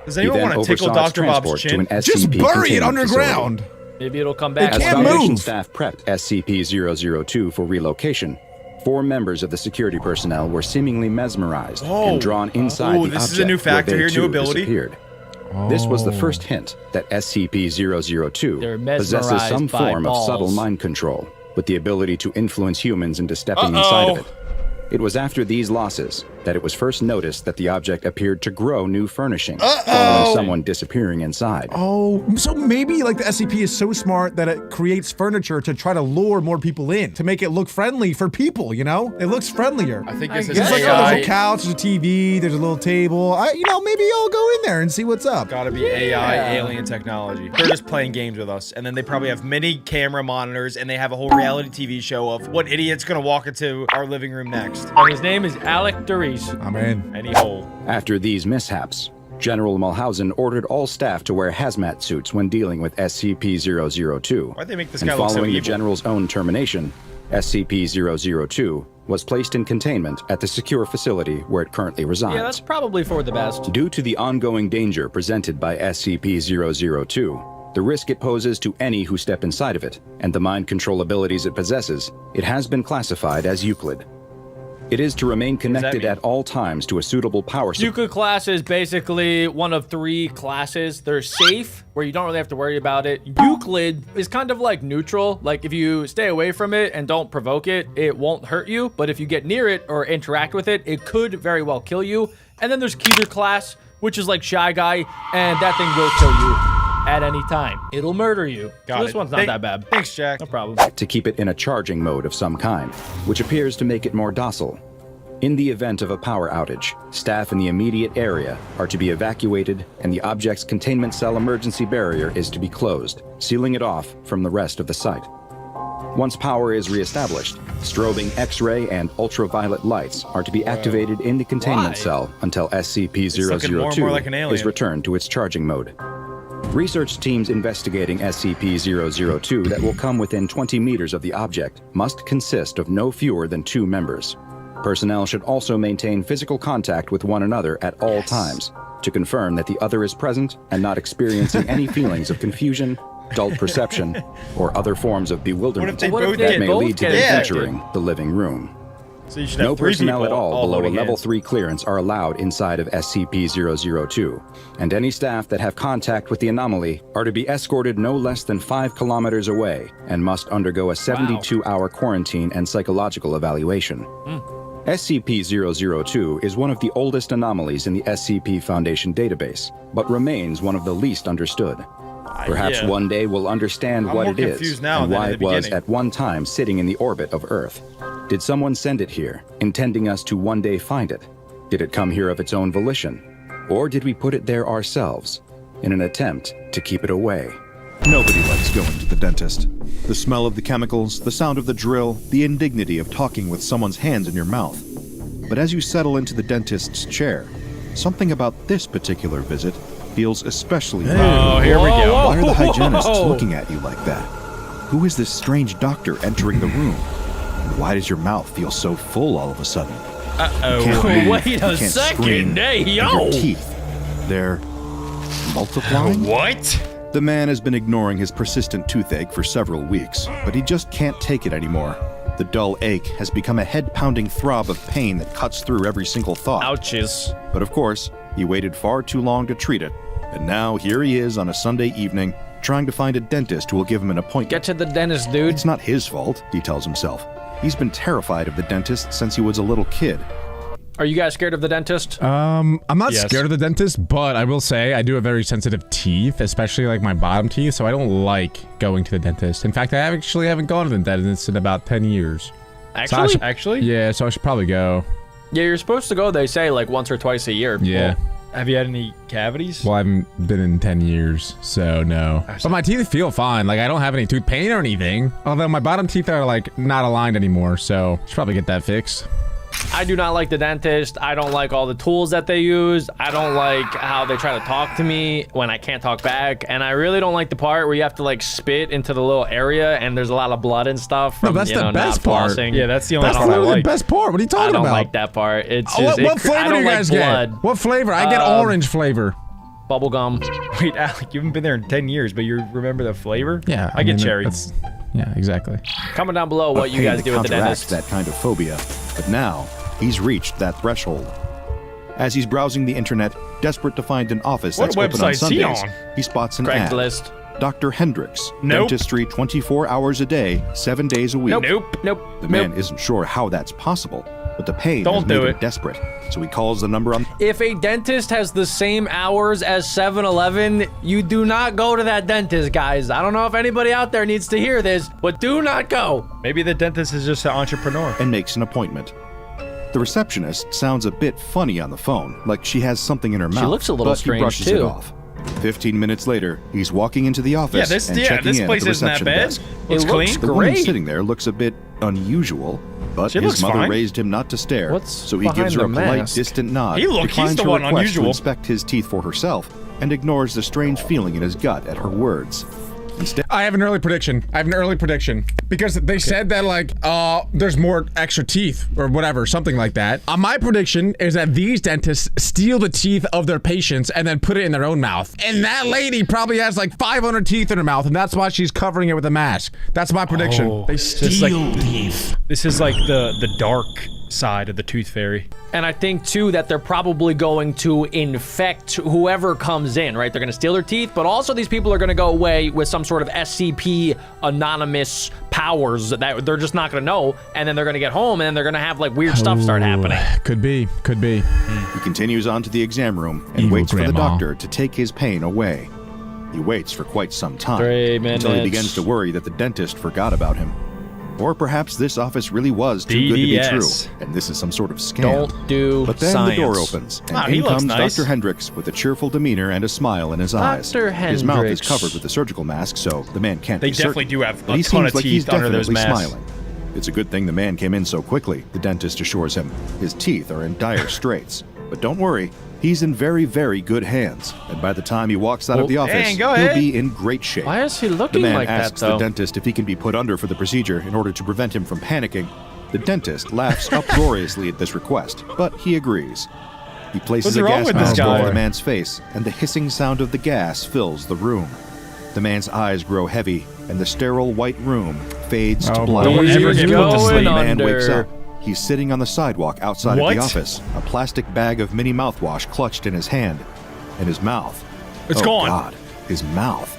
Does He anyone then want to tickle oversaw its Dr. Bob's transport to chin? an SCP Just bury it containment underground. Maybe it'll come back. It As can't Foundation move. staff prepped SCP-002 for relocation, 4 members of the security personnel were seemingly mesmerized and drawn inside the this object is a new factor where here, they new too ability. disappeared. This was the first hint that SCP-002 They're possesses some mesmerized by form of subtle balls. mind control, with the ability to influence humans into stepping inside of it. It was after these losses that it was first noticed that the object appeared to grow new furnishings, following someone disappearing inside. Oh, so maybe like the SCP is so smart that it creates furniture to try to lure more people in, to make it look friendly for people, you know? It looks friendlier. I think this is It's like, oh, there's a AI. couch, there's a TV, there's a little table. Maybe I'll go in there and see what's up. Gotta be AI, alien technology. They're just playing games with us, and then they probably have many camera monitors, and they have a whole reality TV show of what idiot's gonna walk into our living room next. And his name is Alec Durice. I'm in. Any hole. After these mishaps, General Mulhausen ordered all staff to wear hazmat suits when dealing with SCP-002. Why'd they make this And guy look so following the evil? General's own termination, SCP-002 was placed in containment at the secure facility where it currently resides. Yeah, that's probably for the best. Due to the ongoing danger presented by SCP-002, the risk it poses to any who step inside of it, and the mind control abilities it possesses, it has been classified as Euclid. It is to remain connected mean? at all times to a suitable power supply. Euclid class is basically one of 3 classes. They're safe, where you don't really have to worry about it. Euclid is kind of like neutral. Like if you stay away from it and don't provoke it, it won't hurt you. But if you get near it or interact with it, it could very well kill you. And then there's Keter class, which is like Shy Guy, and that thing will kill you at any time. It'll murder you. Got So it. this one's not that bad. Thanks, Jack. No problem. to keep it in a charging mode of some kind, which appears to make it more docile. In the event of a power outage, staff in the immediate area are to be evacuated, and the object's containment cell emergency barrier is to be closed, sealing it off from the rest of the site. Once power is reestablished, strobing X-ray and ultraviolet lights are to be activated in the containment cell until looking more and more like an SCP-002 alien. is returned to its charging mode. Research teams investigating SCP-002 that will come within 20 meters of the object must consist of no fewer than 2 members. Personnel should also maintain physical contact with one another at all times to confirm that the other is present and not experiencing any feelings of confusion, dull perception, or other forms of bewilderment they What if both they that may both lead to get them infected? entering the living room. So you should No have 3 personnel people at all below a holding level hands. 3 clearance are allowed inside of SCP-002, and any staff that have contact with the anomaly are to be escorted no less than 5 kilometers away and must undergo a 72-hour quarantine and psychological evaluation. SCP-002 is one of the oldest anomalies in the SCP Foundation database, but remains one of the least understood. Perhaps yeah. one day we'll understand I'm what more it is confused now and than why in it the was beginning. at one time sitting in the orbit of Earth. Did someone send it here, intending us to one day find it? Did it come here of its own volition? Or did we put it there ourselves, in an attempt to keep it away? Nobody likes going to the dentist. The smell of the chemicals, the sound of the drill, the indignity of talking with someone's hands in your mouth. But as you settle into the dentist's chair, something about this particular visit feels especially Oh, here we go. Why are the hygienists looking at you like that? Who is this strange doctor entering the room? And why does your mouth feel so full all of a sudden? Wait a second. Hey, yo. Your teeth, they're multiplying? What? The man has been ignoring his persistent toothache for several weeks, but he just can't take it anymore. The dull ache has become a head-pounding throb of pain that cuts through every single thought. Ouches. But of course, he waited far too long to treat it, and now here he is on a Sunday evening, trying to find a dentist who will give him an appointment. Get to the dentist, dude. It's not his fault, he tells himself. He's been terrified of the dentist since he was a little kid. Are you guys scared of the dentist? I'm not scared of the dentist, but I will say I do have very sensitive teeth, especially like my bottom teeth, so I don't like going to the dentist. In fact, I actually haven't gone to the dentist in about 10 years. Actually? Yeah, so I should probably go. Yeah, you're supposed to go, they say, like once or twice a year. Yeah. Well, have you had any cavities? Well, I haven't been in 10 years, so no. But my teeth feel fine. Like, I don't have any tooth pain or anything. Although my bottom teeth are, like, not aligned anymore, so I should probably get that fixed. I do not like the dentist. I don't like all the tools that they use. I don't like how they try to talk to me when I can't talk back. And I really don't like the part where you have to like spit into the little area and there's a lot of blood and stuff from, no, that's the best part. Flossing. Yeah, that's the only part I like. That's the best part. What are you talking about? I don't like that part. It's just, what flavor do you guys get? What flavor? I get orange flavor. Bubblegum. Wait, Alec, you haven't been there in 10 years, but you remember the flavor? Yeah. I get cherry. Yeah, exactly. Comment down below what you guys do with the dentist. That kind of phobia, but now he's reached that threshold. As he's browsing the internet, desperate to find an office that's open on Sundays, he spots an ad. Dr. Hendricks, dentistry 24 hours a day, 7 days a week. Nope. The man isn't sure how that's possible, but the pain has made him desperate, so he calls the number on... If a dentist has the same hours as 7-Eleven, you do not go to that dentist, guys. I don't know if anybody out there needs to hear this, but do not go. Maybe the dentist is just an entrepreneur. And makes an appointment. The receptionist sounds a bit funny on the phone, like she has something in her mouth. She looks a little strange, he brushes it off. 15 minutes later, he's walking into the office and checking in at the reception desk. It looks The woman sitting there looks a bit unusual, but his mother raised him not to stare, so he gives her a polite, distant nod, declines her request to inspect his teeth for herself, and ignores the strange feeling in his gut at her words. Instead, I have an early prediction. Because they said that, like, there's more extra teeth or whatever, something like that. My prediction is that these dentists steal the teeth of their patients and then put it in their own mouth. And that lady probably has like 500 teeth in her mouth, and that's why she's covering it with a mask. That's my prediction. They steal teeth. This is like the dark side of the tooth fairy. And I think too that they're probably going to infect whoever comes in, right? They're going to steal their teeth, but also these people are going to go away with some sort of SCP anonymous powers that they're just not going to know, and then they're going to get home and then they're going to have like weird stuff start happening. Could be. He continues on to the exam room and waits for the doctor to take his pain away. He waits for quite some time until he begins to worry that the dentist forgot about him. Or perhaps this office really was too good to be true, and this is some sort of scam. Don't do But then science. the door opens, and in comes Dr. Hendricks with a cheerful demeanor and a smile in his eyes. His mouth is covered with a surgical mask, so the man can't be certain. They definitely do have But a ton of teeth under those masks. Smiling. It's a good thing the man came in so quickly, the dentist assures him. His teeth are in dire straits. But don't worry, he's in very, very good hands. And by the time he walks out of the office, he'll be in great shape. Why is he looking like that, though? The man asks the dentist if he can be put under for the procedure in order to prevent him from panicking. The dentist laughs uproariously at this request, but he agrees. He places a gas mask over the man's face, and the hissing sound of the gas fills the room. The man's eyes grow heavy, and the sterile white room fades to black. The man wakes up. He's sitting on the sidewalk outside of the office, a plastic bag of mini mouthwash clutched in his hand. And his mouth. It's gone. God, his mouth.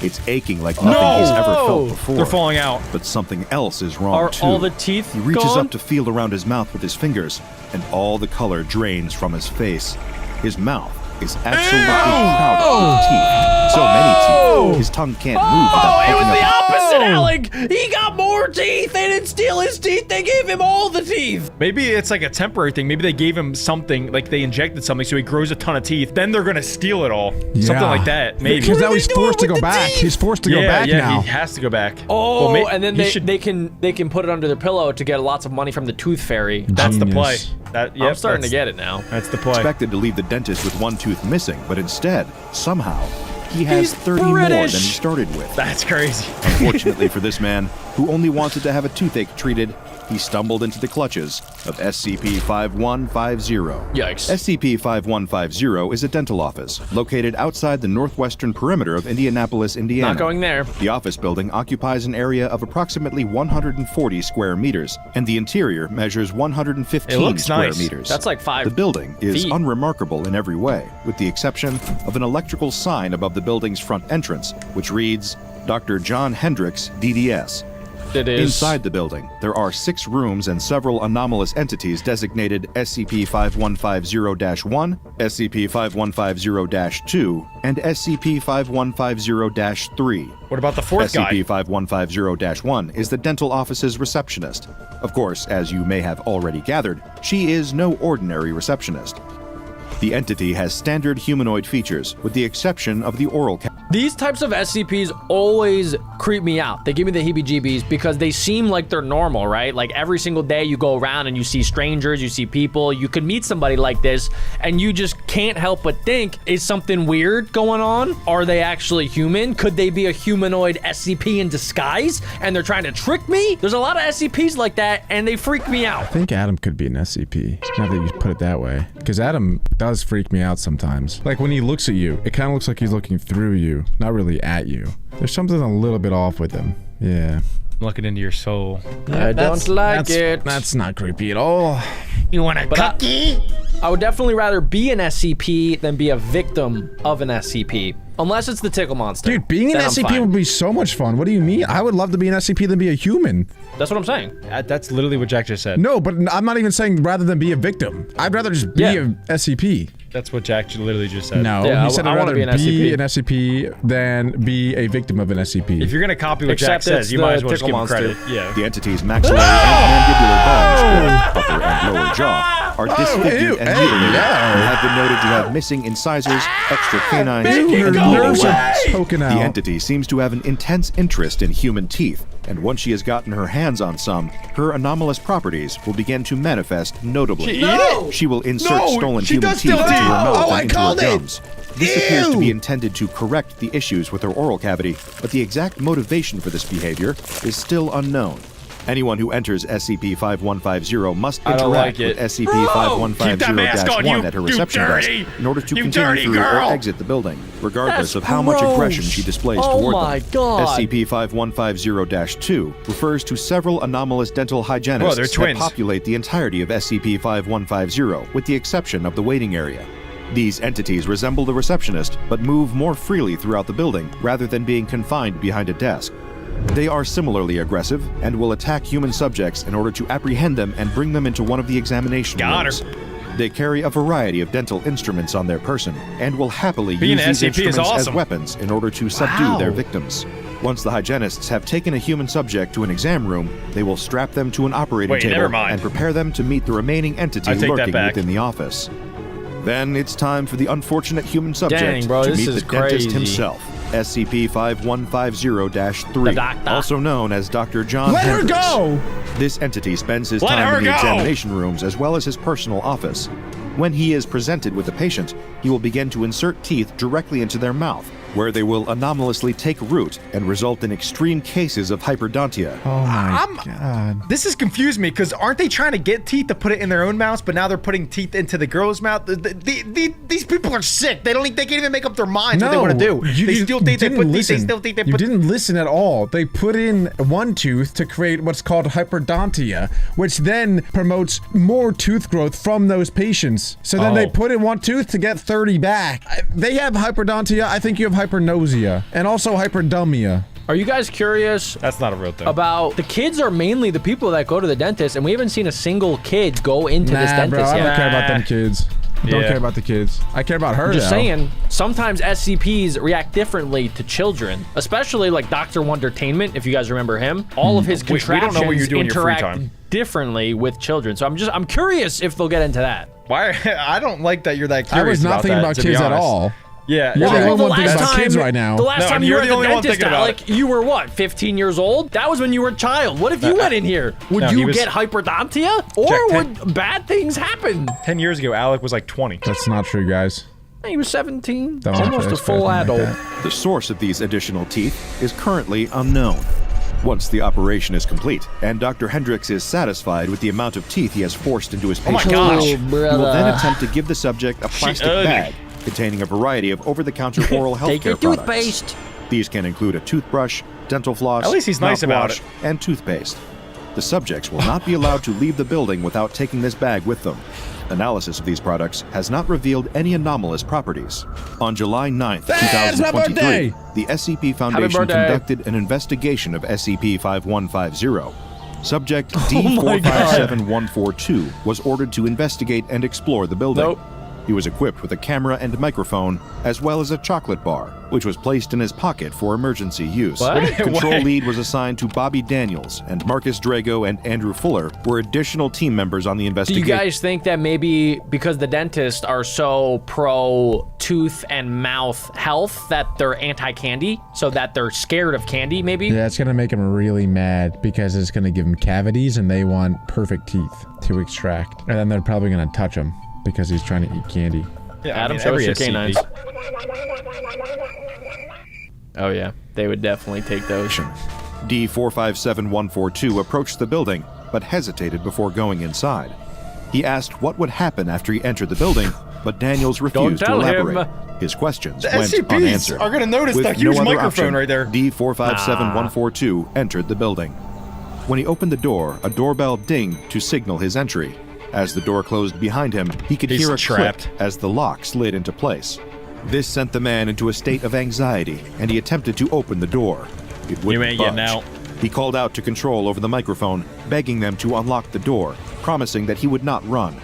It's aching like nothing he's ever felt before. They're falling out. But something else is wrong, too. Are all the teeth He reaches gone? up to feel around his mouth with his fingers, and all the color drains from his face. His mouth is absolutely crowded with teeth. So many teeth, his tongue can't move without it was picking the up. opposite, Alec! He got more teeth! They didn't steal his teeth, they gave him all the teeth! Maybe it's like a temporary thing. Maybe they gave him something, like they injected something so he grows a ton of teeth. Then they're gonna steal it all. Something like that, maybe. Because now he's forced to go back. He's forced to go back now. Yeah, he has to go back. Oh, well, and then they can put it under their pillow to get lots of money from the tooth fairy. That's the play. I'm starting to get it now. That's the play. Expected to leave the dentist with one tooth missing, but instead, somehow, he has 30 more than he started with. That's crazy. Unfortunately for this man, who only wanted to have a toothache treated, he stumbled into the clutches of SCP-5150. Yikes. SCP-5150 is a dental office located outside the northwestern perimeter of Indianapolis, Indiana. Not going there. The office building occupies an area of approximately 140 square meters, and the interior measures 115 square meters. That's like 5 The building is feet. unremarkable in every way, with the exception of an electrical sign above the building's front entrance, which reads, Dr. John Hendricks, DDS. It is. Inside the building, there are 6 rooms and several anomalous entities designated SCP-5150-1, SCP-5150-2, and SCP-5150-3. What about the fourth guy? SCP-5150-1 is the dental office's receptionist. Of course, as you may have already gathered, she is no ordinary receptionist. The entity has standard humanoid features, with the exception of the oral cavity. These types of SCPs always creep me out. They give me the heebie-jeebies because they seem like they're normal, right? Like every single day you go around and you see strangers, you see people, you could meet somebody like this and you just can't help but think, is something weird going on? Are they actually human? Could they be a humanoid SCP in disguise and they're trying to trick me? There's a lot of SCPs like that and they freak me out. I think Adam could be an SCP, now that you put it that way. Because Adam does freak me out sometimes. Like when he looks at you, it kind of looks like he's looking through you, not really at you. There's something a little bit off with him. Yeah. Looking into your soul. I don't like it. That's not creepy at all. You want a cookie? I would definitely rather be an SCP than be a victim of an SCP. Unless it's the tickle monster. Dude, being an Then I'm SCP fine. would be so much fun. What do you mean? I would love to be an SCP than be a human. That's what I'm saying. That's literally what Jack just said. No, but I'm not even saying rather than be a victim. I'd rather just be a SCP. That's what Jack literally just said. No, Yeah, he said I I'd wanna rather be an be SCP. an SCP than be a victim of an SCP. If you're gonna copy what Jack Except it's says, you might as the well just give tickle him credit. monster. Yeah. The entity's maxillary and mandibular bones, or upper and lower jaw, are disfigured ew, and hey, mutilated, no. and have been noted to have missing incisors, extra canines, Her and nerves lower are bones. poking out. The entity seems to have an intense interest in human teeth, and once she has gotten her hands on some, her anomalous properties will begin to manifest notably. She will insert stolen human teeth into her mouth and into her gums. This appears to be intended to correct the issues with her oral cavity, but the exact motivation for this behavior is still unknown. Anyone who enters SCP-5150 must interact with SCP-5150-1 at her reception desk in order to continue through or exit the building, regardless of how much aggression she displays toward them. SCP-5150-2 refers to several anomalous dental hygienists that populate the entirety of SCP-5150, with the exception of the waiting area. These entities resemble the receptionist, but move more freely throughout the building rather than being confined behind a desk. They are similarly aggressive and will attack human subjects in order to apprehend them and bring them into one of the examination rooms. They carry a variety of dental instruments on their person and will happily use these instruments as weapons in order to subdue their victims. Once the hygienists have taken a human subject to an exam room, they will strap them to an operating table and prepare them to meet the remaining entity lurking within the office. Then it's time for the unfortunate human subject to meet the dentist himself, SCP-5150-3, also known as Dr. John Hendricks. Let her go! This entity spends his time in the examination rooms as well as his personal office. When he is presented with a patient, he will begin to insert teeth directly into their mouth, where they will anomalously take root and result in extreme cases of hyperdontia. Oh my god. This has confused me, because aren't they trying to get teeth to put it in their own mouths, but now they're putting teeth into the girl's mouth? These people are sick. They can't even make up their minds what they want to do. They still think they put teeth. They still think they put... You didn't listen at all. They put in one tooth to create what's called hyperdontia, which then promotes more tooth growth from those patients. So then they put in one tooth to get 30 back. They have hyperdontia. I think you have hypernosia and also hyperdumia. Are you guys curious? That's not a real thing. About the kids are mainly the people that go to the dentist, and we haven't seen a single kid go into this dentist bro, I yet. don't care about them kids. Don't care about the kids. I care about her. I'm just saying, sometimes SCPs react differently to children, especially like Dr. Wondertainment, if you guys remember him. All of his contraptions interact differently with children. So I'm curious if they'll get into that. Why? I don't like that you're that curious. I was not thinking about kids at all. Yeah, you're the only one thinking about kids right now. The last time you were at the dentist, Alec, you were what, 15 years old? That was when you were a child. What if you went in here? Would you get hyperdontia? Or would bad things happen? 10 years ago, Alec was like 20. That's not true, guys. He was 17. Don't almost a full adult. The source of these additional teeth is currently unknown. Once the operation is complete, and Dr. Hendricks is satisfied with the amount of teeth he has forced into his patient's mouth, he will then attempt to give the subject a plastic bag containing a variety of over-the-counter oral health care products. Toothpaste. These can include a toothbrush, dental floss, At least he's nice about mouthwash, it. and toothpaste. The subjects will not be allowed to leave the building without taking this bag with them. Analysis of these products has not revealed any anomalous properties. On July 9th, Hey, it's my 2023, birthday! the SCP Foundation birthday. conducted an investigation of SCP-5150. Subject D457142 was ordered to investigate and explore the building. Nope. He was equipped with a camera and microphone, as well as a chocolate bar, which was placed in his pocket for emergency use. What? Control What? lead was assigned to Bobby Daniels, and Marcus Drago and Andrew Fuller were additional team members on the Do you investigation. guys think that maybe because the dentists are so pro tooth and mouth health that they're anti-candy, so that they're scared of candy, maybe? Yeah, it's gonna make them really mad because it's gonna give them cavities and they want perfect teeth to extract. And then they're probably gonna touch him because he's trying to eat candy. Yeah, Adam, show us your canines. Oh yeah, they would definitely take those. D457142 approached the building, but hesitated before going inside. He asked what would happen after he entered the building, but Daniels refused to tell him. elaborate. His questions The went SCPs unanswered. are gonna notice With that huge no other microphone option, right there. D457142 entered the building. When he opened the door, a doorbell dinged to signal his entry. As the door closed behind him, he could He's hear a trapped. click as the lock slid into place. This sent the man into a state of anxiety, and he attempted to open the door. It wouldn't ain't getting budge. out. He called out to Control over the microphone, begging them to unlock the door, promising that he would not run.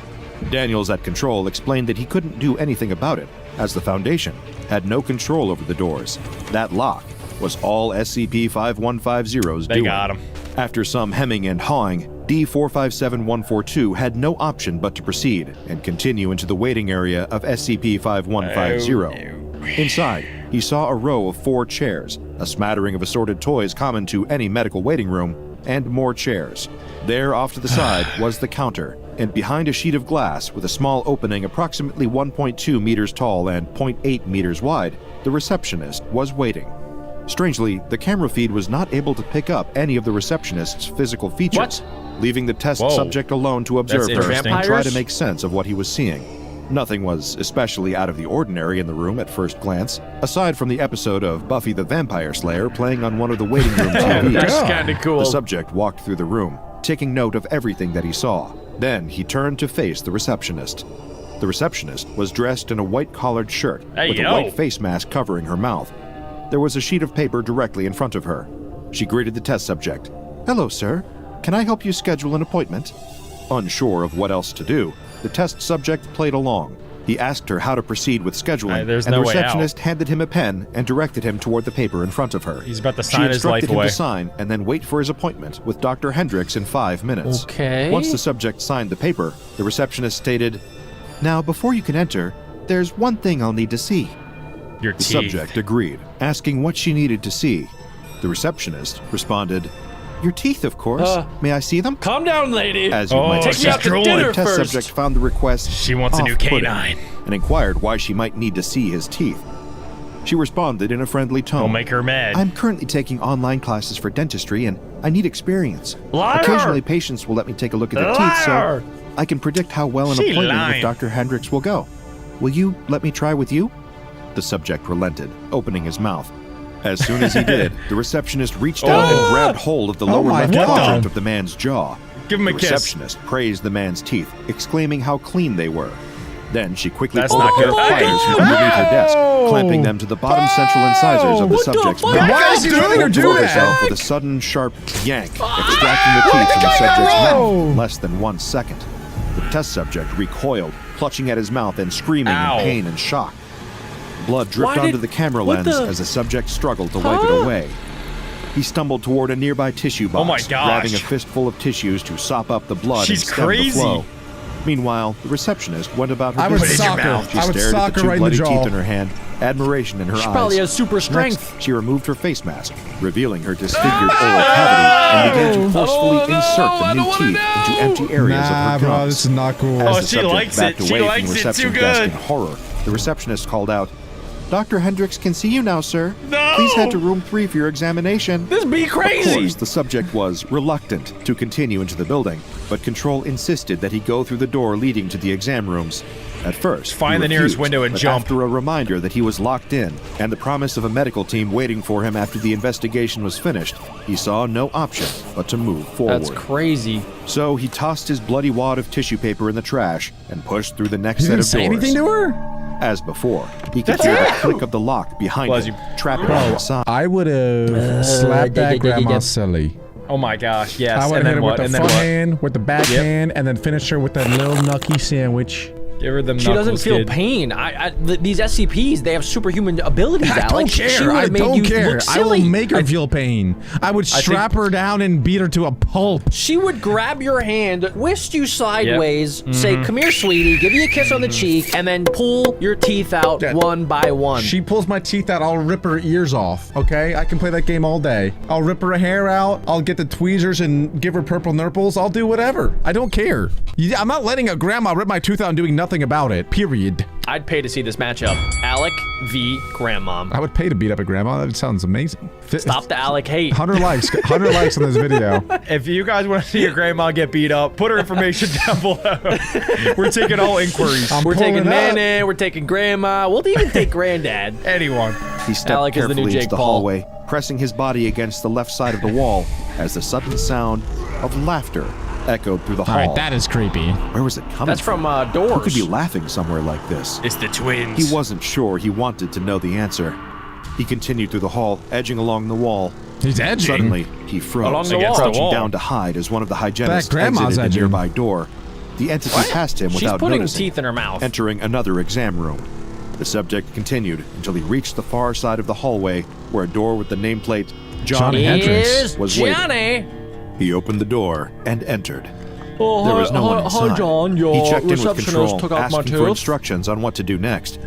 Daniels at Control explained that he couldn't do anything about it, as the Foundation had no control over the doors. That lock was all SCP-5150's doing. They got him. After some hemming and hawing, D457142 had no option but to proceed and continue into the waiting area of SCP-5150. Inside, he saw a row of 4 chairs, a smattering of assorted toys common to any medical waiting room, and more chairs. There, off to the side, was the counter, and behind a sheet of glass with a small opening approximately 1.2 meters tall and 0.8 meters wide, the receptionist was waiting. Strangely, the camera feed was not able to pick up any of the receptionist's physical features, leaving the test Whoa. subject alone to observe That's her interesting. and try to Vampires? make sense of what he was seeing. Nothing was especially out of the ordinary in the room at first glance, aside from the episode of Buffy the Vampire Slayer playing on one of the waiting room TVs. That's kind of cool. The subject walked through the room, taking note of everything that he saw. Then he turned to face the receptionist. The receptionist was dressed in a white-collared shirt Hey, with a yo. white face mask covering her mouth. There was a sheet of paper directly in front of her. She greeted the test subject. "Hello, sir. Can I help you schedule an appointment?" Unsure of what else to do, the test subject played along. He asked her how to proceed with scheduling, There's and no the way out. receptionist handed him a pen and directed him toward the paper in front of her. He's about to She sign his life instructed him away. to sign and then wait for his appointment with Dr. Hendricks in 5 minutes. Okay. Once the subject signed the paper, the receptionist stated, "Now, before you can enter, there's one thing I'll need to see." Your The teeth. subject agreed, asking what she needed to see. The receptionist responded, "Your teeth, of course. May I see them?" Calm down, lady. As you Oh, might take me out to expect, dinner the test first. subject found the request She wants a new off-putting canine. and inquired why she might need to see his teeth. She responded in a friendly tone. Don't make her mad. "I'm currently taking online classes for dentistry and I need experience. Liar! Occasionally patients will let me take a look at their teeth Liar! so I can predict how well an She appointment lying. with Dr. Hendricks will go. Will you let me try with you?" The subject relented, opening his mouth. As soon as he did, the receptionist reached out and grabbed hold of the lower my left God. quadrant of the man's jaw. Give him a The kiss. receptionist praised the man's teeth, exclaiming how clean they were. Then she quickly That's pulled not a pair good. of pliers from underneath her desk, clamping them to the bottom central incisors of the What the subject's fuck? mouth. Why is he letting her Pulled do toward that? herself with a sudden, sharp yank, extracting the teeth from the subject's mouth. Less than 1 second. The test subject recoiled, clutching at his mouth and screaming Ow. in pain and shock. Blood dripped Why onto did- the camera what lens the- as the subject struggled to wipe it away. He stumbled toward a nearby tissue box, Oh my gosh. grabbing a fistful of tissues to sop up the blood She's and stem crazy. the flow. Meanwhile, the receptionist went about her I would business. sock her. She I would stared sock at the her two right in the bloody jaw. teeth in her hand, admiration in her eyes. She probably has super strength. Next, she removed her face mask, revealing her disfigured oral cavity, and began to forcefully insert the new teeth into empty areas of Nah, her bro, gums. this is not cool. As Oh, the she subject likes it. backed She away likes from the it too reception desk good. in horror, the receptionist called out, Dr. Hendricks can see you now, sir. No! Please head to room 3 for your examination. This be crazy! Of course, the subject was reluctant to continue into the building, but Control insisted that he go through the door leading to the exam rooms. At first, find he the nearest refused, window and but jump. After a reminder that he was locked in, and the promise of a medical team waiting for him after the investigation was finished, he saw no option but to move forward. That's crazy. So he tossed his bloody wad of tissue paper in the trash and pushed through the next You set didn't of say doors. anything to her? As before, he could hear the click of the lock behind him, trapping him inside. I would have slapped that grandma silly. Oh my gosh, yes. I would and have hit then her what? with And the then front what? hand, with the backhand, and then finish her with that little knucky sandwich. Give her them She doesn't knuckles, feel kid. pain. These SCPs, they have superhuman abilities. I don't care. She I would've made don't you care. look I will silly. make her feel pain. I would strap her down and beat her to a pulp. She would grab your hand, twist you sideways, say, "Come here, sweetie," give you a kiss on the cheek, and then pull your teeth out one by one. She pulls my teeth out, I'll rip her ears off, okay? I can play that game all day. I'll rip her hair out, I'll get the tweezers and give her purple nurples, I'll do whatever. I don't care. I'm not letting a grandma rip my tooth out and doing nothing about it, period. I'd pay to see this matchup. Alec v. Grandmom. I would pay to beat up a grandma, that sounds amazing. Stop the Alec hate. 100 likes, 100 likes on this video. If you guys want to see your grandma get beat up, put her information down below. We're taking all inquiries. We're taking Nene, we're taking Grandma, we'll even take Granddad. Anyone. He stepped Alec is the new carefully into Jake the Paul. hallway, pressing his body against the left side of the wall as the sudden sound of laughter echoed through the hall. Alright, that is creepy. Where was it coming That's from Who Doors. could be laughing somewhere like this? It's the twins. He wasn't sure he wanted to know the answer. He continued through the hall, edging along the wall. He's edging. Suddenly, he froze, Along the wall. crouching down to hide as one of the hygienists That grandma's exited the edging. nearby door. The entity passed him She's without putting noticing, teeth in her mouth. entering another exam room. The subject continued until he reached the far side of the hallway, where a door with the nameplate Johnny Hendricks Here's was waiting. Johnny. He opened the door and entered. Oh, There was no one inside. Hi, John. Your He checked in with receptionist Control, took out my asking for tooth. instructions on what to do next.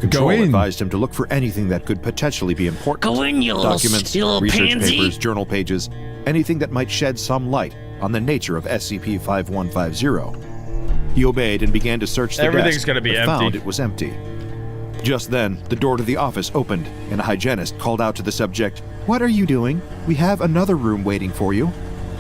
Control in. advised him to look for anything that could potentially be important. Go in, you little Documents, little research pansy. papers, journal pages, anything that might shed some light on the nature of SCP-5150. He obeyed and began to search the Everything's desk, gonna be but empty. found it was empty. Just then, the door to the office opened, and a hygienist called out to the subject, "What are you doing? We have another room waiting for you."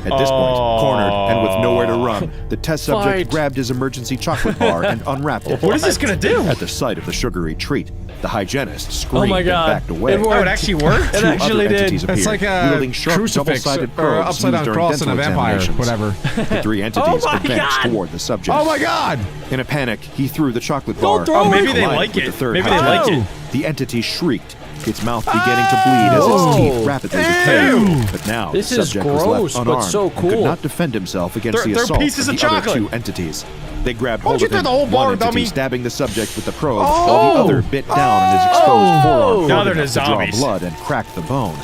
At this point, cornered and with nowhere to run, the test subject Fight. grabbed his emergency chocolate bar and unwrapped it. What is this gonna do? At the sight of the sugary treat, the hygienist screamed Oh my and God. backed away. It Oh, it actually worked? It Two actually other did. entities appeared, It's like a wielding sharp crucifix double-sided or probes upside down used during cross in a dental vampire, examinations. whatever. The three entities Oh my advanced God. toward the subject. Oh my god! In a panic, he threw the chocolate bar. throw Oh, maybe and they collided like with it. the third Maybe they hygienist. like it. The entity shrieked, its mouth beginning to bleed as its teeth rapidly decayed. But now This the is subject was gross, left but unarmed so and cool. could not defend himself against They're the assault pieces of of the other chocolate. two entities. They grabbed Why hold don't of you him, throw the whole bar, one entity dummy? stabbing the subject with the probe, while the other bit down on his exposed forearm, Now hard they're enough just to draw zombies. blood and crack the bone.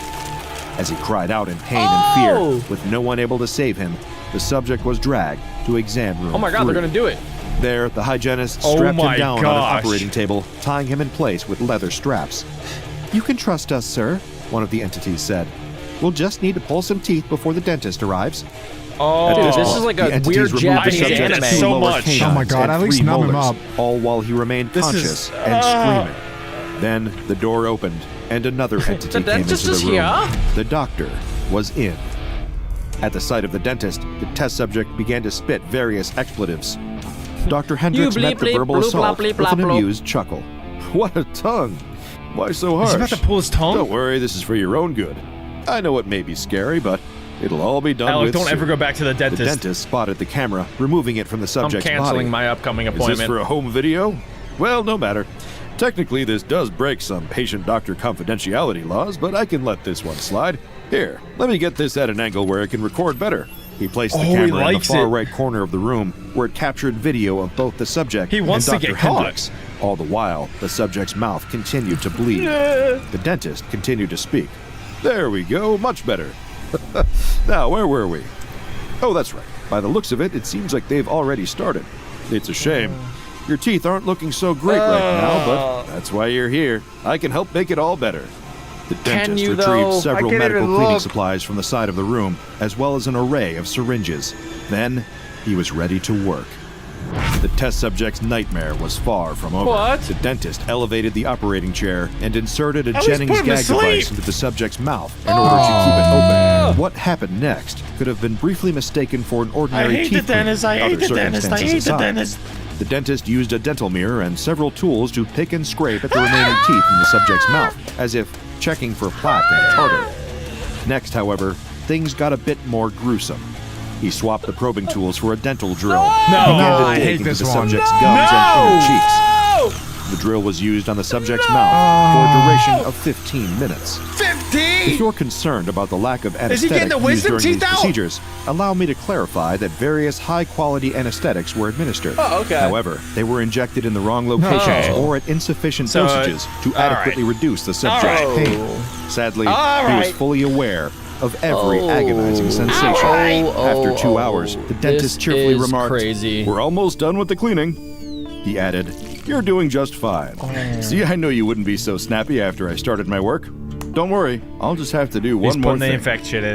As he cried out in pain and fear, with no one able to save him, the subject was dragged to exam room Oh my God, 3. they're gonna do it. There, the hygienist Oh strapped him my down on gosh. an operating table, tying him in place with leather straps. "You can trust us, sir," one of the entities said. "We'll just need to pull some teeth before the dentist arrives." Oh, Dude, this point, is like the a entities weird removed the Japanese subject's anime. two So lower much. canines Oh my God, and at least 3 numb him molars, up. all while he remained This is- conscious and screaming. Then the door opened, and another entity The came into dentist the is room. here? The doctor was in. At the sight of the dentist, the test subject began to spit various expletives. Dr. Hendricks bleep, met the bleep, verbal bloop, assault blop, bleep, with an blop, bloop. amused chuckle. "What a tongue! Why so harsh?" Is he about to pull his tongue? "Don't worry, this is for your own good. I know it may be scary, but it'll all be done Alec, with don't ever soon." go back to the The dentist. dentist spotted the camera, removing it from the I'm subject's canceling body. my upcoming Is this appointment. for a home video? Well, no matter. Technically, this does break some patient-doctor confidentiality laws, but I can let this one slide. Here, let me get this at an angle where it can record better. He placed the Oh, he camera in the likes far it. right corner of the room, where it captured video of both the subject He wants and to Dr. get caught. Hendricks. All the while, the subject's mouth continued to bleed. The dentist continued to speak. "There we go, much better. Now, where were we? Oh, that's right. By the looks of it, it seems like they've already started. It's a shame. Your teeth aren't looking so great right now, but that's why you're here. I can help make it all better." The dentist you, retrieved though? several I can't medical even cleaning look. supplies from the side of the room, as well as an array of syringes. Then, he was ready to work. The test subject's nightmare was far from over. What? The dentist elevated the operating chair and inserted a least Jennings put him to gag sleep. device into the subject's mouth in order to keep it open. What happened next could have been briefly mistaken for an ordinary teeth cleaning, other circumstances aside. The dentist used a dental mirror and several tools to pick and scrape at the remaining teeth in the subject's mouth, as if checking for plaque and tartar. Next, however, things got a bit more gruesome. He swapped the probing tools for a dental drill. He began to dig into the subject's gums and inner cheeks. The drill was used on the subject's mouth for a duration of 15 minutes. 15? If you're concerned about the lack of he anesthetic getting the used wisdom during these teeth out? procedures, allow me to clarify that various high-quality anesthetics were administered. okay. However, they were injected in the wrong locations or at insufficient dosages to adequately reduce the subject's pain. Sadly, he was fully aware of every agonizing sensation. After 2 hours, the dentist cheerfully remarked, crazy. "We're almost done with the cleaning." He added, "You're doing just fine. See, I knew you wouldn't be so snappy after I started my work. Don't worry, I'll just have to do one more thing.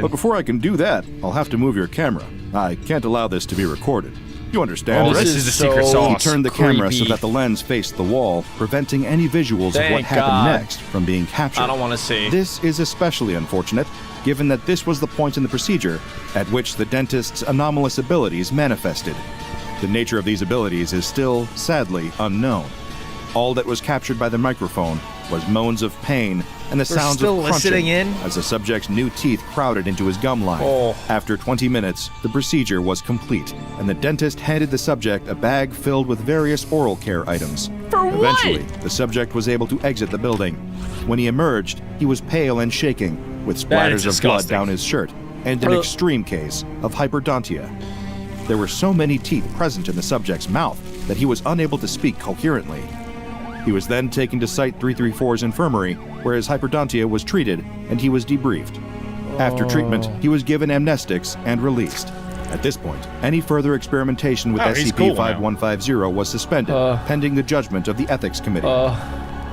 But before I can do that, I'll have to move your camera. I can't allow this to be recorded. You understand, right?" this is the secret sauce. He turned the camera so that the lens faced the wall, preventing any visuals of what Thank happened God. next from being captured. I don't want to see. This is especially unfortunate, given that this was the point in the procedure at which the dentist's anomalous abilities manifested. The nature of these abilities is still, sadly, unknown. All that was captured by the microphone was moans of pain and the sounds of crunching as the subject's new teeth crowded into his gum line. After 20 minutes, the procedure was complete, and the dentist handed the subject a bag filled with various oral care items. Eventually, the subject was able to exit the building. When he emerged, he was pale and shaking, with splatters of blood down his shirt, and an extreme case of hyperdontia. There were so many teeth present in the subject's mouth that he was unable to speak coherently. He was then taken to Site 334's infirmary, where his hyperdontia was treated, and he was debriefed. After treatment, he was given amnestics and released. At this point, any further experimentation with SCP-5150 was suspended, pending the judgment of the Ethics Committee.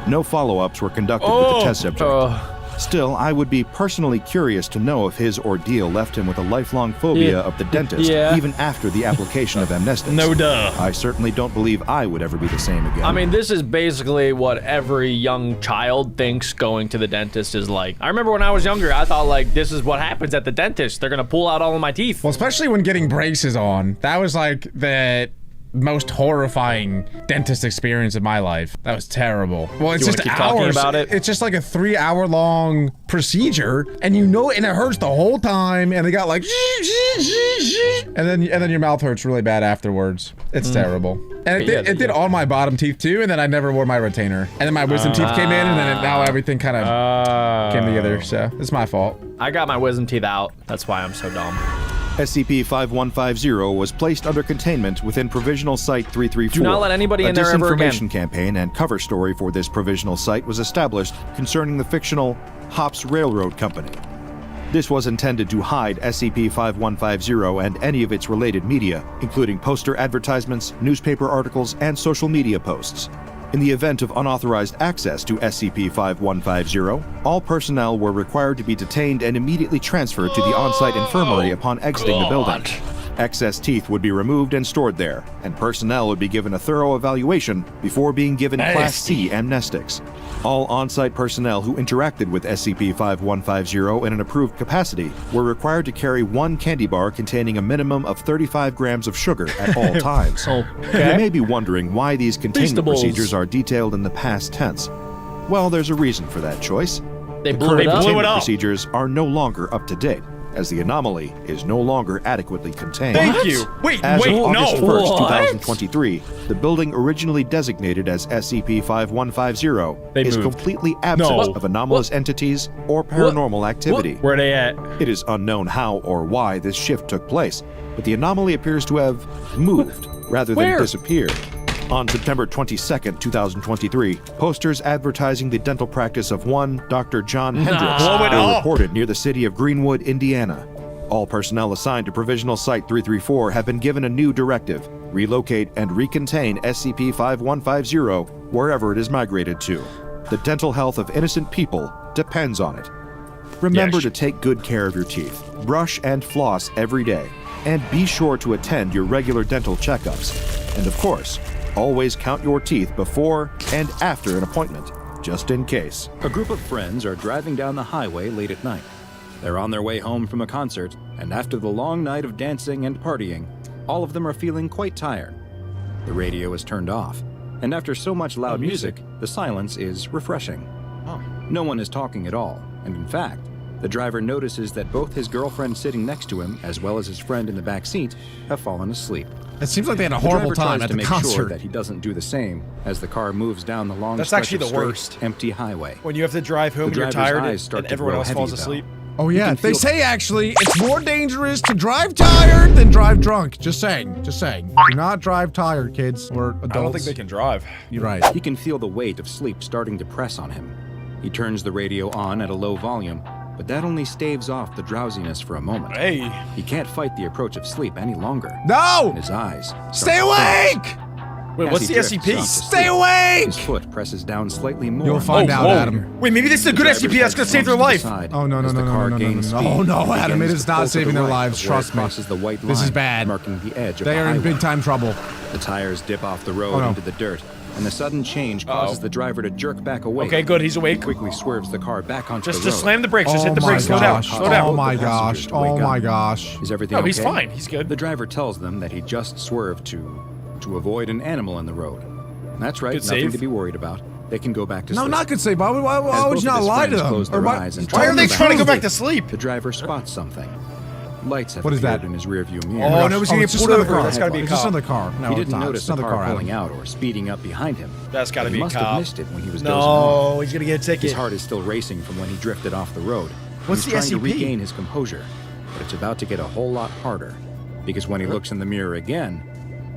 No follow-ups were conducted with the test subject. Still, I would be personally curious to know if his ordeal left him with a lifelong phobia of the dentist, even after the application of amnestics. No duh. I certainly don't believe I would ever be the same again. I mean, this is basically what every young child thinks going to the dentist is like. I remember when I was younger, I thought like, this is what happens at the dentist. They're gonna pull out all of my teeth. Well, especially when getting braces on. That was like the most horrifying dentist experience of my life. That was terrible. Well, it's just keep talking hours. about it? It's just like a 3-hour-long procedure, and you know, and it hurts the whole time. And they got like, and then your mouth hurts really bad afterwards. It's terrible. And it did all my bottom teeth too. And then I never wore my retainer. And then my wisdom teeth came in, and then now everything kind of came together. So it's my fault. I got my wisdom teeth out. That's why I'm so dumb. SCP-5150 was placed under containment within Provisional Site 334. Do not let anybody in there ever again. A disinformation campaign and cover story for this provisional site was established concerning the fictional Hops Railroad Company. This was intended to hide SCP-5150 and any of its related media, including poster advertisements, newspaper articles, and social media posts. In the event of unauthorized access to SCP-5150, all personnel were required to be detained and immediately transferred to the on-site infirmary upon exiting the building. Excess teeth would be removed and stored there, and personnel would be given a thorough evaluation before being given Class C amnestics. All on-site personnel who interacted with SCP-5150 in an approved capacity were required to carry one candy bar containing a minimum of 35 grams of sugar at all times. You may be wondering why these containment procedures are detailed in the past tense. Well, there's a reason for that choice. They The blew current it up. containment procedures are no longer up to date, as the anomaly is no longer adequately contained. Thank you. Wait, As of August 1st, What? 2023, the building originally designated as SCP-5150 is moved. completely absent No. of anomalous entities or paranormal activity. Where they at? It is unknown how or why this shift took place, but the anomaly appears to have moved rather than Where? disappeared. On September 22nd, 2023, posters advertising the dental practice of one Dr. John Hendricks Blow it were up. reported near the city of Greenwood, Indiana. All personnel assigned to Provisional Site 334 have been given a new directive: relocate and recontain SCP-5150 wherever it is migrated to. The dental health of innocent people depends on it. Remember to take good care of your teeth, brush and floss every day, and be sure to attend your regular dental checkups. And of course, always count your teeth before and after an appointment, just in case. A group of friends are driving down the highway late at night. They're on their way home from a concert, and after the long night of dancing and partying, all of them are feeling quite tired. The radio is turned off, and after so much loud music, the silence is refreshing. No one is talking at all, and in fact, the driver notices that both his girlfriend sitting next to him, as well as his friend in the back seat, have fallen asleep. It seems like they had a horrible time at the driver tries to make sure concert. that he doesn't do the same as the car moves down the long That's stretch actually of the straight, worst. empty highway. When you have to drive home and The you're driver's tired eyes start and to everyone grow else heavy, falls though. asleep. Oh yeah, can they feel- say actually it's more dangerous to drive tired than drive drunk. Just saying, just saying. Do not drive tired, kids or adults. I don't think they can drive. You're right. He can feel the weight of sleep starting to press on him. He turns the radio on at a low volume, but that only staves off the drowsiness for a moment. Hey. He can't fight the approach of sleep any longer. No! And his eyes start Stay to awake! close. Wait, As what's he the drifts SCP? off to Stay sleep, awake! His foot presses down slightly more. You'll find out, whoa. Adam. Wait, maybe this is a good SCP that's gonna save their life. Oh no, oh no, Adam! It is not saving their lives. Trust me. The white This is line, bad. marking the edge of They the are in highway. big time trouble. The tires dip off the road Oh, no. into the dirt, and the sudden change causes the driver to jerk back away. Okay, good. He's He awake. quickly swerves the car back onto Just the road. slam the brakes. Just Oh hit the my brakes. Slow down. gosh. Slow down. Oh my The passengers gosh. to wake Oh my up. gosh. Is everything No, okay? he's fine. He's good. The driver tells them that he just swerved to avoid an animal in the road. That's right, Good nothing save. to be worried about. They can go back to No, sleep. not good save. Why As would both you of not his lie to friends them? close Or their why- eyes and tell Why are them they the trying to go truth. back to sleep? The driver spots something. Lights have What is appeared that? in his rearview mirror. Oh, nobody's gonna it's get just pulled another over. car. That's gotta be a It's just cop. another car. No, He it's didn't not. notice It's the another car car, pulling Adam. out or speeding up behind him. That's gotta He be a must have cop. missed it when he was dozing off. No, he's gonna get a His ticket. heart is still racing from when he drifted off the road. What's He's the trying to SCP? regain his composure, but it's about to get a whole lot harder, because when he looks in the mirror again,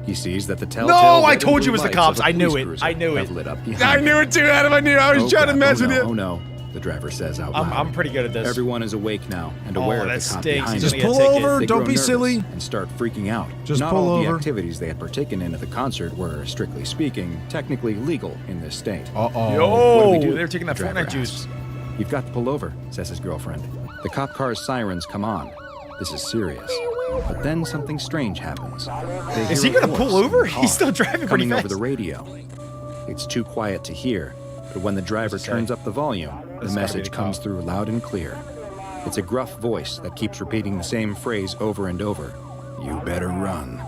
he sees that the telltale No, I red and told blue you it was the lights cops. of a I knew police it. cruiser I knew have it. lit up behind I him. knew it too, Adam. I knew. I was Oh, trying to crap. mess Oh, with no. you. Oh no, the driver says out loud. I'm pretty good at this. Everyone is awake now and Oh, aware of that the cop stinks. behind He's Just them. gonna pull get a ticket. over. They Don't grow be nervous silly. and start freaking out. Just Not pull all over. the activities they had partaken in at the concert were, strictly speaking, technically legal in this state. Uh-oh. Yo, What do we do? they're taking that The driver Fortnite juice. asks. You've got to pull over, says his girlfriend. The cop car's sirens come on. This is serious. But then something strange happens. They Is hear he a gonna pull voice in over? the car He's still driving pretty coming over fast. the radio. It's too quiet to hear, but when the driver What's it say? turns up the volume, the That's gotta be message the comes cop. through loud and clear. It's a gruff voice that keeps repeating the same phrase over and over. You better run.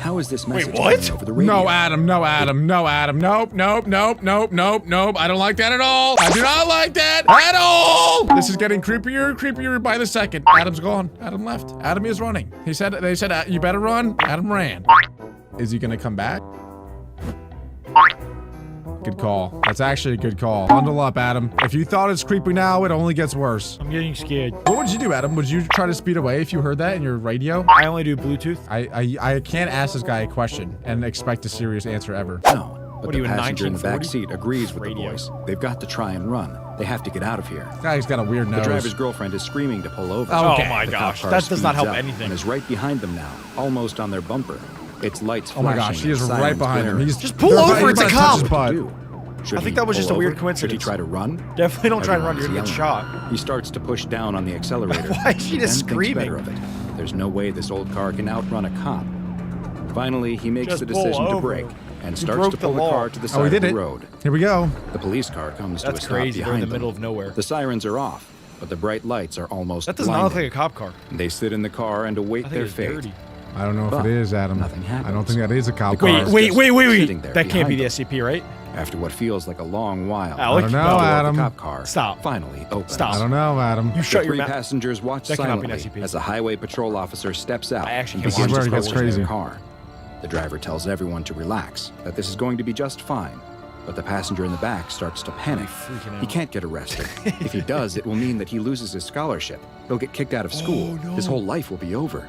How is this message what? coming over the radio? No, Adam. No, Adam. No, Adam. Nope. Nope. Nope. Nope. Nope. Nope. I don't like that at all. I do not like that at all. This is getting creepier, creepier by the second. Adam's gone. Adam left. Adam is running. They said, you better run. Adam ran. Is he gonna come back? Good call. That's actually a good call. Bundle up, Adam. If you thought it's creepy now, it only gets worse. I'm getting scared. What would you do, Adam? Would you try to speed away if you heard that in your radio? I only do Bluetooth. I can't ask this guy a question and expect a serious answer ever. No. But What are the you, in passenger in the back 1940? seat agrees with Radio. the voice. They've got to try and run. They have to get out of here. This guy's got a weird The nose. driver's girlfriend is screaming to pull over. Oh Okay. my The cop gosh, car that does not speeds help up anything. And is right behind them now, almost on their bumper. Its lights Oh my flashing gosh, he is and right sirens behind him. blaring. He's Just pull they're over, about- it's a he's about to touch his cop. butt. Do? Should I think he that was pull just a weird over? coincidence. Should he try to run? Definitely don't try and run. Everyone You're is gonna get yelling. shot. He starts to push down on the accelerator. Why is she then just thinks better screaming? of it. There's no way this old car can outrun a cop. Finally, he makes Just the pull decision to over. brake and You starts broke to the pull the law. car to the Oh, side we of did the it. road. Here we go. The police car comes to That's a stop crazy. They're in behind the them. middle of nowhere. The sirens are off, but the bright lights are almost That does not look blinding. like a cop car. They sit in the car and await I think their it's fate. dirty. I don't know if But it is, Adam. nothing I don't happens. think that is a cop The car. car is just sitting there That can't be behind the them. SCP, right? After what feels like a long while, Alec, I don't know, the door of Adam. the cop car Stop. finally opens. Stop. I don't know, Adam. You The shut your three mouth. passengers watch That cannot be an silently SCP. as a highway patrol officer steps out I actually and can't begins watch to this. approach That's crazy. their car. The driver tells everyone to relax, that this is going to be just fine. But the passenger in the back starts to panic. freaking out. He can't get arrested. If he does, it will mean that he loses his scholarship. He'll get kicked out of school. His whole life will be over.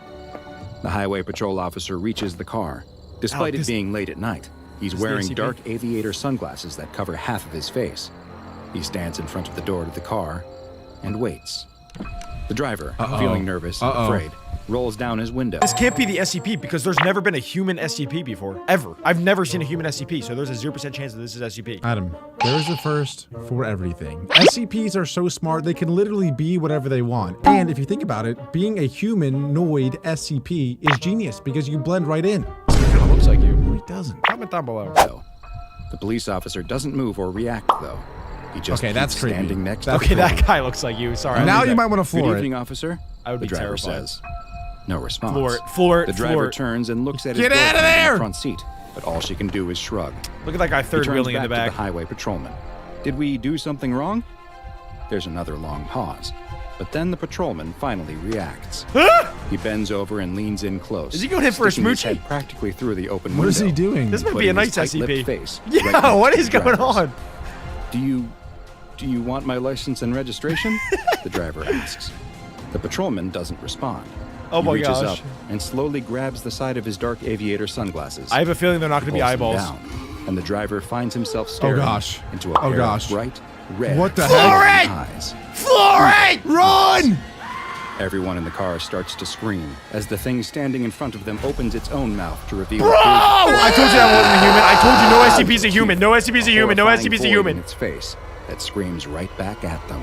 The highway patrol officer reaches the car. Despite it being late at night, he's This is the wearing SCP? dark aviator sunglasses that cover half of his face. He stands in front of the door to the car and waits. The driver, feeling nervous and afraid, rolls down his window. This can't be the SCP because there's never been a human SCP before. Ever. I've never seen a human SCP, so there's a 0% chance that this is SCP. Adam, there's a first for everything. SCPs are so smart, they can literally be whatever they want. And if you think about it, being a humanoid SCP is genius because you blend right in. It kind of looks like you. doesn't. Comment down below. The police officer doesn't move or react, though. He just Okay, that's keeps creepy. standing next That's to Okay, the that patrolman. guy looks like you. Sorry. Now you might want to Good floor evening, it. officer. I would The be driver terrified. says. No response. Floor it. The driver turns and looks at Get his out of girlfriend in there! the front seat, but all she can do is shrug. Look at that guy He third turns wheeling in back the back. to the highway patrolman. Did we do something wrong? There's another long pause. But then the patrolman finally reacts. He bends over and leans in close. Is he going in for a sticking his smoochie? head practically through the open What window. is he doing? This might be putting a nice his tight-lipped SCP. face Yeah, right next what to is the going driver's. on? Do you want my license and registration? The driver asks. The patrolman doesn't respond. Oh He my reaches gosh. up and slowly grabs the side of his dark aviator sunglasses. I have a feeling they're not going to be Pulls them eyeballs. down, and the driver finds himself staring gosh. into a Oh, pair gosh. of bright red What the glowing heck? eyes. Floor it! Run! Everyone in the car starts to scream as the thing standing in front of them opens its own mouth to reveal Bro! I told you that wasn't a human. I told you no SCP's a human. No SCP's a human. No horrifying SCP's a void human. in its face that screams right back at them.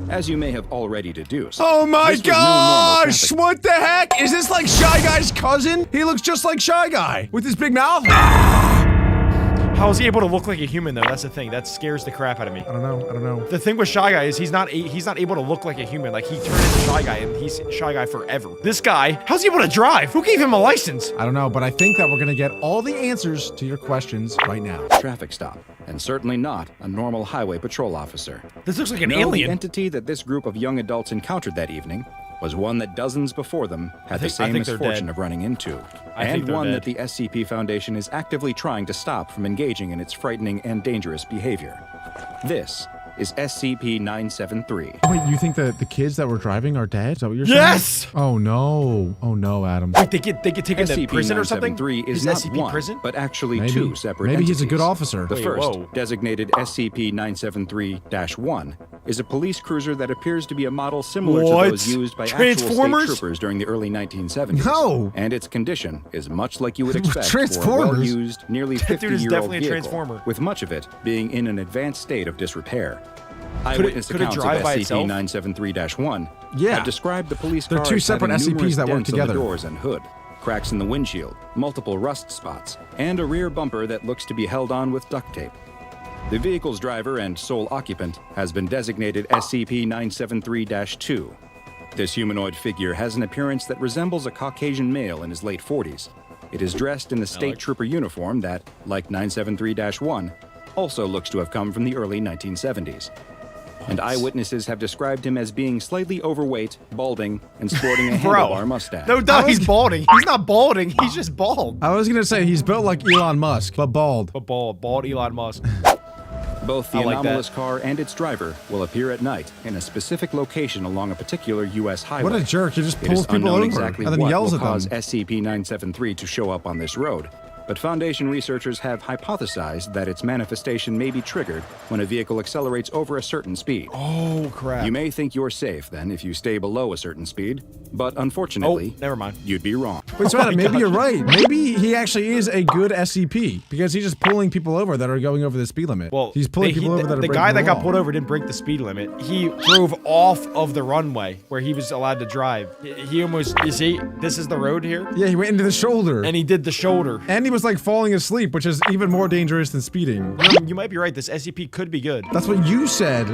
As you may have already deduced. Oh my this was no normal gosh! traffic. What the heck? Is this like Shy Guy's cousin? He looks just like Shy Guy with his big mouth. How is he able to look like a human though? That's the thing. That scares the crap out of me. I don't know. The thing with Shy Guy is he's not able to look like a human. Like he turned into Shy Guy and he's Shy Guy forever. This guy, how's he able to drive? Who gave him a license? I don't know, but I think that we're gonna get all the answers to your questions right now. Traffic stop, and certainly not a normal highway patrol officer. This looks like an No, alien. The entity that this group of young adults encountered that evening was one that dozens before them had the I same think they're misfortune dead. of running into, I think and they're one dead. that the SCP Foundation is actively trying to stop from engaging in its frightening and dangerous behavior. This is SCP-973. Wait, you think that the kids that were driving are dead? Is that what you're saying? Yes! Oh no. Oh no, Adam. Wait, they get taken to prison or something? SCP-973 is Is not SCP one, prison? but actually Maybe. two separate Maybe he's a good entities. officer. The Wait, first, whoa. designated SCP-973-1, is a police cruiser that appears to be a model similar What? to those used by actual Transformers? state troopers during the early 1970s. No! And its condition is much like you would expect for a Transformers? well-used, nearly That dude is 50-year-old definitely a vehicle, Transformer. with much of it being in an advanced state of disrepair. Could Eyewitness it accounts drive of by itself? SCP-973-1 Yeah. have described the police They're cars two separate having numerous SCPs that work dents on the together. doors and hood, cracks in the windshield, multiple rust spots, and a rear bumper that looks to be held on with duct tape. The vehicle's driver and sole occupant has been designated SCP-973-2. This humanoid figure has an appearance that resembles a Caucasian male in his late 40s. It is dressed in the state trooper uniform that, like 973-1, also looks to have come from the early 1970s. And eyewitnesses have described him as being slightly overweight, balding, and sporting a handlebar mustache. No, he's balding. He's not balding. He's just bald. I was gonna say he's built like Elon Musk, but bald. But bald Elon Musk. Both the I like anomalous that. car and its driver will appear at night in a specific location along a particular U.S. highway. What a jerk! He just It pulls is people unknown over exactly and then what yells will at them. cause SCP-973 to show up on this road, but Foundation researchers have hypothesized that its manifestation may be triggered when a vehicle accelerates over a certain speed. Oh, crap. You may think you're safe then if you stay below a certain speed, but unfortunately, never mind. you'd be wrong. Wait, so Adam, maybe you're right. Maybe he actually is a good SCP because he's just pulling people over that are going over the speed limit. Well, he's pulling people over that are the breaking guy that got law. pulled over didn't break the speed limit. He drove off of the runway where he was allowed to drive. He almost, you see, this is the road here, Yeah, he went into the shoulder. and he did the shoulder. And he was like falling asleep, which is even more dangerous than speeding. You might be right. This SCP could be good. That's what you said.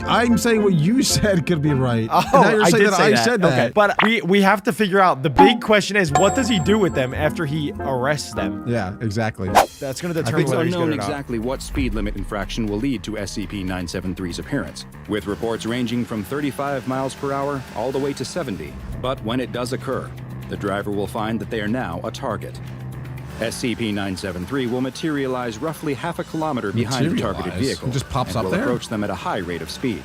I'm saying what you said could be right. Oh, And now you're I saying did that say I that. said that. Okay, but we have to figure out. The big question is, what does he do with them after he arrests them? Yeah, exactly. That's going to It's determine whether he's good unknown or not. exactly what speed limit infraction will lead to SCP-973's appearance, with reports ranging from 35 miles per hour all the way to 70. But when it does occur, the driver will find that they are now a target. SCP-973 will materialize roughly half a kilometer behind the targeted Materialize? vehicle It just pops and up will there? approach them at a high rate of speed.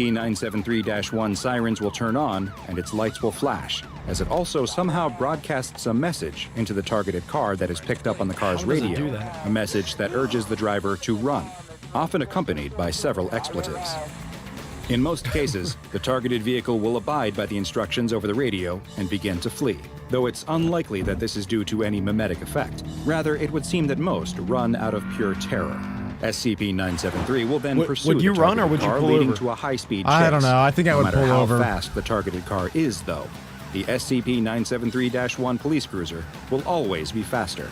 SCP-973-1 sirens will turn on and its lights will flash, as it also somehow broadcasts a message into the targeted car that is picked up on the car's How does it radio, do that? a message that urges the driver to run, often accompanied by several expletives. In most cases, the targeted vehicle will abide by the instructions over the radio and begin to flee, though it's unlikely that this is due to any mimetic effect. Rather, it would seem that most run out of pure terror. SCP-973 will then pursue would you the run or targeted would you car, pull leading over? to a high-speed chase. I don't know. I think I no would matter pull how over. fast the targeted car is, though. the SCP-973-1 police cruiser will always be faster.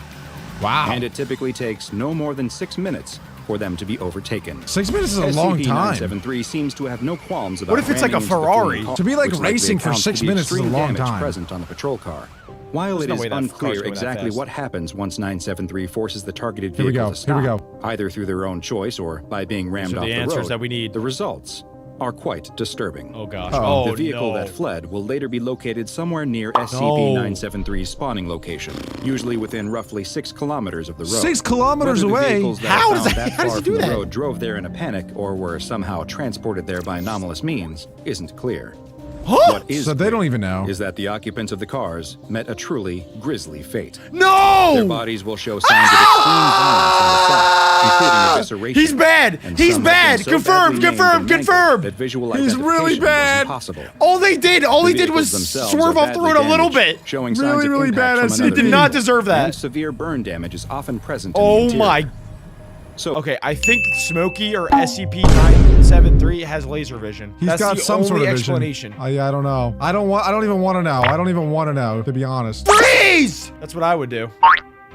Wow. And it typically takes no more than 6 minutes for them to be overtaken. 6 minutes is a long time. SCP-973 seems to have no qualms about What if it's like a ramming into the Ferrari? fleeing car, To be like which likely racing for accounts 6 for the minutes is a extreme long damage time. present on the patrol car. While There's it no is way that car's unclear going that exactly fast. what happens once 973 forces the targeted Here we vehicle go, to here we stop, either through their own choice or by being rammed are off the the answers road, that we need. the results are quite disturbing. Oh gosh. The vehicle that fled will later be located somewhere near SCP-973's spawning location, usually within roughly 6 kilometers of the road. 6 kilometers Whether the away? vehicles that How are does found that- that how does far he do from the that? road drove there in a panic or were somehow transported there by anomalous means isn't clear. What is So they don't even know. is that the occupants of the cars met a truly grisly fate. No! Their bodies will show signs of extreme violence on the side, including evisceration. He's bad! and He's some have bad! been so Confirmed, badly confirmed, maimed and mangled confirmed! That visual He's really identification bad! was impossible. All they did The was vehicles themselves swerve are off the road badly a little damaged, bit. showing Really, signs of really impact bad from SCP. another He did not vehicle, deserve that. And severe burn damage is often present in the Oh interior. my. So Okay, I think Smokey or SCP-973 has laser vision. He's That's got the some only sort of explanation. vision. I don't know. I don't even want to know. I don't even want to know, to be honest. Freeze! That's what I would do.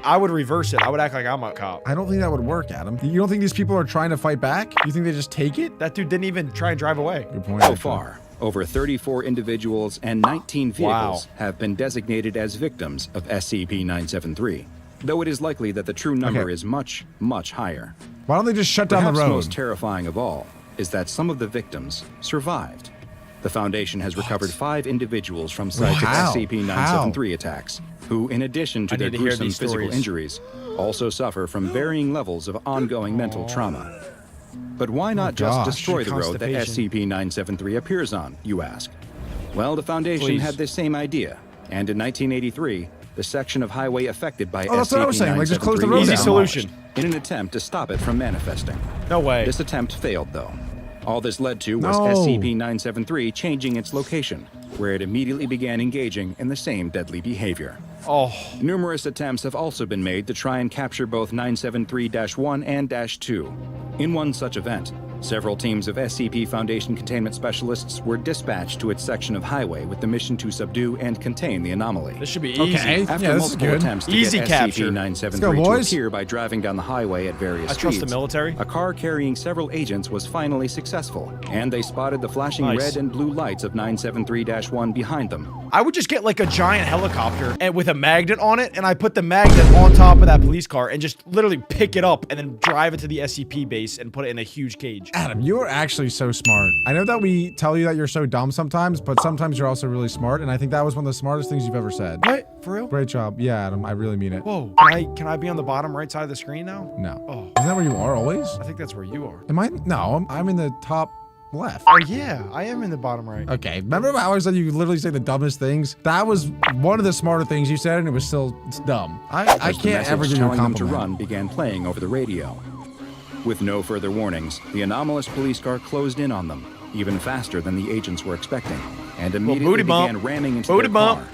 I would reverse it. I would act like I'm a cop. I don't think that would work, Adam. You don't think these people are trying to fight back? You think they just take it? That dude didn't even try and drive away. Good point. So actually. far, over 34 individuals and 19 vehicles Wow. have been designated as victims of SCP-973, though it is likely that the true number Okay. is much, much higher. Why don't they just shut down Perhaps the road? most terrifying of all is that some of the victims survived. The Foundation has recovered 5 individuals from sites How? of SCP-973 attacks, who, in addition to I their need to hear gruesome these physical stories. injuries, also suffer from varying levels of ongoing mental trauma. But why not just gosh. destroy the road that Constipation. SCP-973 appears on, you ask? Well, the Foundation Please. had this same idea, and in 1983, the section of highway affected by Oh, that's what I was saying, like, just close the road was down. Easy demolished solution. in an attempt to stop it from manifesting. No way. This attempt failed, though. All this led to was No. SCP-973 changing its location, where it immediately began engaging in the same deadly behavior. Oh, Numerous attempts have also been made to try and capture both 973-1 and -2. In one such event, several teams of SCP Foundation containment specialists were dispatched to its section of highway with the mission to subdue and contain the anomaly. this should be easy. Okay. After Yeah, this is multiple good. attempts to Easy get capture. SCP-973 Let's go, to boys. appear by driving down the highway at various I trust the speeds, military. a car carrying several agents was finally successful, and they spotted the flashing Nice. red and blue lights of 973-1 behind them. I would just get like a giant helicopter and with a magnet on it, and I put the magnet on top of that police car and just literally pick it up and then drive it to the SCP base and put it in a huge cage. Adam, you are actually so smart. I know that we tell you that you're so dumb sometimes, but sometimes you're also really smart, and I think that was one of the smartest things you've ever said. What? For real? Great job. Yeah, Adam, I really mean it. Whoa. Can I be on the bottom right side of the screen now? No. Oh. Isn't that where you are always? I think that's where you are. Am I? No, I'm in the top left. Oh yeah, I am in the bottom right. Okay, remember how I said you literally say the dumbest things? That was one of the smarter things you said, and it was still dumb. I As the can't ever message give you a telling them to compliment. run began playing over the radio. With no further warnings, the anomalous police car closed in on them, even faster than the agents were expecting, and immediately booty bump. began ramming into Booty their bump. car.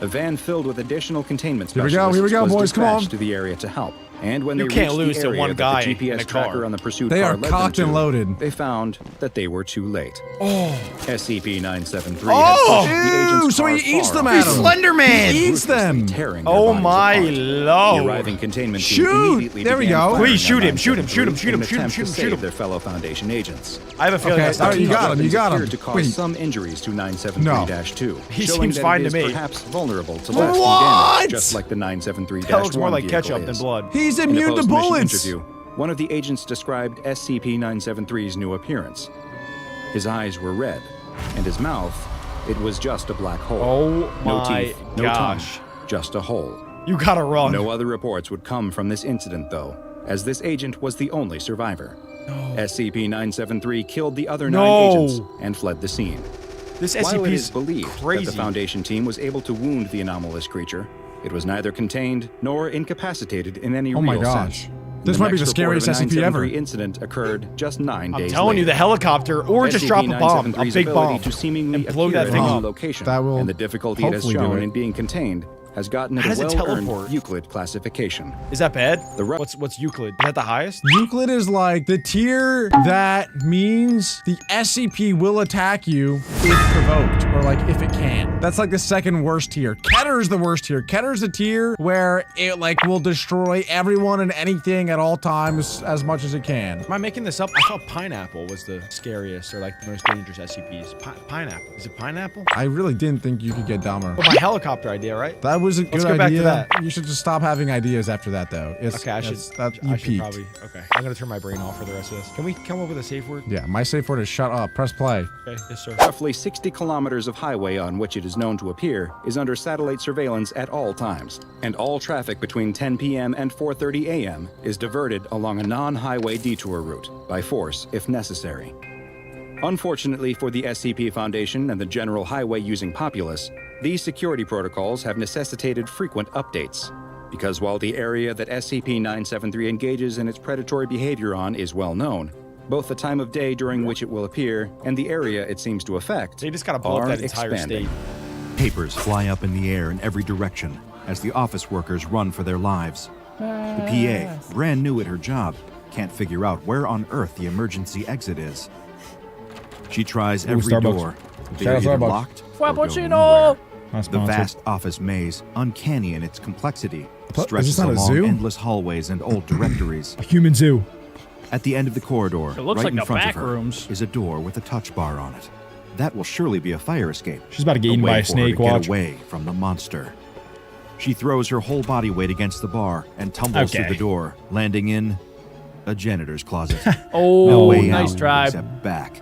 A van filled with additional containment Here we specialists go, was boys, come on. dispatched to the area to help. And when You they can't reached lose the to area one that guy the in GPS a car. tracker on the pursuit They car are led cocked them and to, loaded. They found that they were too late. Oh, SCP-973 Oh! had pushed the agents Ew, so he far eats them, far Adam. out, Slender Man! He eats them. ruthlessly tearing their oh bodies my apart. The lord. arriving containment team Shoot! immediately There we began go. firing Please shoot at him, shoot him, shoot him, 973 shoot him, in an shoot him, attempt shoot him, to shoot save him. their fellow Foundation agents. I have a feeling Okay, that's not alright, you got him, you got him. Appeared to cause Wait. some injuries to 973-2, He showing seems that fine it to is me. perhaps vulnerable to lasting What? damage, just like the 973-1 That looks more like vehicle ketchup than is. blood. He's In a immune to post-mission bullets. interview, one of the agents described SCP-973's new appearance. His eyes were red, and his mouth, it was just a black hole. Oh no my teeth, no gosh. tongue, just a hole. You gotta run. No other reports would come from this incident, though, as this agent was the only survivor. SCP-973 killed the other 9 No. agents and fled the scene. This While SCP it is is believed crazy. that the Foundation team was able to wound the anomalous creature, it was neither contained nor incapacitated in any Oh real my gosh. sense. This might be the next report scariest of a SCP ever. 973 incident occurred just 9 I'm days telling you, later. the helicopter, or just drop a bomb, a SCP-973's big ability bomb, to seemingly and blow appear that at thing a new up. location, That will and the difficulty it has hopefully do shown it. in being contained has gotten it How a does it well-earned teleport? Euclid classification. Is that bad? The re- What's Euclid? Is that the highest? Euclid is like the tier that means the SCP will attack you if provoked, or like if it can. That's like the second worst tier. Keter is the worst tier. Keter's the tier where it like will destroy everyone and anything at all times as much as it can. Am I making this up? I thought pineapple was the scariest or like the most dangerous SCPs. Pineapple. Is it pineapple? I really didn't think you could get dumber. Well, my helicopter idea, right? That was a good idea. Let's go back to that. You should just stop having ideas after that, though. Okay, I should peaked. probably. Okay, I'm gonna turn my brain off for the rest of this. Can we come up with a safe word? Yeah, my safe word is shut up. Press play. Okay, yes, sir. Roughly 60 kilometers of highway on which it is known to appear is under satellite surveillance at all times, and all traffic between 10 p.m. and 4:30 a.m. is diverted along a non-highway detour route, by force if necessary. Unfortunately for the SCP Foundation and the general highway-using populace, these security protocols have necessitated frequent updates. Because while the area that SCP-973 engages in its predatory behavior on is well known, both the time of day during which it will appear and the area it seems to affect They just gotta blow up are that entire expanding. state. Papers fly up in the air in every direction as the office workers run for their lives. The PA, brand new at her job, can't figure out where on earth the emergency exit is. She tries every Starbucks. door. They are Shout out either Starbucks. locked or go Frappuccino! nowhere. Not The sponsored. vast office maze, uncanny in its complexity, Is this stretches not a along zoo? endless hallways and old directories. A human zoo. At the end of the corridor, It looks right like in the front back of her, rooms. is a door with a touch bar on it. That will surely be a fire escape. She's about to get eaten way by a for her to snake, get watch. away from the monster. She throws her whole body weight against the bar and tumbles through Okay. the door, landing in a janitor's closet. Oh, No way nice out try. except back.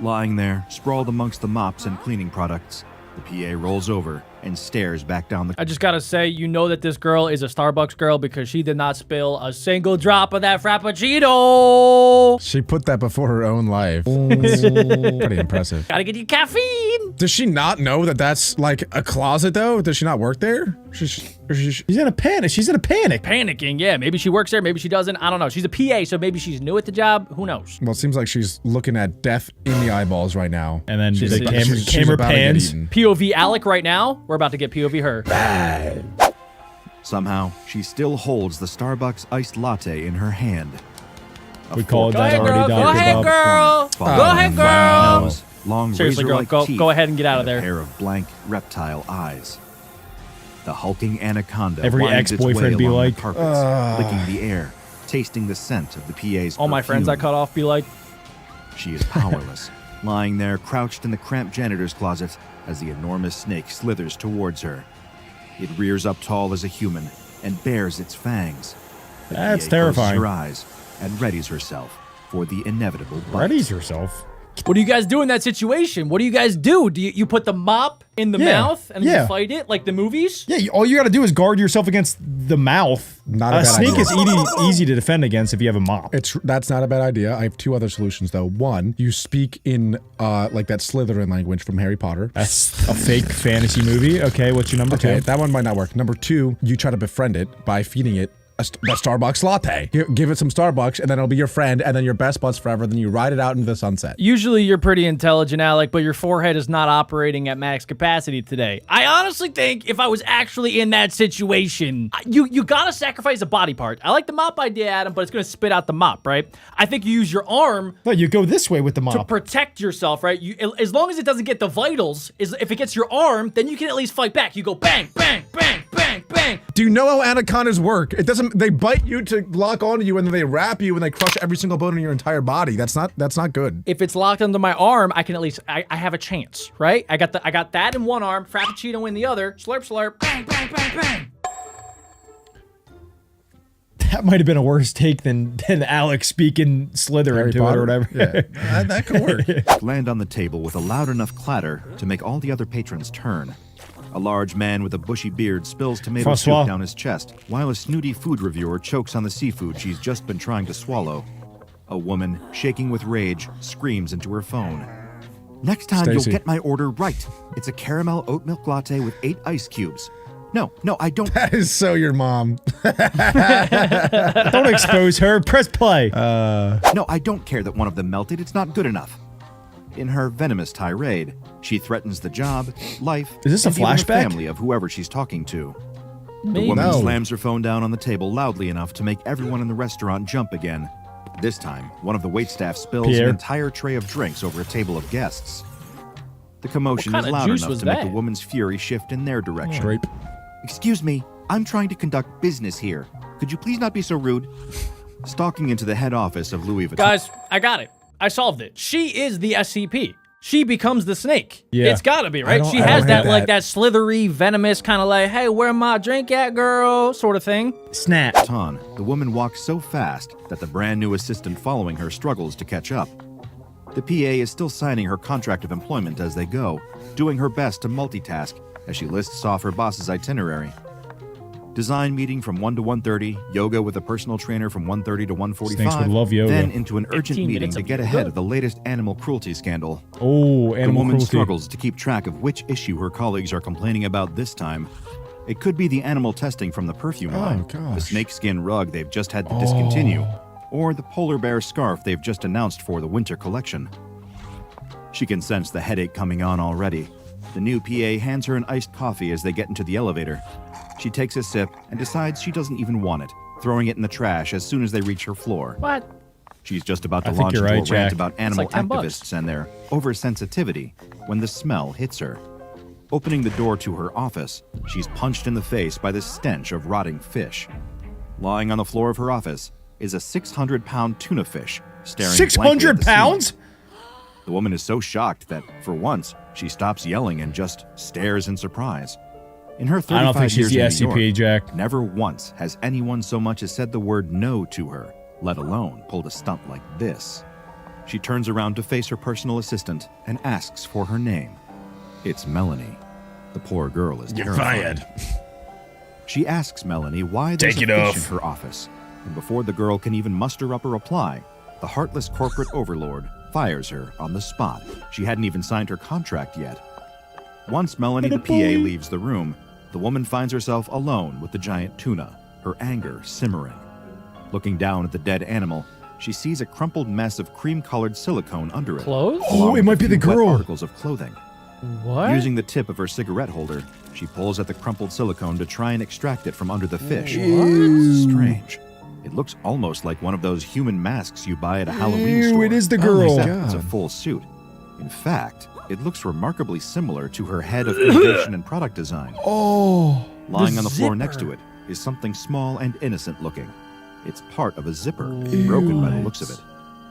Lying there, sprawled amongst the mops and cleaning products, the PA rolls over and stares back down the. I just gotta say, you know that this girl is a Starbucks girl because she did not spill a single drop of that Frappuccino. She put that before her own life. Pretty impressive. Gotta get you caffeine. Does she not know that that's like a closet, though? Does she not work there? She's in a panic. She's in a panic. Panicking, yeah. Maybe she works there, maybe she doesn't. I don't know. She's a PA, so maybe she's new at the job. Who knows? Well, it seems like she's looking at death in the eyeballs right now. And then She's- the she's camera about to get pans. eaten. POV Alec right now. We're about to get POV her. Somehow, she still holds the Starbucks iced latte in her hand. A We call it fork that is already, already Dr. Go ahead, Bob. girl. Followed Go ahead, by a flat girl. nose, long Seriously, girl, razor-like teeth, go ahead and get out of and a there. pair of blank reptile eyes. The hulking anaconda Every winds its ex-boyfriend way be along like, the carpets, licking the air, tasting the scent of the PA's All my friends I perfume. cut off be like, She is powerless, lying there crouched in the cramped janitor's closet as the enormous snake slithers towards her. It rears up tall as a human and bares its fangs. The That's PA terrifying. closes her eyes and readies herself for the inevitable bite. Readies herself. what do you guys do in that situation? What do you guys do? Do you put the mop in the Yeah, mouth and yeah. you fight it like the movies? Yeah, all you gotta do is guard yourself against the mouth. Not a a bad snake idea. is easy to defend against if you have a mop. That's not a bad idea. I have two other solutions though. One, you speak in like that Slytherin language from Harry Potter. That's a fake fantasy movie. Okay, what's your number Okay, two? that one might not work. Number two, you try to befriend it by feeding it that Starbucks latte. Give it some Starbucks, and then it'll be your friend, and then your best buds forever. Then you ride it out into the sunset. Usually you're pretty intelligent, Alec, but your forehead is not operating at max capacity today. I honestly think if I was actually in that situation, you gotta sacrifice a body part. I like the mop idea, Adam, but it's gonna spit out the mop, right? I think you use your arm No, you go this way with the to mop. protect yourself, right? As long as it doesn't get the vitals, if it gets your arm, then you can at least fight back. You go bang, bang, bang, bang, bang. Do you know how anacondas work? It doesn't. They bite you to lock onto you, and then they wrap you, and they crush every single bone in your entire body. That's not good. If it's locked under my arm, I can at least I have a chance, right? I got that in one arm, Frappuccino in the other. Slurp, slurp, bang, bang, bang, bang. That might have been a worse take than Alex speaking Slytherin Harry to it Potter? or whatever. Yeah, that could work. Land on the table with a loud enough clatter to make all the other patrons turn. A large man with a bushy beard spills tomato Francois. soup down his chest, while a snooty food reviewer chokes on the seafood she's just been trying to swallow. A woman, shaking with rage, screams into her phone. Next time Stacy. you'll get my order right. It's a caramel oat milk latte with 8 ice cubes. No, I don't. That is so your mom. Don't expose her. Press play. No, I don't care that one of them melted. It's not good enough. In her venomous tirade, she threatens the job, life, Is this a and even the flashback? family of whoever she's talking to. Maybe. The woman No. slams her phone down on the table loudly enough to make everyone in the restaurant jump again. This time, one of the waitstaff spills Pierre. an entire tray of drinks over a table of guests. The commotion What is kind of loud juice enough was to make the that? woman's fury shift in their direction. Grape. Excuse me, I'm trying to conduct business here. Could you please not be so rude? Stalking into the head office of Louis Vuitton. Guys, I got it. I solved it. She is the SCP. She becomes the snake. Yeah. It's gotta be, right? don't- She I has don't that hate like that. that slithery, venomous kind of like, hey, where my drink at, girl? Sort of thing. Snap. The woman walks so fast that the brand new assistant following her struggles to catch up. The PA is still signing her contract of employment as they go, doing her best to multitask as she lists off her boss's itinerary. Design meeting from 1 to 1:30, yoga with a personal trainer from 1:30 to 1:45, Snakes would love yoga. then into an urgent 15 meeting minutes to of get yoga. ahead of the latest animal cruelty scandal. Oh, The animal woman cruelty. struggles to keep track of which issue her colleagues are complaining about this time. It could be the animal testing from the perfume line, the gosh. snakeskin rug they've just had to discontinue, or the polar bear scarf they've just announced for the winter collection. She can sense the headache coming on already. The new PA hands her an iced coffee as they get into the elevator. She takes a sip and decides she doesn't even want it, throwing it in the trash as soon as they reach her floor. What? She's just about to I think launch you're into right, a rant Jack. about animal like $10. activists and their oversensitivity when the smell hits her. Opening the door to her office, she's punched in the face by the stench of rotting fish. Lying on the floor of her office is a 600-pound tuna fish staring blankly at 600 the ceiling. pounds? The woman is so shocked that, for once, she stops yelling and just stares in surprise. In her 35 I don't think she's the years in New SCP, York, Jack. never once has anyone so much as said the word no to her, let alone pulled a stunt like this. She turns around to face her personal assistant and asks for her name. It's Melanie. The poor girl is terrified. She asks Melanie why there's Take a it fish off. in her office, and before the girl can even muster up a reply, the heartless corporate overlord fires her on the spot. She hadn't even signed her contract yet. Once Melanie the PA leaves the room, the woman finds herself alone with the giant tuna, her anger simmering. Looking down at the dead animal, she sees a crumpled mess of cream-colored silicone under it. Clothes? Oh, along it with might a be the few wet girl. articles of clothing. What? Using the tip of her cigarette holder, she pulls at the crumpled silicone to try and extract it from under the fish. Strange. It looks almost like one of those human masks you buy at a Halloween Ew, store. it is the girl. Except it's a full suit. In fact, it looks remarkably similar to her head of innovation and product design. Oh. Lying on the floor next zipper. to it is something small and innocent looking. It's part of a zipper, broken by the looks of it.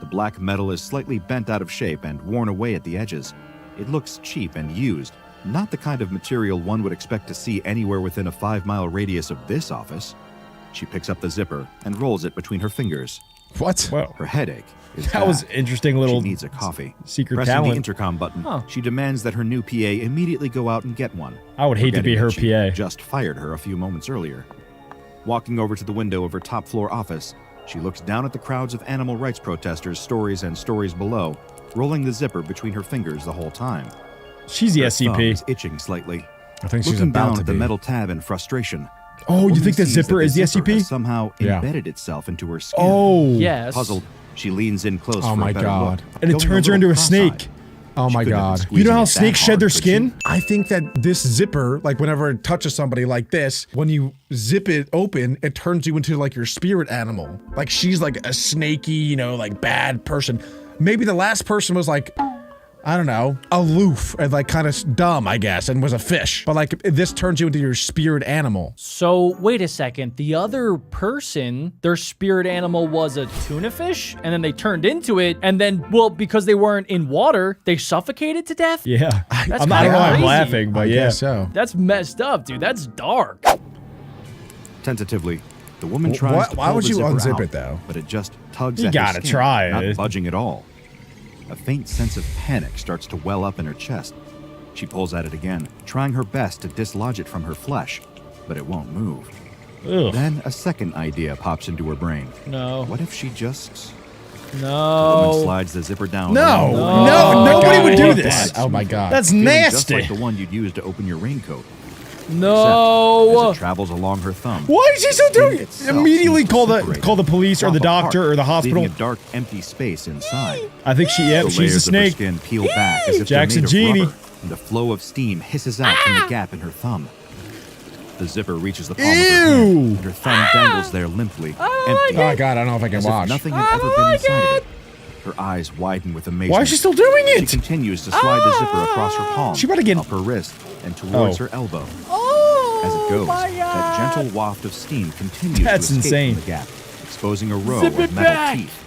The black metal is slightly bent out of shape and worn away at the edges. It looks cheap and used, not the kind of material one would expect to see anywhere within a 5-mile radius of this office. She picks up the zipper and rolls it between her fingers. What? Well, Her headache is that was back. interesting little She needs a coffee. secret Pressing talent. the intercom button, Huh. she demands that her new PA immediately go out and get one. I would hate to be forgetting her that she PA. just fired her a few moments earlier. Walking over to the window of her top floor office, she looks down at the crowds of animal rights protesters, stories and stories below, rolling the zipper between her fingers the whole time. She's the Her thumb SCP. is itching slightly. I think she's Looking about down to at the be. metal tab in frustration. Oh, you woman think the sees zipper that is the zipper SCP? has somehow Yeah. embedded itself into her skin. Oh. Yes. Puzzled, she leans in close Oh for my a better God. look, And it going turns her little into a cross-eyed. snake. Oh She my couldn't have been God. squeezing You know how it that snakes hard, shed their could she? skin? I think that this zipper, like whenever it touches somebody like this, when you zip it open, it turns you into like your spirit animal. Like she's like a snaky, you know, like bad person. Maybe the last person was like, I don't know, aloof and like kind of dumb, I guess, and was a fish. But like this turns you into your spirit animal. So, wait a second. The other person, their spirit animal was a tuna fish, and then they turned into it, and then, well, because they weren't in water, they suffocated to death? Yeah. That's I don't know why kinda I'm crazy. laughing, but I yeah. guess so. That's messed up, dude. That's dark. Tentatively, the woman Wh- tries why- to why pull would the you zipper unzip out, it, though? but it just tugs You at her gotta skin, try not it. budging at all. A faint sense of panic starts to well up in her chest. She pulls at it again, trying her best to dislodge it from her flesh, but it won't move. Ugh. Then a second idea pops into her brain. No. What if she just... The woman No. slides the zipper down. No. along the No. line. Nobody God, would I do hate this. that. Oh my God. That's Feeling nasty. Just like the one you'd use to open your raincoat. No. As it travels along her thumb. Why is she still doing it? itself Immediately seems to call separate the police or the pop apart, doctor or the hospital. leaving a dark, empty space inside. I think The she's a layers of her snake. skin peel back as if Jackson they're made Genie. of rubber, and a flow of steam hisses out from the gap in her thumb. The zipper reaches the palm of her hand, and her thumb dangles there limply, empty. Oh God, I don't know if I can As watch. if nothing had ever been inside of it. Her eyes widen with amazement. Why is she still doing She it? continues to slide the zipper across her palm, She about to get- up her wrist, and towards Oh. her elbow. As it goes, that gentle waft of steam continues That's to escape insane. from the gap, exposing a row Zip of it metal back. teeth.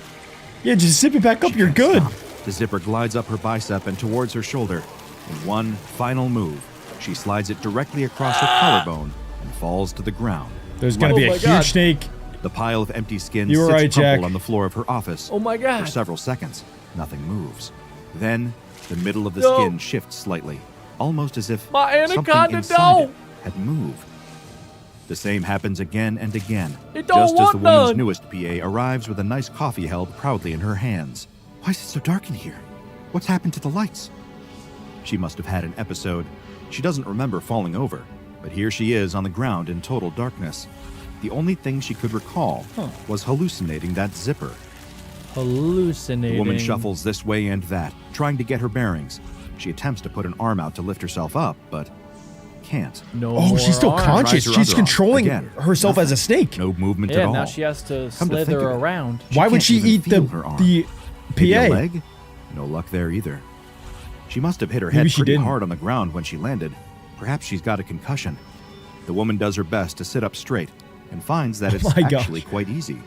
Yeah, just zip it back up. She You're can't good. stop. The zipper glides up her bicep and towards her shoulder. In one final move, she slides it directly across her collarbone and falls to the ground. There's gonna be a my huge God. snake. The pile of empty skin You were sits right, crumpled Jack. on the floor of her office. Oh my God. For several seconds, nothing moves. Then, the middle of the No. skin shifts slightly, almost as if My something anaconda, inside no. it had moved. The same happens again and again, It don't just as want the woman's none. newest PA arrives with a nice coffee held proudly in her hands. Why is it so dark in here? What's happened to the lights? She must have had an episode. She doesn't remember falling over, but here she is on the ground in total darkness. The only thing she could recall was hallucinating that zipper. Hallucinating. The woman shuffles this way and that, trying to get her bearings. She attempts to put an arm out to lift herself up, but can't. No Oh, more she's still arms. conscious. Tries her She's other arm. controlling Again, herself as a nothing. snake. No movement Yeah, at all. now she has to Come to think slither of it, around. she Why would can't she even eat feel her arm. the Maybe a PA? leg? No luck there either. She must have hit her Maybe head she pretty didn't. hard on the ground when she landed. Perhaps she's got a concussion. The woman does her best to sit up straight and finds that it's my gosh. actually quite easy.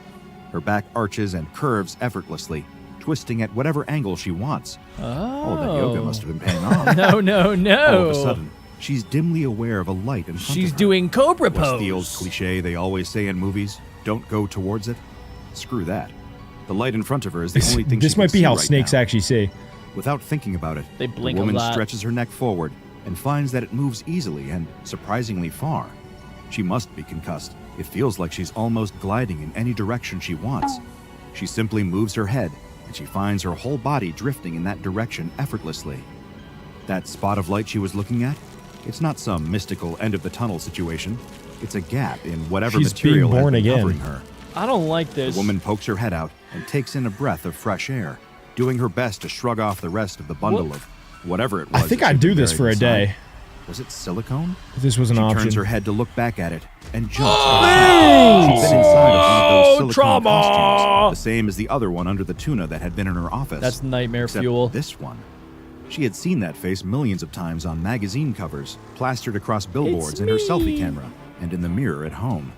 Her back arches and curves effortlessly, twisting at whatever angle she wants. Oh, that yoga must have been paying off. No, no, no. All of a sudden, she's dimly aware of a light in front She's of her. doing Cobra What's pose. the old cliche they always say in movies? Don't go towards it? Screw that. The light in front of her is the only thing This she can might be see how right snakes now. actually see. Without thinking about it, They blink the a woman lot. stretches her neck forward and finds that it moves easily and surprisingly far. She must be concussed. It feels like she's almost gliding in any direction she wants. She simply moves her head, and she finds her whole body drifting in that direction effortlessly. That spot of light she was looking at? It's not some mystical end-of-the-tunnel situation. It's a gap in whatever She's material being has born been again. covering her. I don't like this. The woman pokes her head out and takes in a breath of fresh air, doing her best to shrug off the rest of the bundle of whatever it was. I think that I'd she'd do been this buried for a inside. day. Was it silicone? If this was an She option. turns her head to look back at it and jumps. She's been inside of one of those silicone trauma! costumes, the same as the other one under the tuna that had been in her office. That's nightmare Except fuel. This one. She had seen that face millions of times on magazine covers, plastered across billboards in her selfie camera, and in the mirror at home.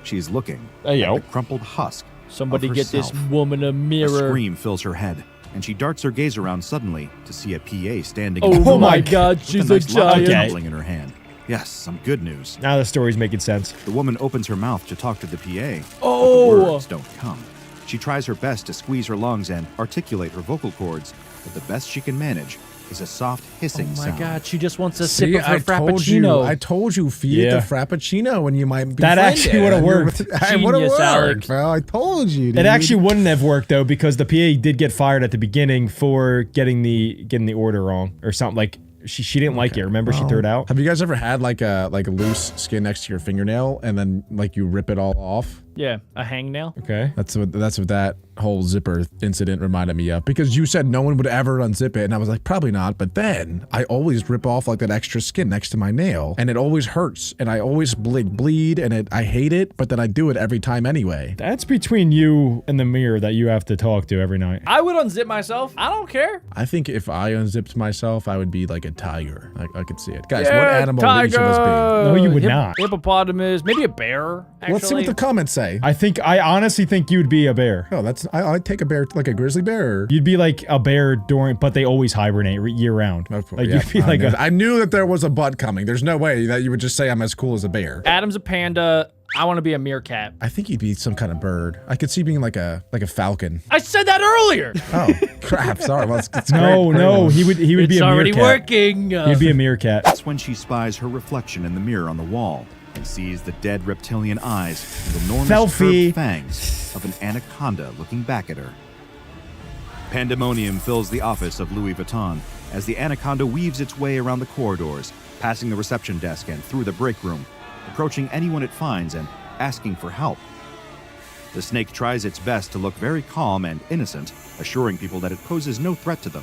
She's looking Hey, yo. at the crumpled husk. Somebody of get this herself. woman a A mirror. scream fills her head, and she darts her gaze around suddenly to see a PA standing Oh, in the my doorway God, with she's a a nice lot of giant. tumbling in her hand. Yes, some good news. Now the story's making sense. The woman opens her mouth to talk to the PA, Oh. but the words don't come. She tries her best to squeeze her lungs and articulate her vocal cords, but the best she can manage is a soft hissing Oh my sound. God, she just wants a See, sip of her I frappuccino. told you, feed Yeah. it the frappuccino, and you might be. That actually would've worked. It would have Genius, Alec. worked, bro. I told you. Dude. It actually wouldn't have worked though because the PA did get fired at the beginning for getting the order wrong or something. Like she didn't like it. Remember, she threw it out. Have you guys ever had like a loose skin next to your fingernail, and then like you rip it all off? Yeah, a hangnail. Okay. That's what that whole zipper incident reminded me of, because you said no one would ever unzip it, and I was like, probably not. But then I always rip off like that extra skin next to my nail, and it always hurts, and I always bleed, and I hate it. But then I do it every time anyway. That's between you and the mirror that you have to talk to every night. I would unzip myself. I don't care. I think if I unzipped myself, I would be like a tiger. I could see it, guys. Yeah, what animal do you should us be? No, you would not. Hippopotamus, maybe a bear. Actually. Let's see what the comments say. I honestly think you'd be a bear. Oh, I'd take a bear, like a grizzly bear. You'd be like a bear but they always hibernate year round. Like Yeah, you'd be like I knew that there was a butt coming. There's no way that you would just say I'm as cool as a bear. Adam's a panda. I want to be a meerkat. I think he'd be some kind of bird. I could see being like a falcon. I said that earlier. Oh crap! Sorry, well, it's no, great. no, he would be It's a already meerkat. working. He'd be a meerkat. That's when she spies her reflection in the mirror on the wall and sees the dead reptilian eyes and enormous Selfie. curved fangs of an anaconda looking back at her. Pandemonium fills the office of Louis Vuitton as the anaconda weaves its way around the corridors, passing the reception desk and through the break room, approaching anyone it finds and asking for help. The snake tries its best to look very calm and innocent, assuring people that it poses no threat to them.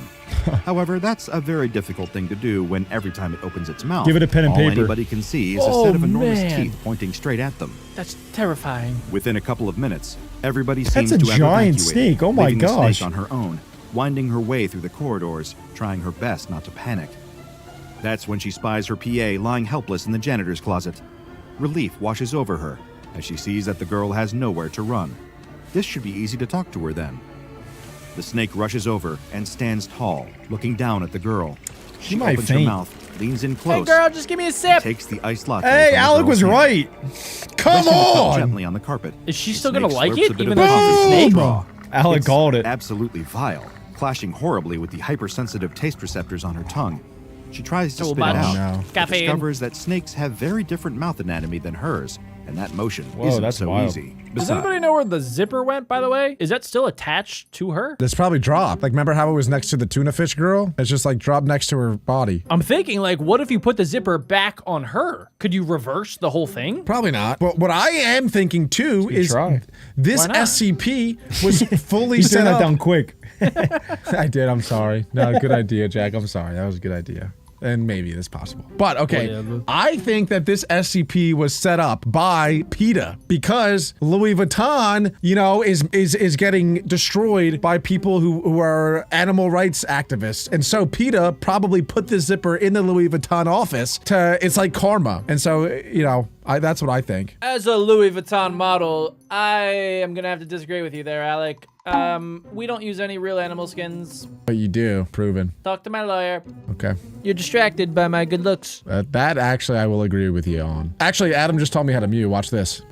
However, that's a very difficult thing to do when every time it opens its mouth, Give it a pen and all paper. anybody can see is a set of enormous teeth pointing straight at them. That's terrifying. Within a couple of minutes, everybody That's seems a to have giant evacuated, snake. Oh my leaving the gosh. snake on her own, winding her way through the corridors, trying her best not to panic. That's when she spies her PA lying helpless in the janitor's closet. Relief washes over her as she sees that the girl has nowhere to run. This should be easy to talk to her then. The snake rushes over and stands tall, looking down at the girl. She might opens her faint. mouth, leans in close, Hey girl, just give me a sip. takes the iced latte. Hey, from the Alec girl's was hand, right. Come resting the cup on. gently on the carpet. Is she The still gonna snake like slurps it, a bit even of though coffee she's a from the snake? straw. Alec It's called it. absolutely vile, clashing horribly with the hypersensitive taste receptors on her tongue. She tries to Too spit much it out, no. but caffeine. discovers that snakes have very different mouth anatomy than hers, and that motion Whoa, isn't that's so wild. easy. Does Besides, anybody know where the zipper went, by the way? Is that still attached to her? That's probably dropped. Like, remember how it was next to the tuna fish girl? It's just like dropped next to her body. I'm thinking, like, what if you put the zipper back on her? Could you reverse the whole thing? Probably not. But what I am thinking too is try. this Why not? SCP was fully You set turned that up. down quick. I did. I'm sorry. No, good idea, Jack. I'm sorry. That was a good idea. And maybe it is possible. But okay, Whatever. I think that this SCP was set up by PETA because Louis Vuitton, you know, is getting destroyed by people who are animal rights activists. And so PETA probably put the zipper in the Louis Vuitton office it's like karma. And so, you know, that's what I think. As a Louis Vuitton model, I am gonna have to disagree with you there, Alec. We don't use any real animal skins. But you do, proven. Talk to my lawyer. Okay. You're distracted by my good looks. That actually I will agree with you on. Actually, Adam just told me how to mute. Watch this.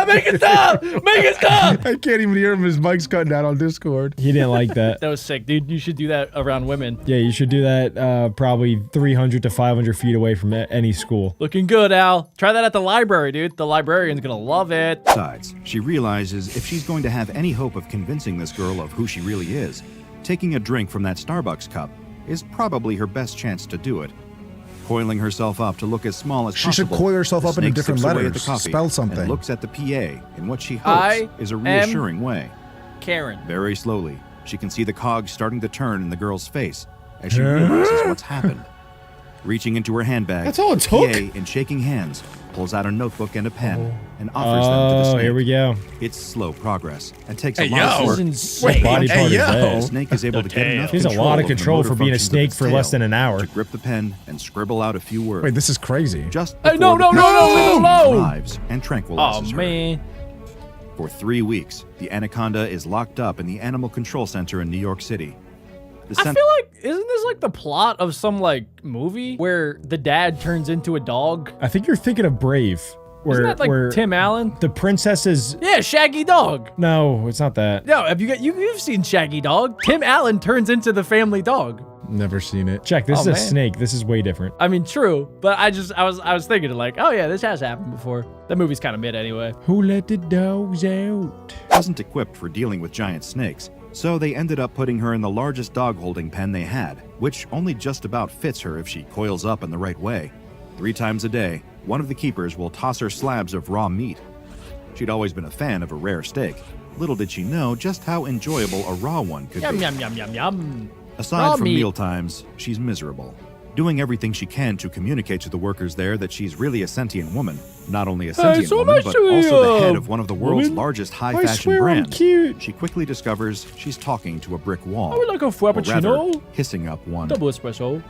Make it stop! Make it stop! I can't even hear him. His mic's cutting out on Discord. He didn't like that. That was sick, dude. You should do that around women. Yeah, you should do that probably 300 to 500 feet away from any school. Looking good, Al. Try that at the library, dude. The librarian's gonna love it. Besides, she realizes if she's going to have any hope of convincing this girl of who she really is, taking a drink from that Starbucks cup is probably her best chance to do it. Coiling herself up to look as small as She should possible, coil herself the up into snake different sips away at letters. the coffee Spell something. And looks at the PA in what she I hopes is a reassuring way. Karen. Very slowly, she can see the cogs starting to turn in the girl's face as she realizes what's happened. Reaching into her handbag, That's all it the took? PA, in shaking hands, pulls out a notebook and a pen and offers them to the snake. Here we go. It's slow progress and takes Hey, a lot of yo. work. This is insane. Body part is yo. The that? snake is able to get enough He has a control lot of of the control motor for being a functions of snake its for less tail than an hour. to grip the pen and scribble out a few words. Wait, this is crazy. Just Hey, no, before no, the no, no, leave it alone. arrives and Oh, tranquilizes her. man. For 3 weeks, the anaconda is locked up in the Animal Control Center in New York City. The I cen- feel like, isn't this like the plot of some like movie where the dad turns into a dog? I think you're thinking of Brave. Where, Isn't that like where Tim Allen? the princess is... Yeah, Shaggy Dog. No, it's not that. No, have you've seen Shaggy Dog? Tim Allen turns into the family dog. Never seen it. Check, this Oh, is a man. snake. This is way different. I mean, true, but I was thinking like, oh yeah, this has happened before. That movie's kind of mid anyway. Who let the dogs out? wasn't equipped for dealing with giant snakes, so they ended up putting her in the largest dog holding pen they had, which only just about fits her if she coils up in the right way. 3 times a day, one of the keepers will toss her slabs of raw meat. She'd always been a fan of a rare steak. Little did she know just how enjoyable a raw one could Yum be. yum yum yum yum. Aside Raw from meat. meal times, she's miserable, doing everything she can to communicate to the workers there that she's really a sentient woman. Not only a sentient so woman, much but to also the head you, of one of the world's woman. largest I high-fashion swear I'm brands. cute. She quickly discovers she's talking to a brick wall. I would like a or rather, frappuccino. hissing up one. Double espresso.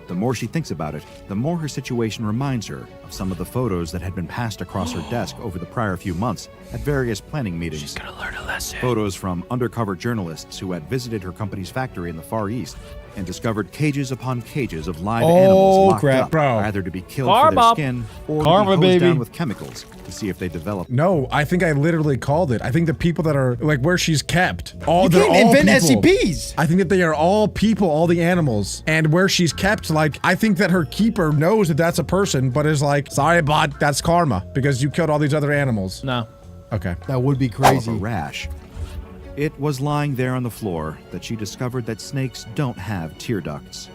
The more she thinks about it, the more her situation reminds her of some of the photos that had been passed across her desk over the prior few months at various planning meetings. She's gonna learn a lesson. Photos from undercover journalists who had visited her company's factory in the Far East and discovered cages upon cages of live animals locked crap, up, bro. either to be killed Karma. for their skin or Karma, to be hosed baby. down with chemicals to see if they develop. No, I think I literally called it. I think the people that are like where she's kept. You they're can't all invent people. SCPs. I think that they are all people, all the animals, and where she's kept. Like, I think that her keeper knows that that's a person, but is like, sorry, bud, that's karma because you killed all these other animals. No. Okay. That would be Of crazy. a rash. It was lying there on the floor that she discovered that snakes don't have tear ducts.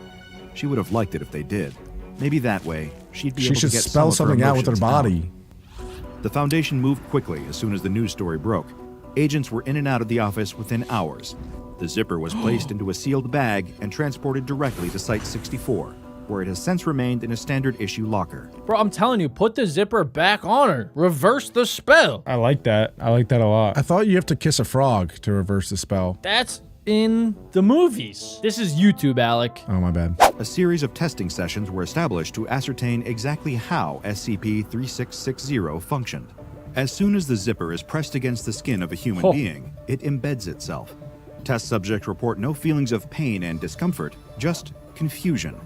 She would have liked it if they did. Maybe that way, she'd be She able to should get spell some of something out with her emotions body. The Foundation moved quickly as soon as the news story broke. Agents were in and out of the office within hours. The zipper was placed into a sealed bag and transported directly to Site 64, where it has since remained in a standard issue locker. Bro, I'm telling you, put the zipper back on her. Reverse the spell. I like that. I like that a lot. I thought you have to kiss a frog to reverse the spell. That's in the movies. This is YouTube, Alec. Oh, my bad. A series of testing sessions were established to ascertain exactly how SCP-3660 functioned. As soon as the zipper is pressed against the skin of a human being, it embeds itself. Test subjects report no feelings of pain and discomfort, just confusion.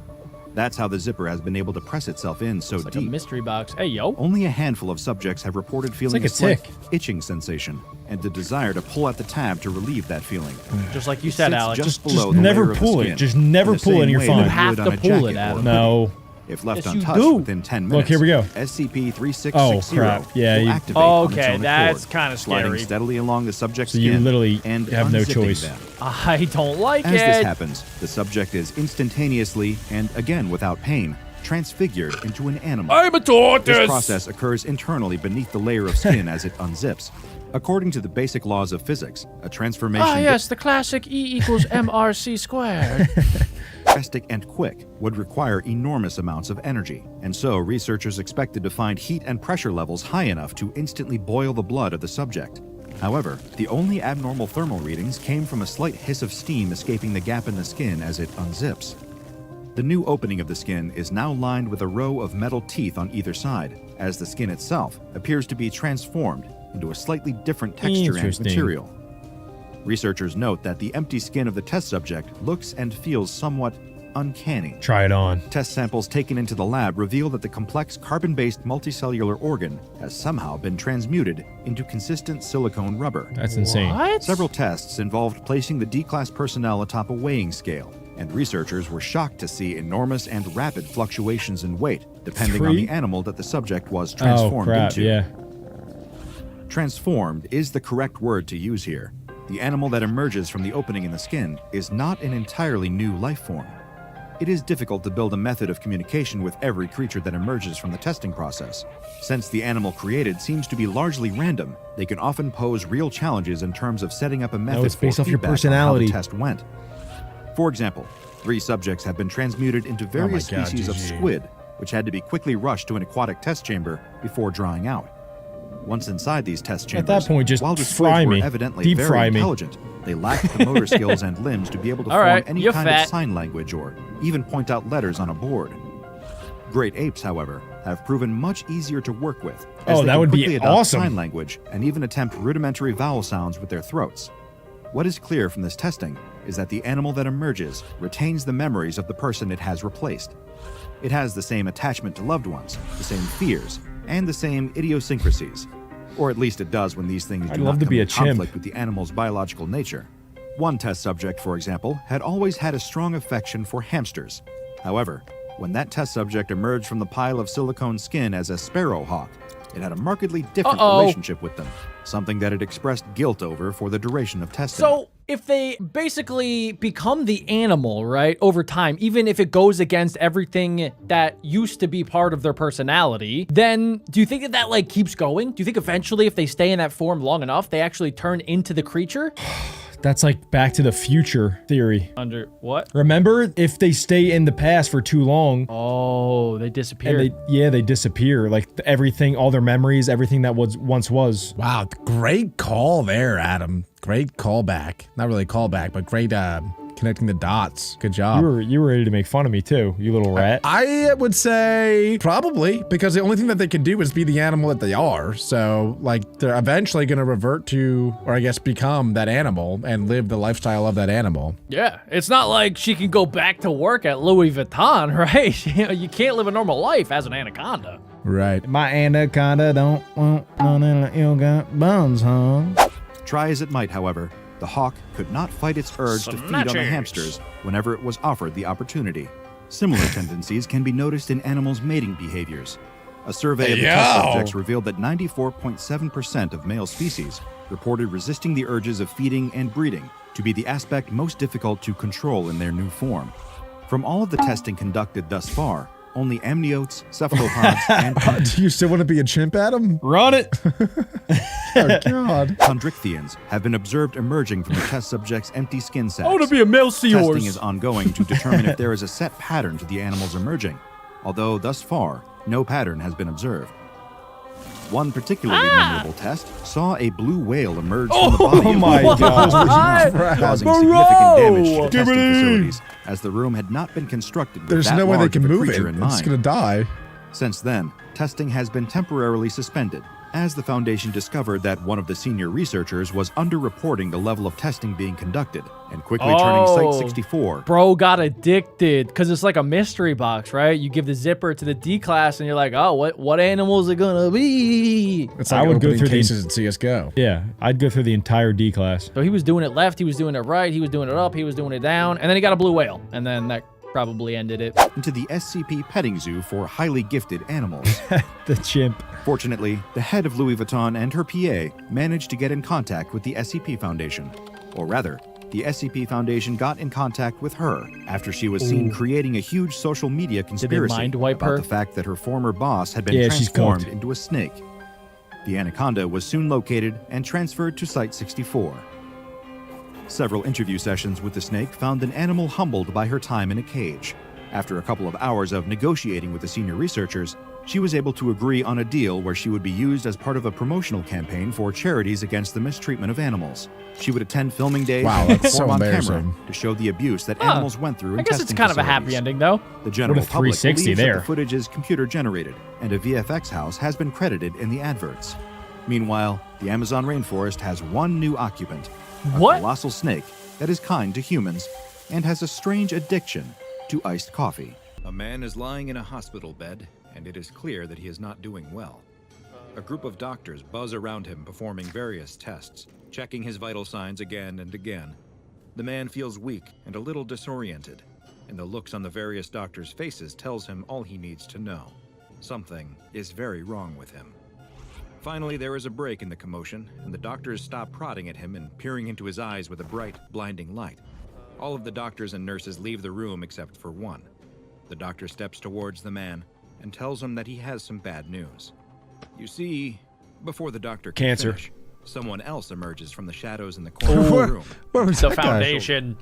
That's how the zipper has been able to press itself in so It's like a deep. mystery box. Hey, yo. Only a handful of subjects have reported feeling like a a slight tick. itching sensation and the desire to pull at the tab to relieve that feeling. Just like you said, Sits Alec. just Just below the never layer of the pull it. skin, Just never in the pull it same and you're way fine. that You have would to on a pull it, jacket or Adam. a No. hoodie. If left Yes, you untouched do. within 10 Look, minutes, here we go. SCP-3660 Oh, crap. Yeah, will you- activate on its Okay, own that's accord, kinda sliding scary. steadily along the subject's So you skin literally and have no unzipping choice. them. I don't like As it. this happens, the subject is instantaneously, and again without pain, transfigured into an animal. I'm a tortoise. This process occurs internally beneath the layer of skin as it unzips. According to the basic laws of physics, a transformation Ah, yes, the classic E equals MRC squared. drastic and quick would require enormous amounts of energy, and so researchers expected to find heat and pressure levels high enough to instantly boil the blood of the subject. However, the only abnormal thermal readings came from a slight hiss of steam escaping the gap in the skin as it unzips. The new opening of the skin is now lined with a row of metal teeth on either side, as the skin itself appears to be transformed into a slightly different texture and Interesting. material. Researchers note that the empty skin of the test subject looks and feels somewhat uncanny. Try it on. Test samples taken into the lab reveal that the complex carbon-based multicellular organ has somehow been transmuted into consistent silicone rubber. That's insane. What? Several tests involved placing the D-class personnel atop a weighing scale, and researchers were shocked to see enormous and rapid fluctuations in weight, depending on the animal that the subject was transformed Oh, crap. into. Yeah. Transformed is the correct word to use here. The animal that emerges from the opening in the skin is not an entirely new life form. It is difficult to build a method of communication with every creature that emerges from the testing process. Since the animal created seems to be largely random, they can often pose real challenges in terms of setting up a method it's based for off your feedback on personality. how the test went. For example, 3 subjects have been transmuted into various God, species of GG. squid, which had to be quickly rushed to an aquatic test chamber before drying out. Once inside these test chambers, At that point, just while the fry squids me. were evidently Deep very fry me. intelligent, they lacked the motor skills and limbs to be able to All form right, any you're kind fat. of sign language or even point out letters on a board. Great apes, however, have proven much easier to work with. As Oh, they that can would be quickly adopt awesome. Sign language and even attempt rudimentary vowel sounds with their throats. What is clear from this testing is that the animal that emerges retains the memories of the person it has replaced. It has the same attachment to loved ones, the same fears, and the same idiosyncrasies. Or at least it does when these things I'd do love not to come be in a chimp. conflict with the animal's biological nature. One test subject, for example, had always had a strong affection for hamsters. However, when that test subject emerged from the pile of silicone skin as a sparrowhawk, it had a markedly different relationship with them, something that it expressed guilt over for the duration of testing. So, if they basically become the animal, right, over time, even if it goes against everything that used to be part of their personality, then do you think that like keeps going? Do you think eventually if they stay in that form long enough, they actually turn into the creature? That's like Back to the Future theory. Under what? Remember, if they stay in the past for too long, Oh, they disappear. and they disappear. Like everything, all their memories, everything that was once was. Wow, great call there, Adam. Great callback. Not really callback, but great connecting the dots. Good job. You were ready to make fun of me too, you little rat. I would say probably, because the only thing that they can do is be the animal that they are. So, like, they're eventually going to revert to, or I guess become that animal and live the lifestyle of that animal. Yeah, it's not like she can go back to work at Louis Vuitton, right? You can't live a normal life as an anaconda. Right. My anaconda don't want none of you got buns, huh? Try as it might, however, the hawk could not fight its urge to feed on the Snatchers. hamsters whenever it was offered the opportunity. Similar tendencies can be noticed in animals' mating behaviors. A survey of the test subjects revealed that 94.7% of male species reported resisting the urges of feeding and breeding to be the aspect most difficult to control in their new form. From all of the testing conducted thus far, only amniotes, cephalopods, and do you still want to be a chimp, Adam? Run it! Oh, God. chondrichthyans have been observed emerging from the test subjects' empty skin sacs. I want to be a male seahorse. Testing is ongoing to determine if there is a set pattern to the animals emerging, although thus far, no pattern has been observed. One particularly memorable test saw a blue whale emerge from the body of my the God. causing significant damage to the testing facilities, as the room had not been constructed with There's that no way they large can of a move it. creature in It's mind. going to die. Since then, testing has been temporarily suspended, as the Foundation discovered that one of the senior researchers was underreporting the level of testing being conducted, and quickly turning Site-64. Bro got addicted, because it's like a mystery box, right? You give the zipper to the D class, and you're like, oh, what animal is it gonna be? It's like I would go opening through cases at CSGO. Yeah, I'd go through the entire D class. So he was doing it left, he was doing it right, he was doing it up, he was doing it down, and then he got a blue whale, and then that probably ended it. Into the SCP petting zoo for highly gifted animals. The chimp. Fortunately, the head of Louis Vuitton and her PA managed to get in contact with the SCP Foundation. Or rather, the SCP Foundation got in contact with her after she was seen creating a huge social media conspiracy mind wipe about her? the fact that her former boss had been Yeah, she's transformed cooked. into a snake. The anaconda was soon located and transferred to Site-64. Several interview sessions with the snake found an animal humbled by her time in a cage. After a couple of hours of negotiating with the senior researchers, she was able to agree on a deal where she would be used as part of a promotional campaign for charities against the mistreatment of animals. She would attend filming days Wow, and that's so perform on camera embarrassing. to show the abuse that animals went through in I guess it's testing kind of a happy facilities. ending, though. The general What a public 360 believes that there. the footage is computer generated, and a VFX house has been credited in the adverts. Meanwhile, the Amazon rainforest has one new occupant, a colossal snake that is kind to humans and has a strange addiction to iced coffee. A man is lying in a hospital bed, and it is clear that he is not doing well. A group of doctors buzz around him performing various tests, checking his vital signs again and again. The man feels weak and a little disoriented, and the looks on the various doctors' faces tells him all he needs to know. Something is very wrong with him. Finally, there is a break in the commotion, and the doctors stop prodding at him and peering into his eyes with a bright, blinding light. All of the doctors and nurses leave the room except for one. The doctor steps towards the man and tells him that he has some bad news. You see, before the doctor can Cancer. finish, someone else emerges from the shadows in the corner of the room. Where was The that guy? Foundation.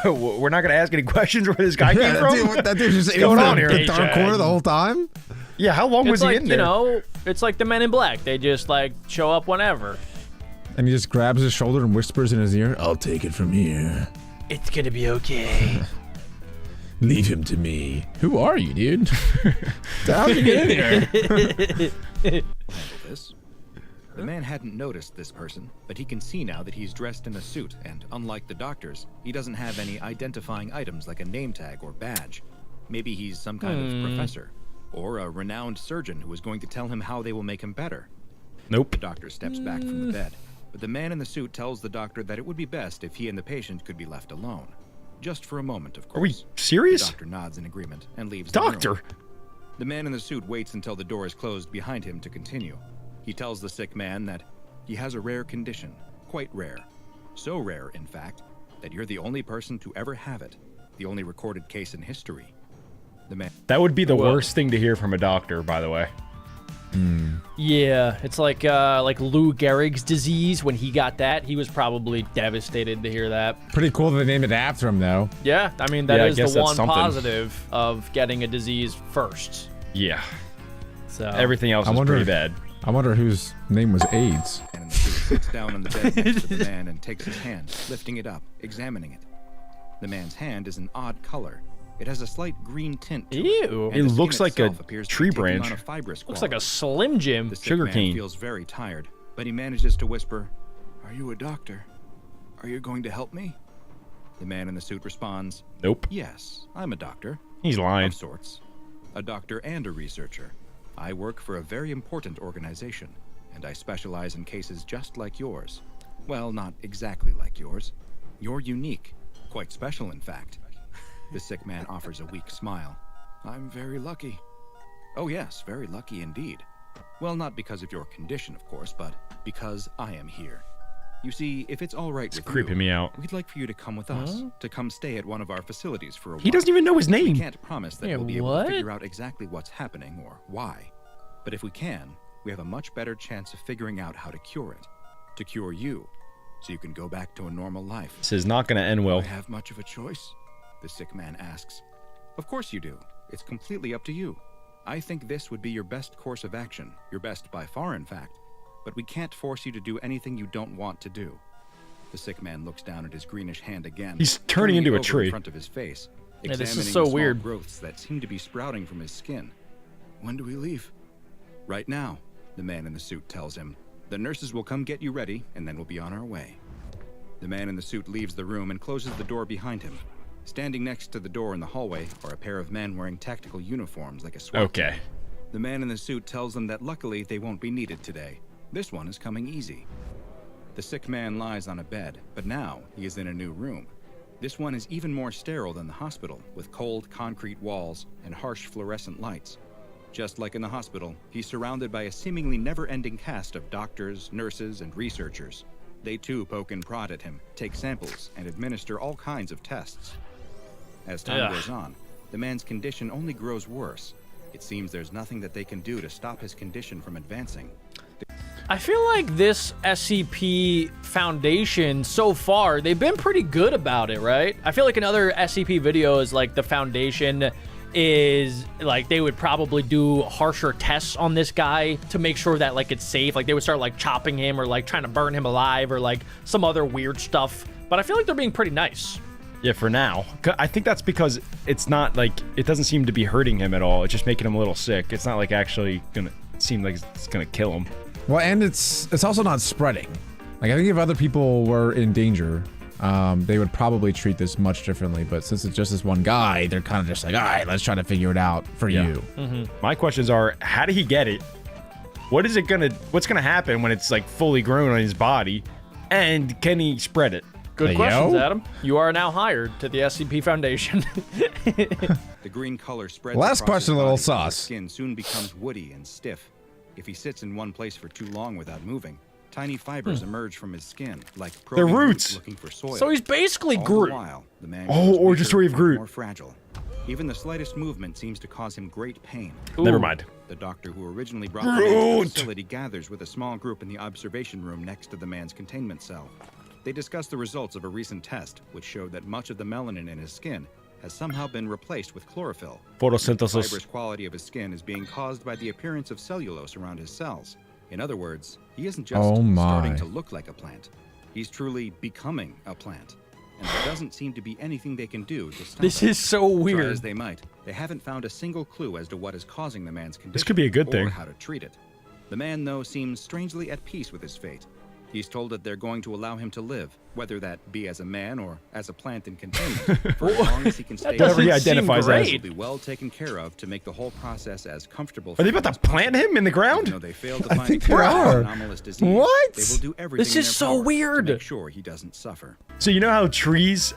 We're not gonna ask any questions where this guy came from. That dude just What's going on in the here? dark corner the whole time? Yeah, how long was It's he like, in there? you know, it's like the Men in Black. They just, like, show up whenever. And he just grabs his shoulder and whispers in his ear, I'll take it from here. It's gonna be okay. Leave him to me. Who are you, dude? How'd you get in here? This. The man hadn't noticed this person, but he can see now that he's dressed in a suit, and unlike the doctors, he doesn't have any identifying items like a name tag or badge. Maybe he's some kind of professor, or a renowned surgeon who is going to tell him how they will make him better. Nope. The doctor steps back from the bed, but the man in the suit tells the doctor that it would be best if he and the patient could be left alone. Just for a moment, of course. Are we serious? The doctor nods in agreement and leaves Doctor. the room. The man in the suit waits until the door is closed behind him to continue. He tells the sick man that he has a rare condition, quite rare. So rare, in fact, that you're the only person to ever have it, the only recorded case in history. The man. That would be the worst thing to hear from a doctor, by the way. Yeah, it's like Lou Gehrig's disease. When he got that, he was probably devastated to hear that. Pretty cool that they named it after him, though. Yeah, I mean, that Yeah, I is guess the that's one something. positive of getting a disease first. Yeah. So Everything else is pretty bad. I wonder whose name was AIDS. Man in the suit sits down on the bed next to the man and takes his hand, lifting it up, examining it. The man's hand is an odd color. It has a slight green tint to Ew. and It the skin looks like a itself appears to be tree taking branch. on a fibrous Looks like a quality. Slim Jim. The sick sugar man cane. feels very tired, but he manages to whisper, "Are you a doctor? Are you going to help me?" The man in the suit responds, Nope. "Yes, I'm a doctor. He's lying. Of sorts. A doctor and a researcher. I work for a very important organization, and I specialize in cases just like yours. Well, not exactly like yours. You're unique. Quite special, in fact." The sick man offers a weak smile. "I'm very lucky. Oh yes, very lucky indeed. Well, not because of your condition, of course, but because I am here. You see, if it's all right with creeping you, me out. we'd like for you to come with us, to come stay at one of our facilities for a while. He doesn't even know his We name. can't promise that we'll be able to figure out exactly what's happening or why. But if we can, we have a much better chance of figuring out how to cure it. To cure you, so you can go back to a normal life. This is not going to end well. Do I have much of a choice? The sick man asks. Of course you do. It's completely up to you. I think this would be your best course of action, your best by far, in fact. But we can't force you to do anything you don't want to do. The sick man looks down at his greenish hand again. He's turning into a tree. In front of his face, Yeah, this is examining so the small weird. growths that seem to be sprouting from his skin. When do we leave? Right now, the man in the suit tells him. The nurses will come get you ready, and then we'll be on our way. The man in the suit leaves the room and closes the door behind him. Standing next to the door in the hallway are a pair of men wearing tactical uniforms like a SWAT team. Okay. The man in the suit tells them that luckily they won't be needed today. This one is coming easy. The sick man lies on a bed, but now he is in a new room. This one is even more sterile than the hospital, with cold concrete walls and harsh fluorescent lights. Just like in the hospital, he's surrounded by a seemingly never-ending cast of doctors, nurses, and researchers. They too poke and prod at him, take samples, and administer all kinds of tests. As time goes on, the man's condition only grows worse. It seems there's nothing that they can do to stop his condition from advancing. I feel like this SCP Foundation, so far, they've been pretty good about it, right? I feel like in other SCP videos, like the Foundation is, like, they would probably do harsher tests on this guy to make sure that, like, it's safe. Like, they would start, like, chopping him or, like, trying to burn him alive or, like, some other weird stuff. But I feel like they're being pretty nice. Yeah, for now. I think that's because it's not like, it doesn't seem to be hurting him at all. It's just making him a little sick. It's not like actually gonna seem like it's gonna kill him. Well, and it's also not spreading. Like, I think if other people were in danger, they would probably treat this much differently. But since it's just this one guy, they're kind of just like, all right, let's try to figure it out for you. My questions are, how did he get it? What's gonna happen when it's like fully grown on his body? And can he spread it? Good questions, Adam. You are now hired to the SCP Foundation. The green color spreads Last across question, his a little body, and his sauce. skin soon becomes woody and stiff. If he sits in one place for too long without moving, tiny fibers emerge from his skin, like probing roots. looking for soil. So he's basically All Groot. the while, the man or grows just Story of bigger and Groot. more fragile. Even the slightest movement seems to cause him great pain. Never mind. The doctor who originally brought the man to the facility gathers with a small group in the observation room next to the man's containment cell. They discuss the results of a recent test, which showed that much of the melanin in his skin has somehow been replaced with chlorophyll. The Photosynthesis. fibrous quality of his skin is being caused by the appearance of cellulose around his cells. In other words, he isn't just starting to look like a plant. He's truly becoming a plant. And there doesn't seem to be anything they can do to stop This it. is so Try weird. as they might, they haven't found a single clue as to what is causing the man's condition. This could be a good or thing. how to treat it. The man, though, seems strangely at peace with his fate. He's told that they're going to allow him to live, whether that be as a man or as a plant in containment, for as long as he can stay. Whatever he doesn't seem identifies great. as. Will be well taken care of to make the whole process as comfortable. Are they about to plant him in the ground? No, they failed to I find think a cure they for are. the anomalous disease. What? They will do everything This in is their so power weird. to make sure he doesn't suffer. So you know how trees,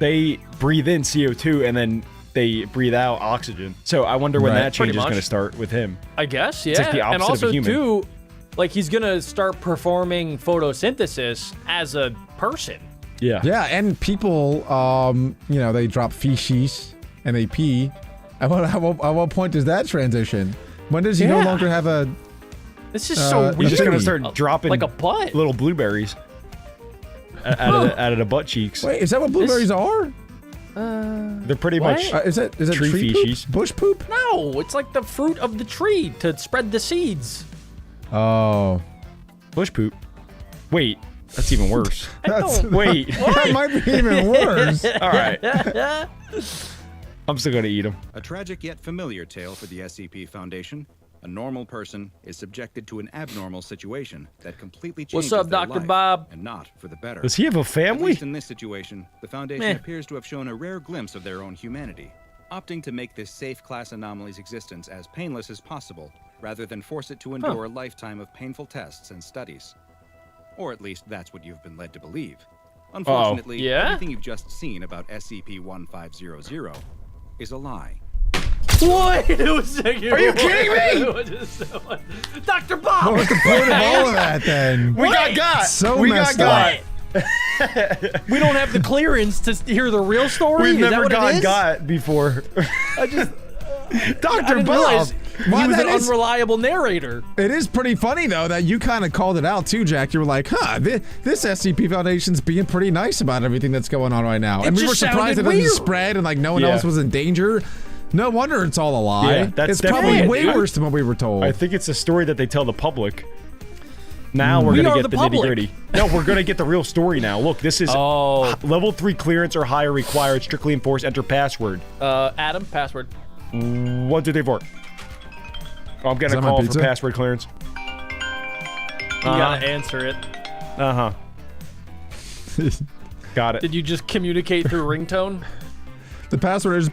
they breathe in CO2 and then they breathe out oxygen. So I wonder when Right. that change Pretty is going to much. start with him. I guess, yeah. It's like the and opposite of a also, human. too, like, he's gonna start performing photosynthesis as a person. Yeah. Yeah, and people, you know, they drop feces and they pee. At what point does that transition? When does he no Yeah. longer have a... This is so He's weird. He's just going to Really? start dropping like a butt. little blueberries out of the butt cheeks. Wait, is that what blueberries are? They're pretty What? much... Is it Tree tree feces. poop? Bush poop? No, it's like the fruit of the tree to spread the seeds. Oh. bush poop. Wait, that's even worse. That's, Wait. that might be even worse. All right. I'm still gonna eat them. A tragic yet familiar tale for the SCP Foundation. A normal person is subjected to an abnormal situation that completely changes What's up, their Dr. life, Bob? and not for the better. Does he have a At family? least in this situation, the Foundation Meh. appears to have shown a rare glimpse of their own humanity, opting to make this safe class anomaly's existence as painless as possible, rather than force it to endure a lifetime of painful tests and studies. Or at least that's what you've been led to believe. Unfortunately, Yeah? everything you've just seen about SCP-1500 is a lie. What? It was Are you kidding me? Dr. Bob! What was the point of all of that then? We got. So we messed got. We don't have the clearance to hear the real story? We've never got got before. I just... Dr. Bob! He was an unreliable narrator. It is pretty funny, though, that you kind of called it out, too, Jack. You were like, huh, this SCP Foundation's being pretty nice about everything that's going on right now. And we were surprised it doesn't spread and, like, no one else was in danger. No wonder it's all a lie. Yeah, that's probably way worse than what we were told. I think it's a story that they tell the public. Now we're going to get the nitty-gritty. No, we're going to get the real story now. Look, this is level 3 clearance or higher required, strictly enforced, enter password. Adam, password. 1, 2, 3, 4. Oh, I'm getting a call for password clearance. You gotta answer it. Got it. Did you just communicate through ringtone? The password is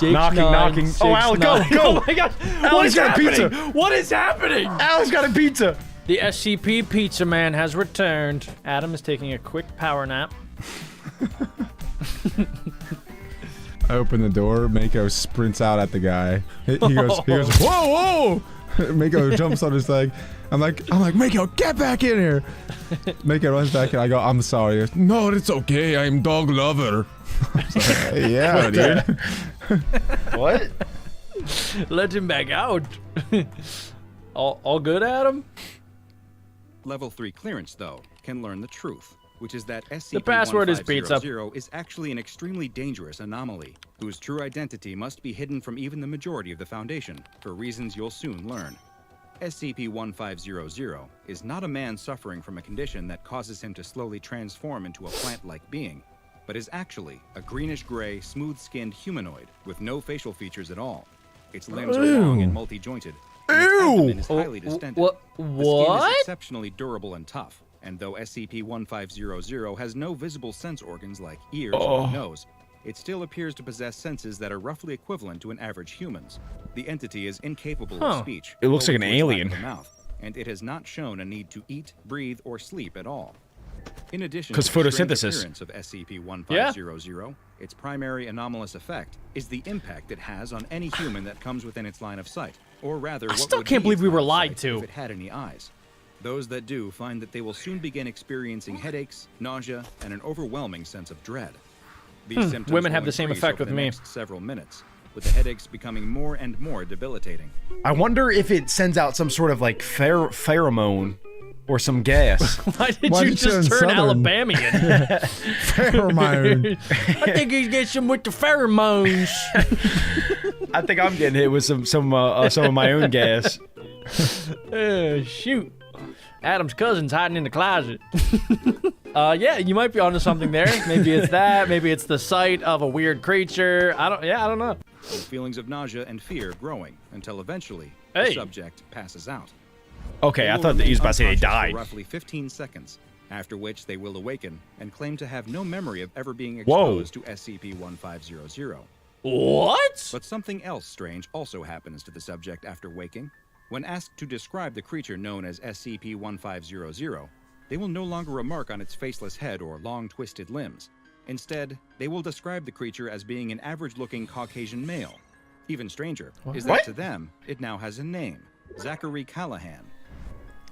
knocking. Oh, Al, go! Oh my gosh! Al's got a pizza. What is happening? Al's got a pizza. The SCP Pizza Man has returned. Adam is taking a quick power nap. I open the door. Mako sprints out at the guy. He goes, whoa, whoa! Mako jumps on his leg. I'm like, Mako, get back in here. Mako runs back and I go, I'm sorry. Goes, no, it's okay. I'm dog lover. Like, hey, yeah, dude. What? Let him back out. All good, Adam? Level 3 clearance, though, can learn the truth, which is that SCP-1500 The password is pizza. is actually an extremely dangerous anomaly, whose true identity must be hidden from even the majority of the Foundation, for reasons you'll soon learn. SCP-1500 is not a man suffering from a condition that causes him to slowly transform into a plant-like being, but is actually a greenish-gray, smooth-skinned humanoid with no facial features at all. Its limbs are long and multi-jointed, and its abdomen is highly distended. What? The skin is exceptionally durable and tough, and though SCP-1500 has no visible sense organs like ears or nose, it still appears to possess senses that are roughly equivalent to an average human's. The entity is incapable of speech. It looks like an alien. Mouth, and it has not shown a need to eat, breathe, or sleep at all. In addition to the photosynthesis. appearance of SCP-1500, its primary anomalous effect is the impact it has on any human that comes within its line of sight, or rather, I still can't believe we were lied to. If it had any eyes. Those that do find that they will soon begin experiencing headaches, nausea, and an overwhelming sense of dread. These symptoms Women have will the same increase effect over with the me. next several minutes, with the headaches becoming more and more debilitating. I wonder if it sends out some sort of like pheromone or some gas. Why did you just turn Alabamian? Pheromone. I think he's getting some with the pheromones. I think I'm getting hit with some of my own gas. Shoot. Adam's cousin's hiding in the closet. Yeah, you might be onto something there. Maybe it's that. Maybe it's the sight of a weird creature. I don't know. With feelings of nausea and fear growing until eventually the subject passes out. Okay, I thought that he was about to say they died. For roughly 15 seconds, after which they will awaken and claim to have no memory of ever being exposed to SCP-1500. What? But something else strange also happens to the subject after waking. When asked to describe the creature known as SCP-1500, they will no longer remark on its faceless head or long twisted limbs. Instead, they will describe the creature as being an average-looking Caucasian male. Even stranger is that to them, it now has a name, Zachary Callahan.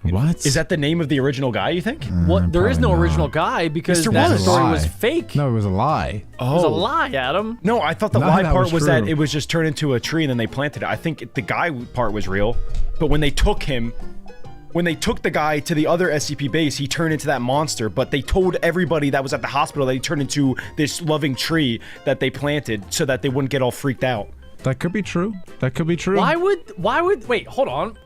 What? Is that the name of the original guy, you think? What? There is no original guy because that story was fake. No, it was a lie. It was a lie, Adam. No, I thought the None lie of that part was was that true. it was just turned into a tree and then they planted it. I think the guy part was real, but when they took the guy to the other SCP base, he turned into that monster, but they told everybody that was at the hospital that he turned into this loving tree that they planted so that they wouldn't get all freaked out. That could be true. That could be true. Why would, wait, hold on.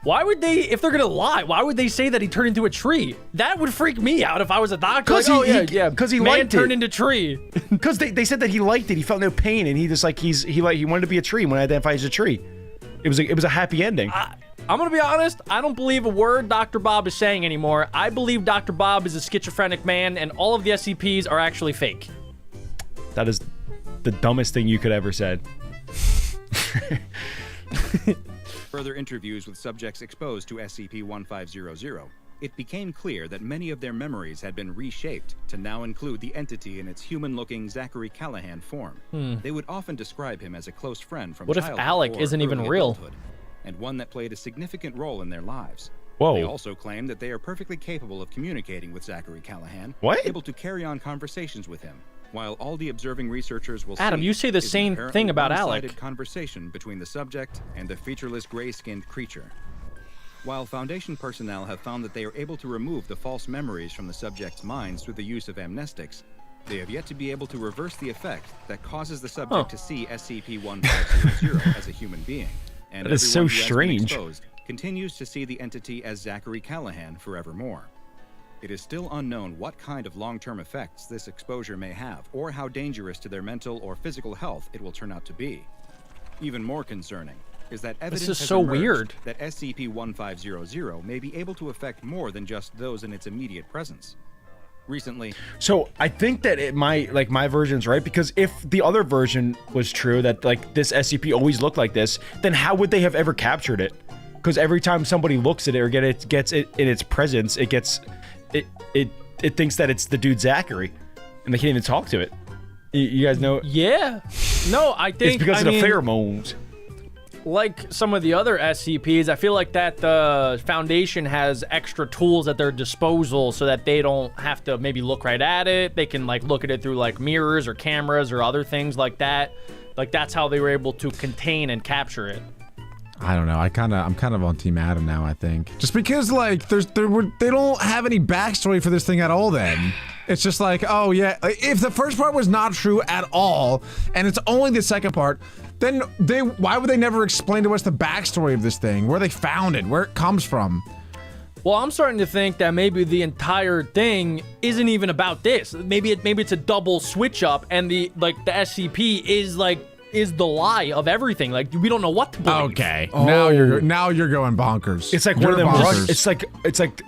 Why would they, if they're gonna lie, why would they say that he turned into a tree? That would freak me out if I was a doctor. Because he man liked turned it. into tree. Because they said that he liked it. He felt no pain, and he just like he wanted to be a tree when identified as a tree. It was a happy ending. I'm gonna be honest. I don't believe a word Dr. Bob is saying anymore. I believe Dr. Bob is a schizophrenic man, and all of the SCPs are actually fake. That is the dumbest thing you could ever said. Further interviews with subjects exposed to SCP-1500 It became clear that many of their memories had been reshaped to now include the entity in its human-looking Zachary Callahan form. They would often describe him as a close friend from What if childhood Alec or isn't even early real? adulthood, and one that played a significant role in their lives. Whoa. They also claim that they are perfectly capable of communicating with Zachary Callahan, What? able to carry on conversations with him, while all the observing researchers will Adam, see you say the is an same apparently thing about one-sided Alec. conversation between the subject and the featureless gray-skinned creature. While Foundation personnel have found that they are able to remove the false memories from the subject's minds through the use of amnestics, they have yet to be able to reverse the effect that causes the subject to see SCP-1500 as a human being. And That is so everyone who has been strange. exposed continues to see the entity as Zachary Callahan forevermore. It is still unknown what kind of long-term effects this exposure may have, or how dangerous to their mental or physical health it will turn out to be. Even more concerning is that evidence is has so emerged weird. that SCP-1500 may be able to affect more than just those in its immediate presence. Recently, So I think that my version's right, because if the other version was true, that like this SCP always looked like this, then how would they have ever captured it? Because every time somebody looks at it or gets it in its presence, it thinks that it's the dude Zachary, and they can't even talk to it. You guys know? Yeah. No, I think It's because I of the mean, pheromones. like some of the other SCPs, I feel like that the Foundation has extra tools at their disposal so that they don't have to maybe look right at it. They can like look at it through like mirrors or cameras or other things like that. Like that's how they were able to contain and capture it. I don't know. I'm kind of on Team Adam now, I think. Just because like they don't have any backstory for this thing at all then. It's just like, oh yeah, if the first part was not true at all and it's only the second part, then why would they never explain to us the backstory of this thing, where they found it, where it comes from? Well, I'm starting to think that maybe the entire thing isn't even about this. Maybe it's a double switch up, and the SCP is the lie of everything. Like we don't know what to believe. Okay. Oh. Now you're going bonkers. It's like You're one of them. bonkers. It's like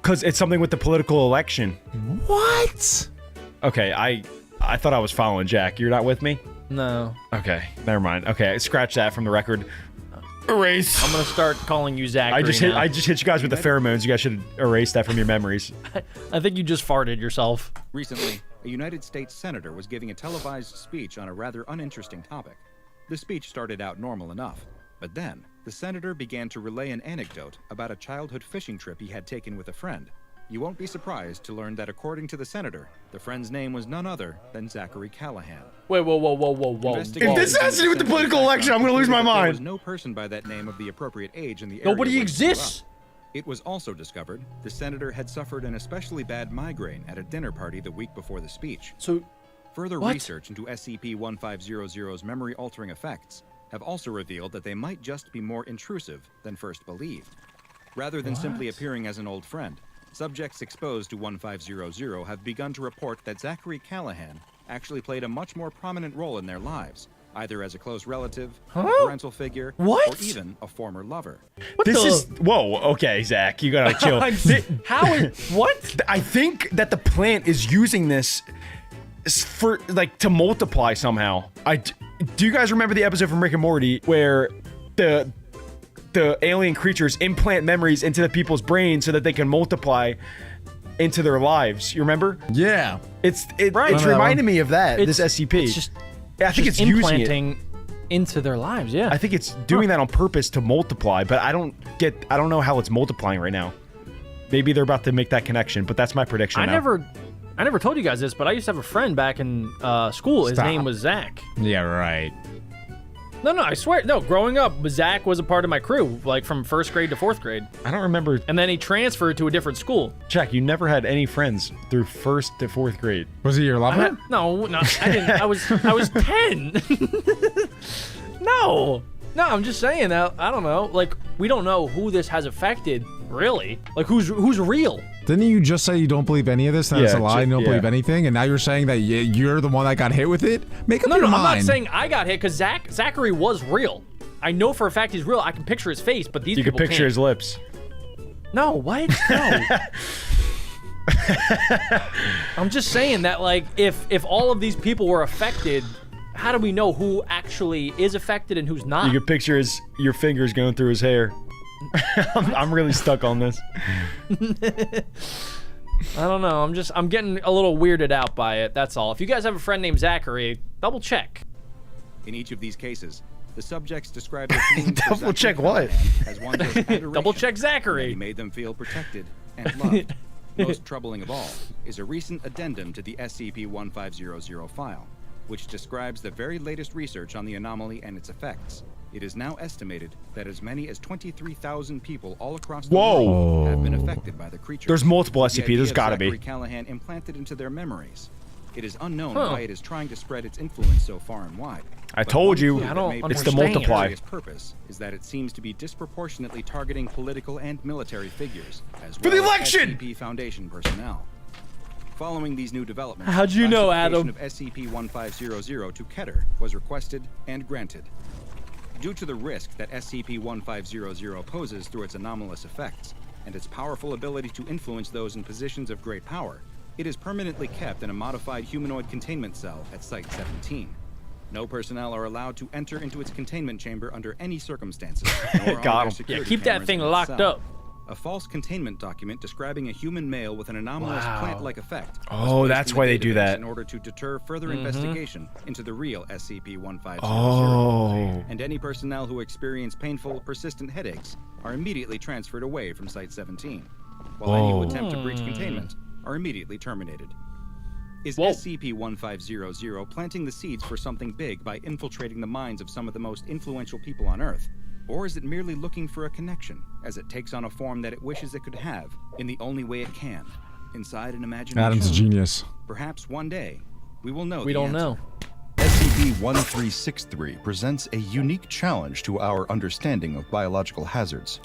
because it's something with the political election. What? Okay, I thought I was following Jack. You're not with me? No. Okay, never mind. Okay, scratch that from the record. Erase. I'm gonna start calling you Zachary. I just hit you guys with the pheromones. You guys should erase that from your memories. I think you just farted yourself. recently, a United States senator was giving a televised speech on a rather uninteresting topic. The speech started out normal enough, but then the senator began to relay an anecdote about a childhood fishing trip he had taken with a friend. You won't be surprised to learn that according to the senator, the friend's name was none other than Zachary Callahan. Wait, whoa. If this has to do with the political election, I'm gonna lose my There was mind. no person by that name of the appropriate age in the area. Nobody where he grew exists. up. It was also discovered the senator had suffered an especially bad migraine at a dinner party the week before the speech. So, Further what? research into SCP-1500's memory-altering effects have also revealed that they might just be more intrusive than first believed. Rather than simply appearing as an old friend, subjects exposed to 1500 have begun to report that Zachary Callahan actually played a much more prominent role in their lives, either as a close relative, a parental figure, What? or even a former lover. Whoa, okay, Zach, you gotta chill. What? I think that the plant is using this for, like, to multiply somehow. Do you guys remember the episode from Rick and Morty where the alien creatures implant memories into the people's brains so that they can multiply into their lives? You remember? Yeah. It's Right. reminding me of that, this SCP. It's just I think it's using it. implanting into their lives. Yeah. I think it's doing that on purpose to multiply, but I don't know how it's multiplying right now. Maybe they're about to make that connection, but that's my prediction I now. never told you guys this, but I used to have a friend back in school. His Stop. name was Zach. Yeah, right. No, I swear. No, growing up, Zach was a part of my crew, like from 1st grade to 4th grade. I don't remember. And then he transferred to a different school. Jack, you never had any friends through 1st to 4th grade. Was he your lover? No, I didn't. I was 10. No, I'm just saying that. I don't know. Like, we don't know who this has affected, really. Like, who's real? Didn't you just say you don't believe any of this? That it's Yeah, a lie. You don't yeah. believe anything, and now you're saying that you're the one that got hit with it. Make up No, your I'm mind. not saying I got hit because Zachary was real. I know for a fact he's real. I can picture his face, but these You can people picture can't. his lips. No, what? No. I'm just saying that, like, if all of these people were affected, how do we know who actually is affected and who's not? You can picture your fingers going through his hair. I'm really stuck on this. I don't know. I'm getting a little weirded out by it. That's all. If you guys have a friend named Zachary, double check. In each of these cases, the subjects describe their feelings for Double check Zachary what? as one of adoration. Double check Zachary. He made them feel protected and loved. Most troubling of all is a recent addendum to the SCP-1500 file, which describes the very latest research on the anomaly and its effects. It is now estimated that as many as 23,000 people all across the world have been affected by the creature. There's multiple SCP. The There's gotta be. Zachary Callahan implanted into their memories. It is unknown why it is trying to spread its influence so far and wide. I told you, it's the multiply. Its purpose is that it seems to be disproportionately targeting political and military figures, as For well the election! as SCP Foundation personnel. Following these new developments, How'd you know, Adam? of SCP-1500 to Keter was requested and granted. Due to the risk that SCP-1500 poses through its anomalous effects and its powerful ability to influence those in positions of great power, it is permanently kept in a modified humanoid containment cell at Site-17. No personnel are allowed to enter into its containment chamber under any circumstances. Got him. Yeah, keep that thing locked up. A false containment document describing a human male with an anomalous plant-like effect. Oh, that's why they do that. In order to deter further investigation into the real SCP-1500. Oh. And any personnel who experience painful, persistent headaches are immediately transferred away from Site-17, while any who attempt to breach containment are immediately terminated. Is SCP-1500 planting the seeds for something big by infiltrating the minds of some of the most influential people on Earth? Or is it merely looking for a connection, as it takes on a form that it wishes it could have, in the only way it can, inside an imagination? Adam's a genius. Perhaps one day, we will know We don't know. SCP-1363 presents a unique challenge to our understanding of biological hazards.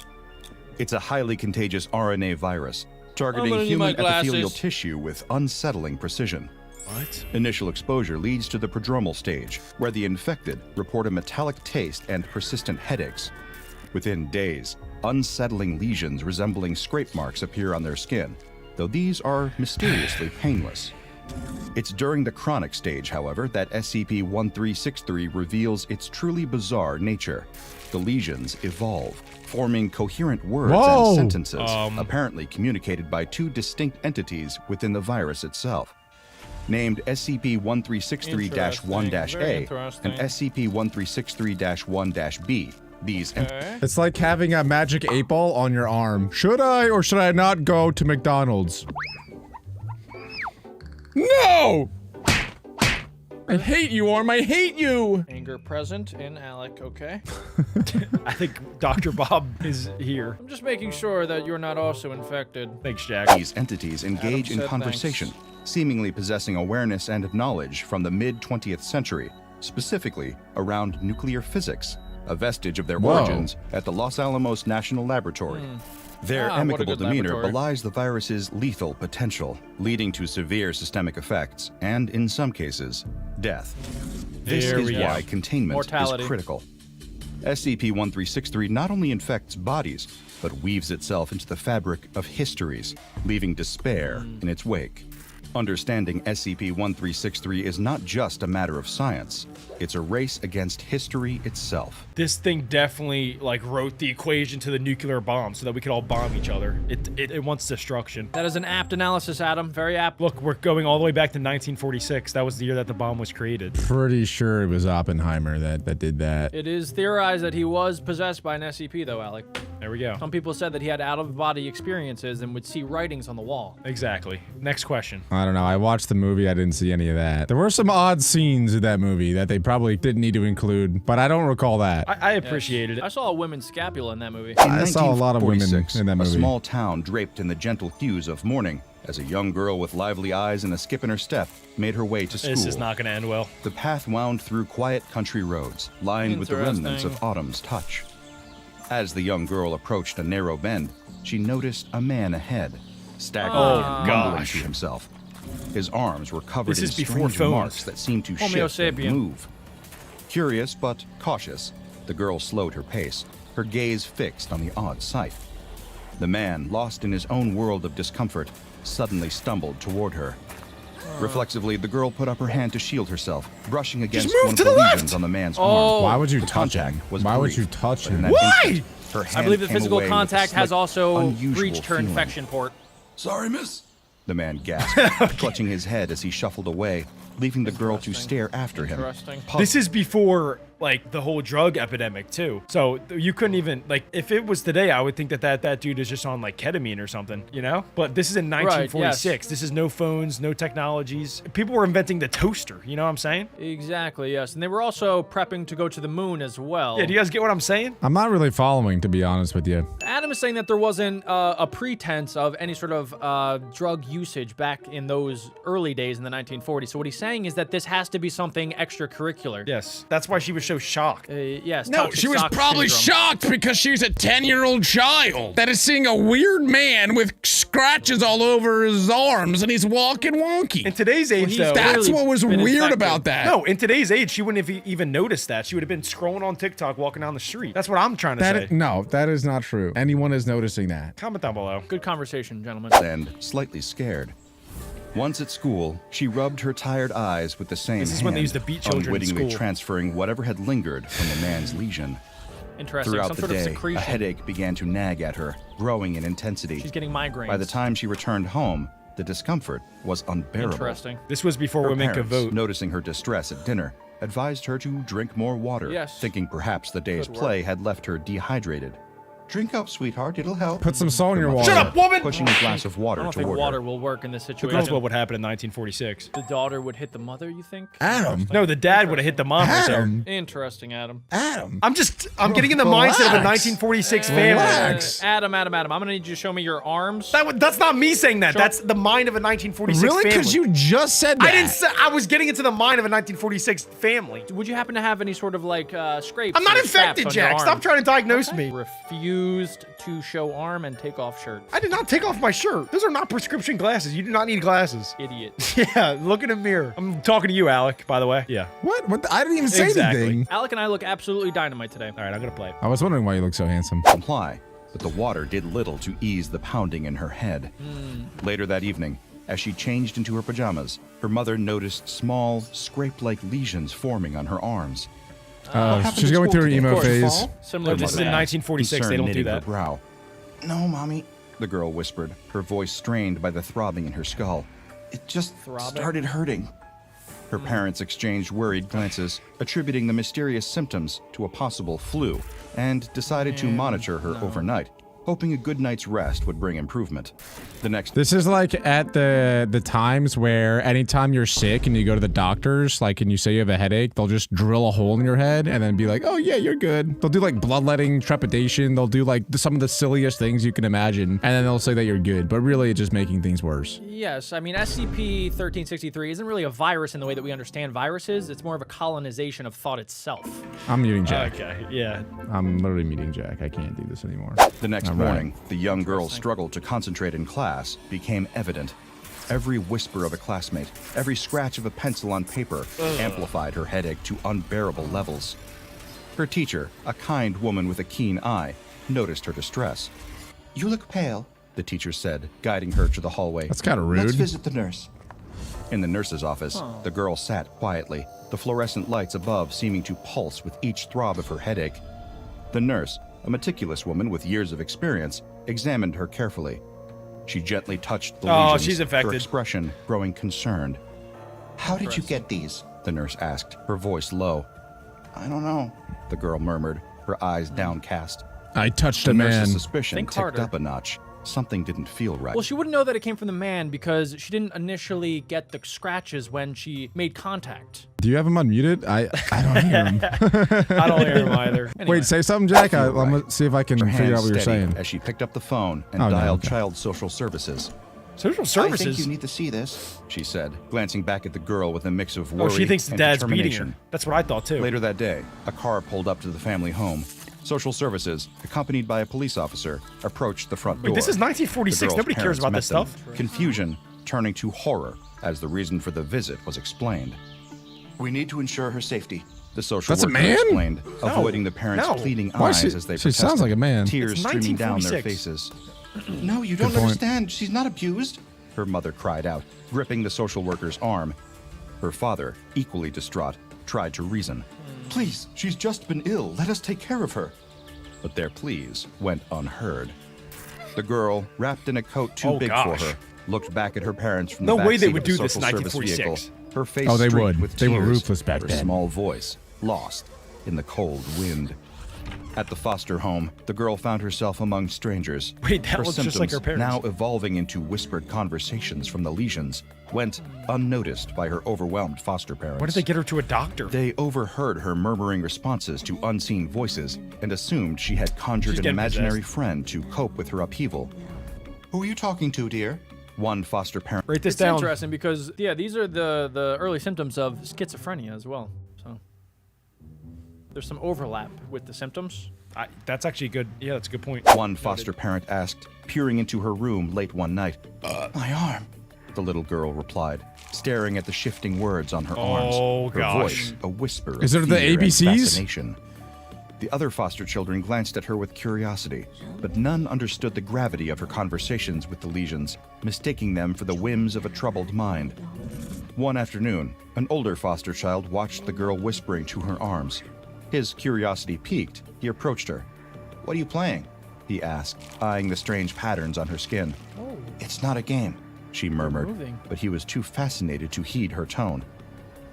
It's a highly contagious RNA virus, targeting human epithelial tissue with unsettling precision. What? Initial exposure leads to the prodromal stage, where the infected report a metallic taste and persistent headaches. Within days, unsettling lesions resembling scrape marks appear on their skin, though these are mysteriously painless. It's during the chronic stage, however, that SCP-1363 reveals its truly bizarre nature. The lesions evolve, forming coherent words and sentences, apparently communicated by two distinct entities within the virus itself. Named SCP-1363-1-A and SCP-1363-1-B. It's like having a magic 8-ball on your arm. Should I or should I not go to McDonald's? No! I hate you, Orm. I hate you! Anger present in Alec, okay? I think Dr. Bob is here. I'm just making sure that you're not also infected. Thanks, Jack. These entities engage in conversation, seemingly possessing awareness and knowledge from the mid-20th century, specifically around nuclear physics, a vestige of their origins at the Los Alamos National Laboratory. Their amicable demeanor belies the virus's lethal potential, leading to severe systemic effects and, in some cases, death. This is why containment is critical. SCP-1363 not only infects bodies, but weaves itself into the fabric of histories, leaving despair in its wake. Understanding SCP-1363 is not just a matter of science, it's a race against history itself. This thing definitely, like, wrote the equation to the nuclear bomb so that we could all bomb each other. It wants destruction. That is an apt analysis, Adam. Very apt. Look, we're going all the way back to 1946. That was the year that the bomb was created. Pretty sure it was Oppenheimer that did that. It is theorized that he was possessed by an SCP, though, Alec. There we go. Some people said that he had out-of-body experiences and would see writings on the wall. Exactly. Next question. I don't know. I watched the movie. I didn't see any of that. There were some odd scenes in that movie that they probably didn't need to include, but I don't recall that. I appreciated it. I saw a women's scapula in that movie. I saw a lot of women in that movie. A small town draped in the gentle hues of morning, as a young girl with lively eyes and a skip in her step made her way to school. This is not going to end well. The path wound through quiet country roads, lined with the remnants of autumn's touch. As the young girl approached a narrow bend, she noticed a man ahead, staggering and mumbling to himself. His arms were covered in strange marks that seemed to shift and move. Curious but cautious, the girl slowed her pace, her gaze fixed on the odd sight. The man, lost in his own world of discomfort, suddenly stumbled toward her. Reflexively, the girl put up her hand to shield herself, brushing against one of the lesions on the man's arm. Why would you touch him? Why would you touch him? Why? Her hand I believe the came physical away with a contact has slight, also unusual breached her feeling. infection port. Sorry, miss. The man gasped, clutching his head as he shuffled away, leaving the girl to stare after him. Interesting. This is before, like, the whole drug epidemic, too. So you couldn't even, like, if it was today, I would think that dude is just on, like, ketamine or something, you know? But this is in 1946. yes. This is no phones, no technologies. People were inventing the toaster, you know what I'm saying? Exactly, yes. And they were also prepping to go to the moon as well. Yeah, do you guys get what I'm saying? I'm not really following, to be honest with you. Adam is saying that there wasn't a pretense of any sort of drug usage back in those early days in the 1940s. So what he's saying is that this has to be something extracurricular. Yes. That's why she was so shocked. Yes. No, toxic she was shock probably syndrome. shocked because she's a 10-year-old child that is seeing a weird man with scratches all over his arms and he's walking wonky. In today's age, he's though. That's clearly what was been weird infected. about that. No, in today's age, she wouldn't have even noticed that. She would have been scrolling on TikTok, walking down the street. That's what I'm trying to say. No, that is not true. Anyone is noticing that. Comment down below. Good conversation, gentlemen. And slightly scared. Once at school, she rubbed her tired eyes with the same This is hand, when they used to beat children in unwittingly school. transferring whatever had lingered from the man's lesion. Interesting. Throughout Some the sort of day, secretion. a headache began to nag at her, growing in intensity. She's getting migraines. By the time she returned home, the discomfort was unbearable. Interesting. This was before Her women could parents, vote. noticing her distress at dinner, advised her to drink more water, Yes. thinking perhaps the day's Good work. play had left her dehydrated. Drink up, sweetheart, it'll help. Put some salt in your Her water. mother Shut up, woman! Pushing a glass of I water don't think toward water her. will work in this Who situation. knows what would happen in 1946? The daughter would hit the mother, you think? Adam. No, the dad would have hit the mom right there. Adam. Interesting, Adam. Adam. I'm getting in the mindset of a Relax. 1946 family. Relax. Adam, I'm gonna need you to show me your arms. That's not me saying that. That's the mind of a 1946 Really? family. Because you just said that. I didn't say, I was getting into the mind of a 1946 family. Would you happen to have any sort of like scrapes? I'm not or scraps infected, on your Jack. arm? Stop trying to diagnose me. Refused to show arm and take off shirt. I did not take off my shirt. Those are not prescription glasses. You do not need glasses. Idiot. Yeah, look in a mirror. I'm talking to you, Alec, by the way. Yeah. What? What? I didn't even say Exactly. anything. Alec and I look absolutely dynamite today. All right, I'm going to play. I was wondering why you look so handsome. Comply, but the water did little to ease the pounding in her head. Later that evening, as she changed into her pajamas, her mother noticed small, scrape-like lesions forming on her arms. She's going through her emo phase. Similar Look, to this is in that. 1946. Concern They don't do knitting that. her brow. No, Mommy, the girl whispered, her voice strained by the throbbing in her skull. It just started hurting. Her parents exchanged worried glances, attributing the mysterious symptoms to a possible flu, and decided to monitor her overnight, hoping a good night's rest would bring improvement. The next This is like at the times where anytime you're sick and you go to the doctors, like, and you say you have a headache, they'll just drill a hole in your head and then be like, oh yeah, you're good. They'll do like bloodletting, trepidation. They'll do like some of the silliest things you can imagine. And then they'll say that you're good, but really it's just making things worse. Yes, I mean, SCP-1363 isn't really a virus in the way that we understand viruses. It's more of a colonization of thought itself. I'm muting Jack. Okay, yeah. I'm literally muting Jack. I can't do this anymore. The next All right. morning, the young girl's struggle to concentrate in class became evident. Every whisper of a classmate, every scratch of a pencil on paper amplified her headache to unbearable levels. Her teacher, a kind woman with a keen eye, noticed her distress. You look pale, the teacher said, guiding her to the hallway. That's kind of Let's rude. visit the nurse. In the nurse's office, the girl sat quietly, the fluorescent lights above seeming to pulse with each throb of her headache. The nurse, a meticulous woman with years of experience, examined her carefully. She gently touched the lesions, she's infected. her expression growing concerned. How did you get these? The nurse asked, her voice low. I don't know, the girl murmured, her eyes downcast. I touched The a man. nurse's suspicion Think ticked harder. up a notch. Something didn't feel right. Well, she wouldn't know that it came from the man because she didn't initially get the scratches when she made contact. Do you have him unmuted? I don't hear him. I don't hear him either. Wait, say something, Jack. Feel I'm gonna right. see if I can Her figure hands out what you're steadied saying. as she picked up the phone and Oh, no, dialed okay. Child Social Services. Social I services. think you need to see this, she said, glancing back at the girl with a mix of worry Oh, she thinks the and dad's beating determination. her. That's what I thought too. Later that day, a car pulled up to the family home. Social Services, accompanied by a police officer, approached the front door. Wait, this is 1946. The girl's Nobody cares parents about met this them, stuff. Confusion turning to horror as the reason for the visit was explained. We need to ensure her safety, the social That's a worker man? explained, avoiding the parents' no. pleading Why eyes she- as they she protested. sounds like a man. Tears It's streaming down their 1946. faces. No, you don't point. understand. She's not abused, her mother cried out, gripping the social worker's arm. Her father, equally distraught, tried to reason. Please, she's just been ill. Let us take care of her. but their pleas went unheard. The girl, wrapped in a coat too big for her, looked back at her parents from the No back way they seat would of the do this in Social Service 1946. vehicle. Her face Oh, they streaked would. with They were tears, ruthless back her then. small voice lost in the cold wind. At the foster home, the girl found herself among strangers. Wait, that her looks symptoms, just like her parents. now evolving into whispered conversations from the lesions, went unnoticed by her overwhelmed foster parents. Why did they get her to a doctor? They overheard her murmuring responses to unseen voices and assumed she had conjured She's an getting imaginary possessed. friend to cope with her upheaval. Who are you talking to, dear? One foster parent. Write this It's down. interesting because, yeah, these are the early symptoms of schizophrenia as well. So there's some overlap with the symptoms. That's actually good. Yeah, that's a good point. One foster parent asked, peering into her room late one night. My arm. The little girl replied, staring at the shifting words on her arms. Her gosh. voice a whisper Is of it the fear and ABCs? fascination. The other foster children glanced at her with curiosity, but none understood the gravity of her conversations with the lesions, mistaking them for the whims of a troubled mind. One afternoon, an older foster child watched the girl whispering to her arms. His curiosity piqued. He approached her. "What are you playing?" he asked, eyeing the strange patterns on her skin. Oh. "It's not a game," she murmured, moving. but he was too fascinated to heed her tone.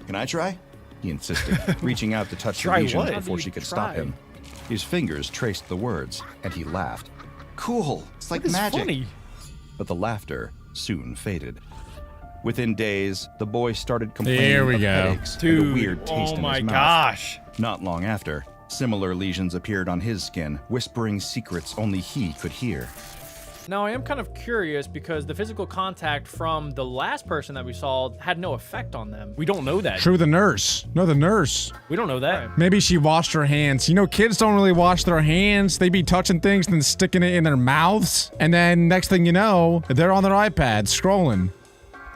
"Can I try?" he insisted, reaching out to touch the Try lesions what? How before do she you could stop try? him. His fingers traced the words, and he laughed. "Cool, it's like It's magic." funny. But the laughter soon faded. Within days, the boy started complaining There we of go. headaches and a Dude, weird taste oh in my his mouth. gosh. Not long after, similar lesions appeared on his skin, whispering secrets only he could hear. Now, I am kind of curious because the physical contact from the last person that we saw had no effect on them. We don't know that. True, the nurse. No, the nurse. We don't know that. Maybe she washed her hands. You know, kids don't really wash their hands. They be touching things and then sticking it in their mouths. And then next thing you know, they're on their iPads scrolling.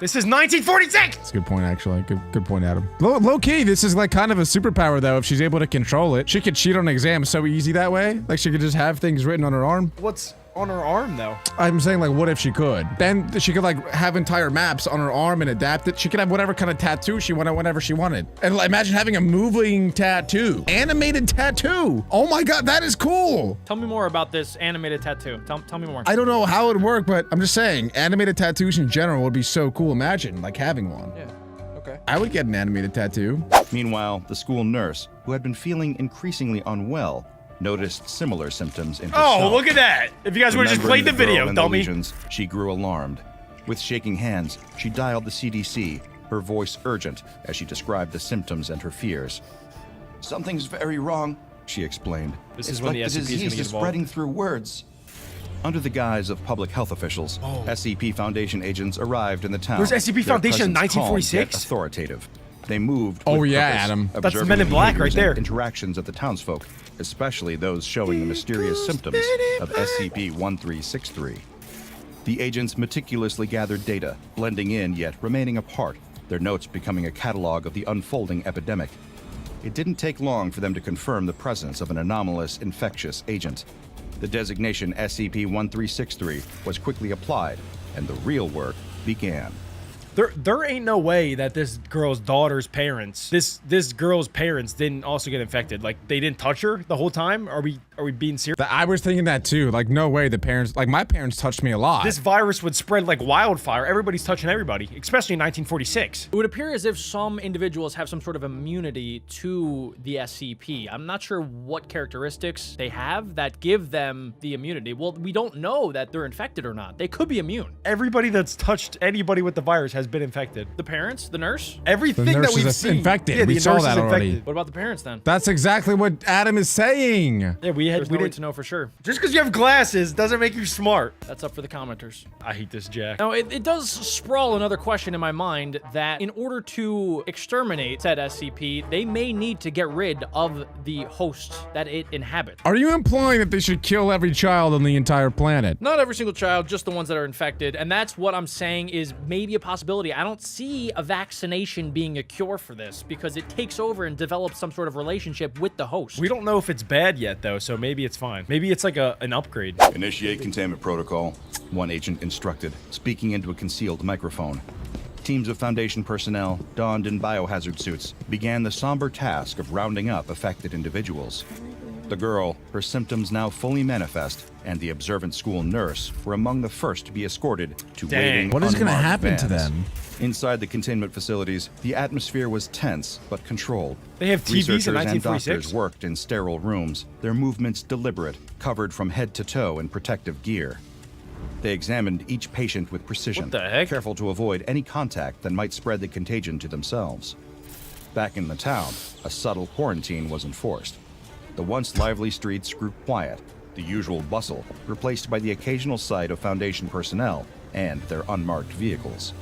This is 1946! That's a good point, actually. Good point, Adam. Low key, this is like kind of a superpower, though, if she's able to control it. She could cheat on exams so easy that way. Like, she could just have things written on her arm. What's on her arm, though? I'm saying, like, what if she could? Then she could, like, have entire maps on her arm and adapt it. She could have whatever kind of tattoo she wanted whenever she wanted. And like, imagine having a moving tattoo. Animated tattoo. Oh my god, that is cool. Tell me more about this animated tattoo. Tell me more. I don't know how it would work, but I'm just saying, animated tattoos in general would be so cool. Imagine, like, having one. Yeah. Okay. I would get an animated tattoo. Meanwhile, the school nurse, who had been feeling increasingly unwell, noticed similar symptoms in Oh, herself. look at that. If you guys would have just Remembering played the girl video, and dummy. lesions, she grew alarmed. With shaking hands, she dialed the CDC, her voice urgent as she described the symptoms and her fears. "Something's very wrong," she explained. This "It's is when like the the SCP is gonna disease get is involved. spreading through words." Under the guise of public health officials, SCP Foundation agents arrived in the town. Where's SCP Their Foundation in presence calm, 1946? yet authoritative. They moved Oh, with yeah, purpose, Adam. That's the observing Men in Black right behaviors and there. interactions of the townsfolk, especially those showing the mysterious symptoms of SCP-1363. The agents meticulously gathered data, blending in yet remaining apart, their notes becoming a catalog of the unfolding epidemic. It didn't take long for them to confirm the presence of an anomalous infectious agent. The designation SCP-1363 was quickly applied, and the real work began. There ain't no way that this girl's daughter's parents, this girl's parents didn't also get infected. Like, they didn't touch her the whole time? Are we being serious? I was thinking that too. Like, no way the parents, like, my parents touched me a lot. This virus would spread like wildfire. Everybody's touching everybody, especially in 1946. It would appear as if some individuals have some sort of immunity to the SCP. I'm not sure what characteristics they have that give them the immunity. Well, we don't know that they're infected or not. They could be immune. Everybody that's touched anybody with the virus has been infected. The parents, the nurse. Everything The that nurse we've is seen. infected. Yeah, We the saw nurse that is already. infected. What about the parents then? That's exactly what Adam is saying. Yeah, we There's no way didn't to know for sure. Just because you have glasses doesn't make you smart. That's up for the commenters. I hate this Jack. Now, it does sprawl another question in my mind that in order to exterminate said SCP, they may need to get rid of the host that it inhabits. Are you implying that they should kill every child on the entire planet? Not every single child, just the ones that are infected. And that's what I'm saying is maybe a possibility. I don't see a vaccination being a cure for this because it takes over and develops some sort of relationship with the host. We don't know if it's bad yet, though, so maybe it's fine. Maybe it's like an upgrade. Initiate containment protocol, one agent instructed, speaking into a concealed microphone. Teams of Foundation personnel, donned in biohazard suits, began the somber task of rounding up affected individuals. The girl, her symptoms now fully manifest, and the observant school nurse were among the first to be escorted to waiting What is going to unmarked happen to vans. them? Inside the containment facilities, the atmosphere was tense but controlled. They have TVs in Researchers and 1946? doctors worked in sterile rooms, their movements deliberate, covered from head to toe in protective gear. They examined each patient with precision, What the heck? careful to avoid any contact that might spread the contagion to themselves. Back in the town, a subtle quarantine was enforced. The once lively streets grew quiet, the usual bustle replaced by the occasional sight of Foundation personnel and their unmarked vehicles.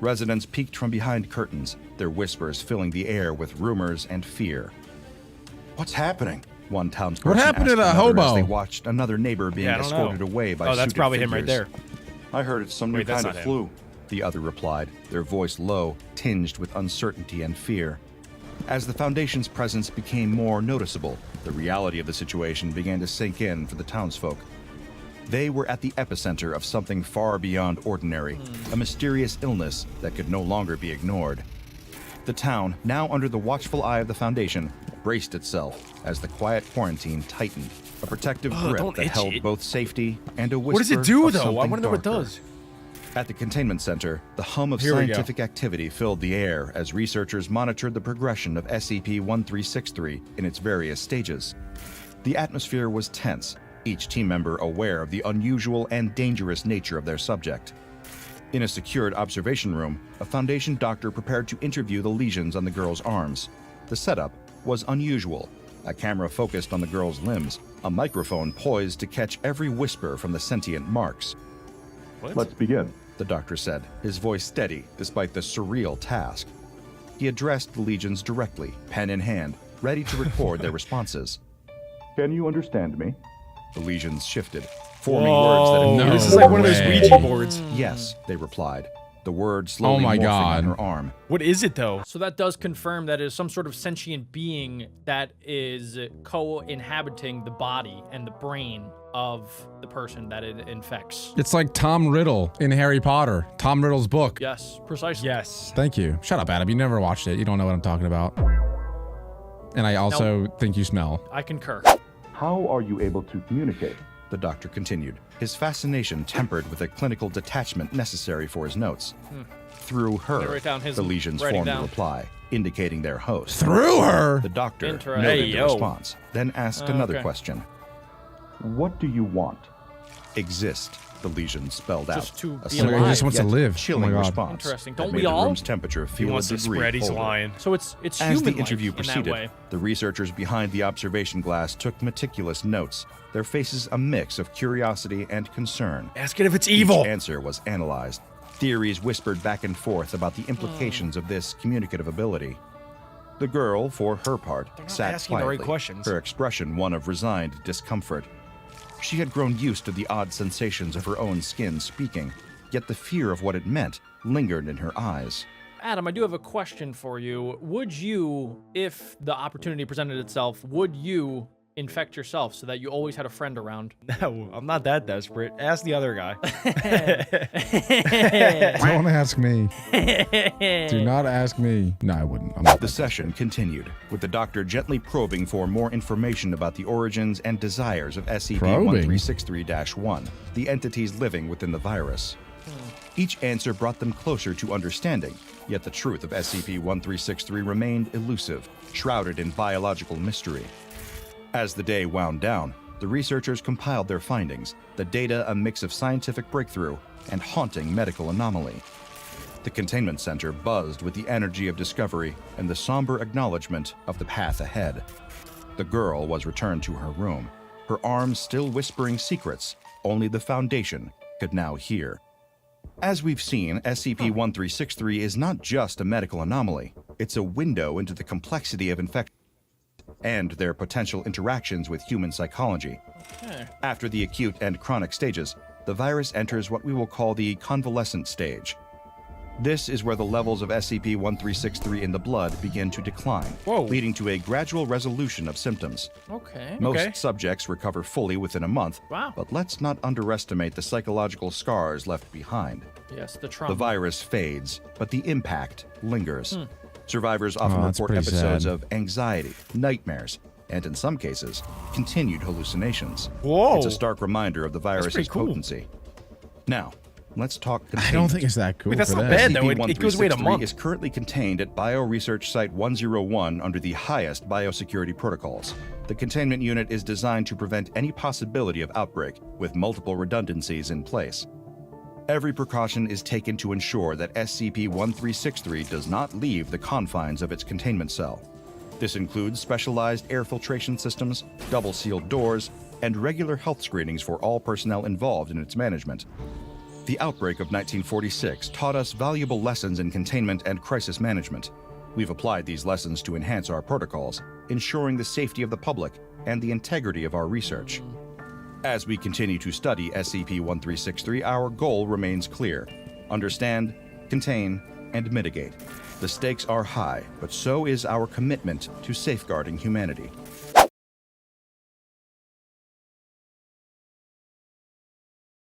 Residents peeked from behind curtains, their whispers filling the air with rumors and fear. "What's happening?" One townsperson What happened to asked the another as hobo? they watched another neighbor being Yeah, I don't escorted know. away by Oh, that's suited probably him right figures. there. "I heard it's some new Wait, that's kind of not him. flu," the other replied, their voice low, tinged with uncertainty and fear. As the Foundation's presence became more noticeable, the reality of the situation began to sink in for the townsfolk. They were at the epicenter of something far beyond ordinary, a mysterious illness that could no longer be ignored. The town, now under the watchful eye of the Foundation, braced itself as the quiet quarantine tightened, a protective grip don't that itch held it. both safety and a whisper What does it do, of though? I something want to know what it darker. does. At the containment center, the hum of Here we go. scientific activity filled the air as researchers monitored the progression of SCP-1363 in its various stages. The atmosphere was tense, each team member aware of the unusual and dangerous nature of their subject. In a secured observation room, a Foundation doctor prepared to interview the lesions on the girl's arms. The setup was unusual. A camera focused on the girl's limbs, a microphone poised to catch every whisper from the sentient marks. Let's begin. The doctor said, his voice steady despite the surreal task. He addressed the legions directly, pen in hand, ready to record their responses. Can you understand me? The legions shifted, forming words that Whoa, No this is like one of those way. Ouija boards. Yes, they replied. The word slowly Oh my morphing God. on her arm. What is it though? So that does confirm that it is some sort of sentient being that is co-inhabiting the body and the brain of the person that it infects. It's like Tom Riddle in Harry Potter. Tom Riddle's book. Yes, precisely. Yes. Thank you. Shut up, Adam. You never watched it. You don't know what I'm talking about. And I also think you smell. I concur. How are you able to communicate? The doctor continued, his fascination tempered with a clinical detachment necessary for his notes. Through Let me her, write down his the legions writing formed a down. reply, indicating their host. Through her? The doctor Interesting. noted Hey, the yo. response, then asked another Okay. question. What do you want? Exist, the legion spelled out. Just to A be simple alive. He just wants to yet live. Chilling Oh my God. response. Interesting. that Don't made we the all? room's temperature He feel wants a to degree spread, he's colder. lying. So it's As the human-like interview in that proceeded, way. the researchers behind the observation glass took meticulous notes, their faces a mix of curiosity and concern. Ask it if it's evil. Each answer was analyzed. Theories whispered back and forth about the implications of this communicative ability. The girl, for her part, not sat asking the right quietly, questions. her expression one of resigned discomfort. She had grown used to the odd sensations of her own skin speaking, yet the fear of what it meant lingered in her eyes. Adam, I do have a question for you. Would you, if the opportunity presented itself, would you infect yourself so that you always had a friend around? No, I'm not that desperate. Ask the other guy. Don't ask me. Do not ask me. No, I wouldn't. I'm not. The session continued, with the doctor gently probing for more information about the origins and desires of SCP-1363-1, the entities living within the virus. Each answer brought them closer to understanding, yet the truth of SCP-1363 remained elusive, shrouded in biological mystery. As the day wound down, the researchers compiled their findings, the data a mix of scientific breakthrough and haunting medical anomaly. The containment center buzzed with the energy of discovery and the somber acknowledgement of the path ahead. The girl was returned to her room, her arms still whispering secrets only the Foundation could now hear. As we've seen, SCP-1363 is not just a medical anomaly, it's a window into the complexity of infection and their potential interactions with human psychology. After the acute and chronic stages, the virus enters what we will call the convalescent stage. This is where the levels of SCP-1363 in the blood begin to decline, leading to a gradual resolution of symptoms. Okay. Most subjects recover fully within a month, Wow. but let's not underestimate the psychological scars left behind. Yes, the trauma. The virus fades, but the impact lingers. Survivors often Oh, that's report pretty episodes sad. of anxiety, nightmares, and in some cases, continued hallucinations. Whoa. It's a stark reminder of the virus's pretty cool. potency. Now, let's talk I containment. don't think it's that cool. Wait, that's for not that. bad, though. It goes away in a month. is currently contained at Bioresearch Site 101 under the highest biosecurity protocols. The containment unit is designed to prevent any possibility of outbreak, with multiple redundancies in place. Every precaution is taken to ensure that SCP-1363 does not leave the confines of its containment cell. This includes specialized air filtration systems, double-sealed doors, and regular health screenings for all personnel involved in its management. The outbreak of 1946 taught us valuable lessons in containment and crisis management. We've applied these lessons to enhance our protocols, ensuring the safety of the public and the integrity of our research. As we continue to study SCP-1363, our goal remains clear: understand, contain, and mitigate. The stakes are high, but so is our commitment to safeguarding humanity.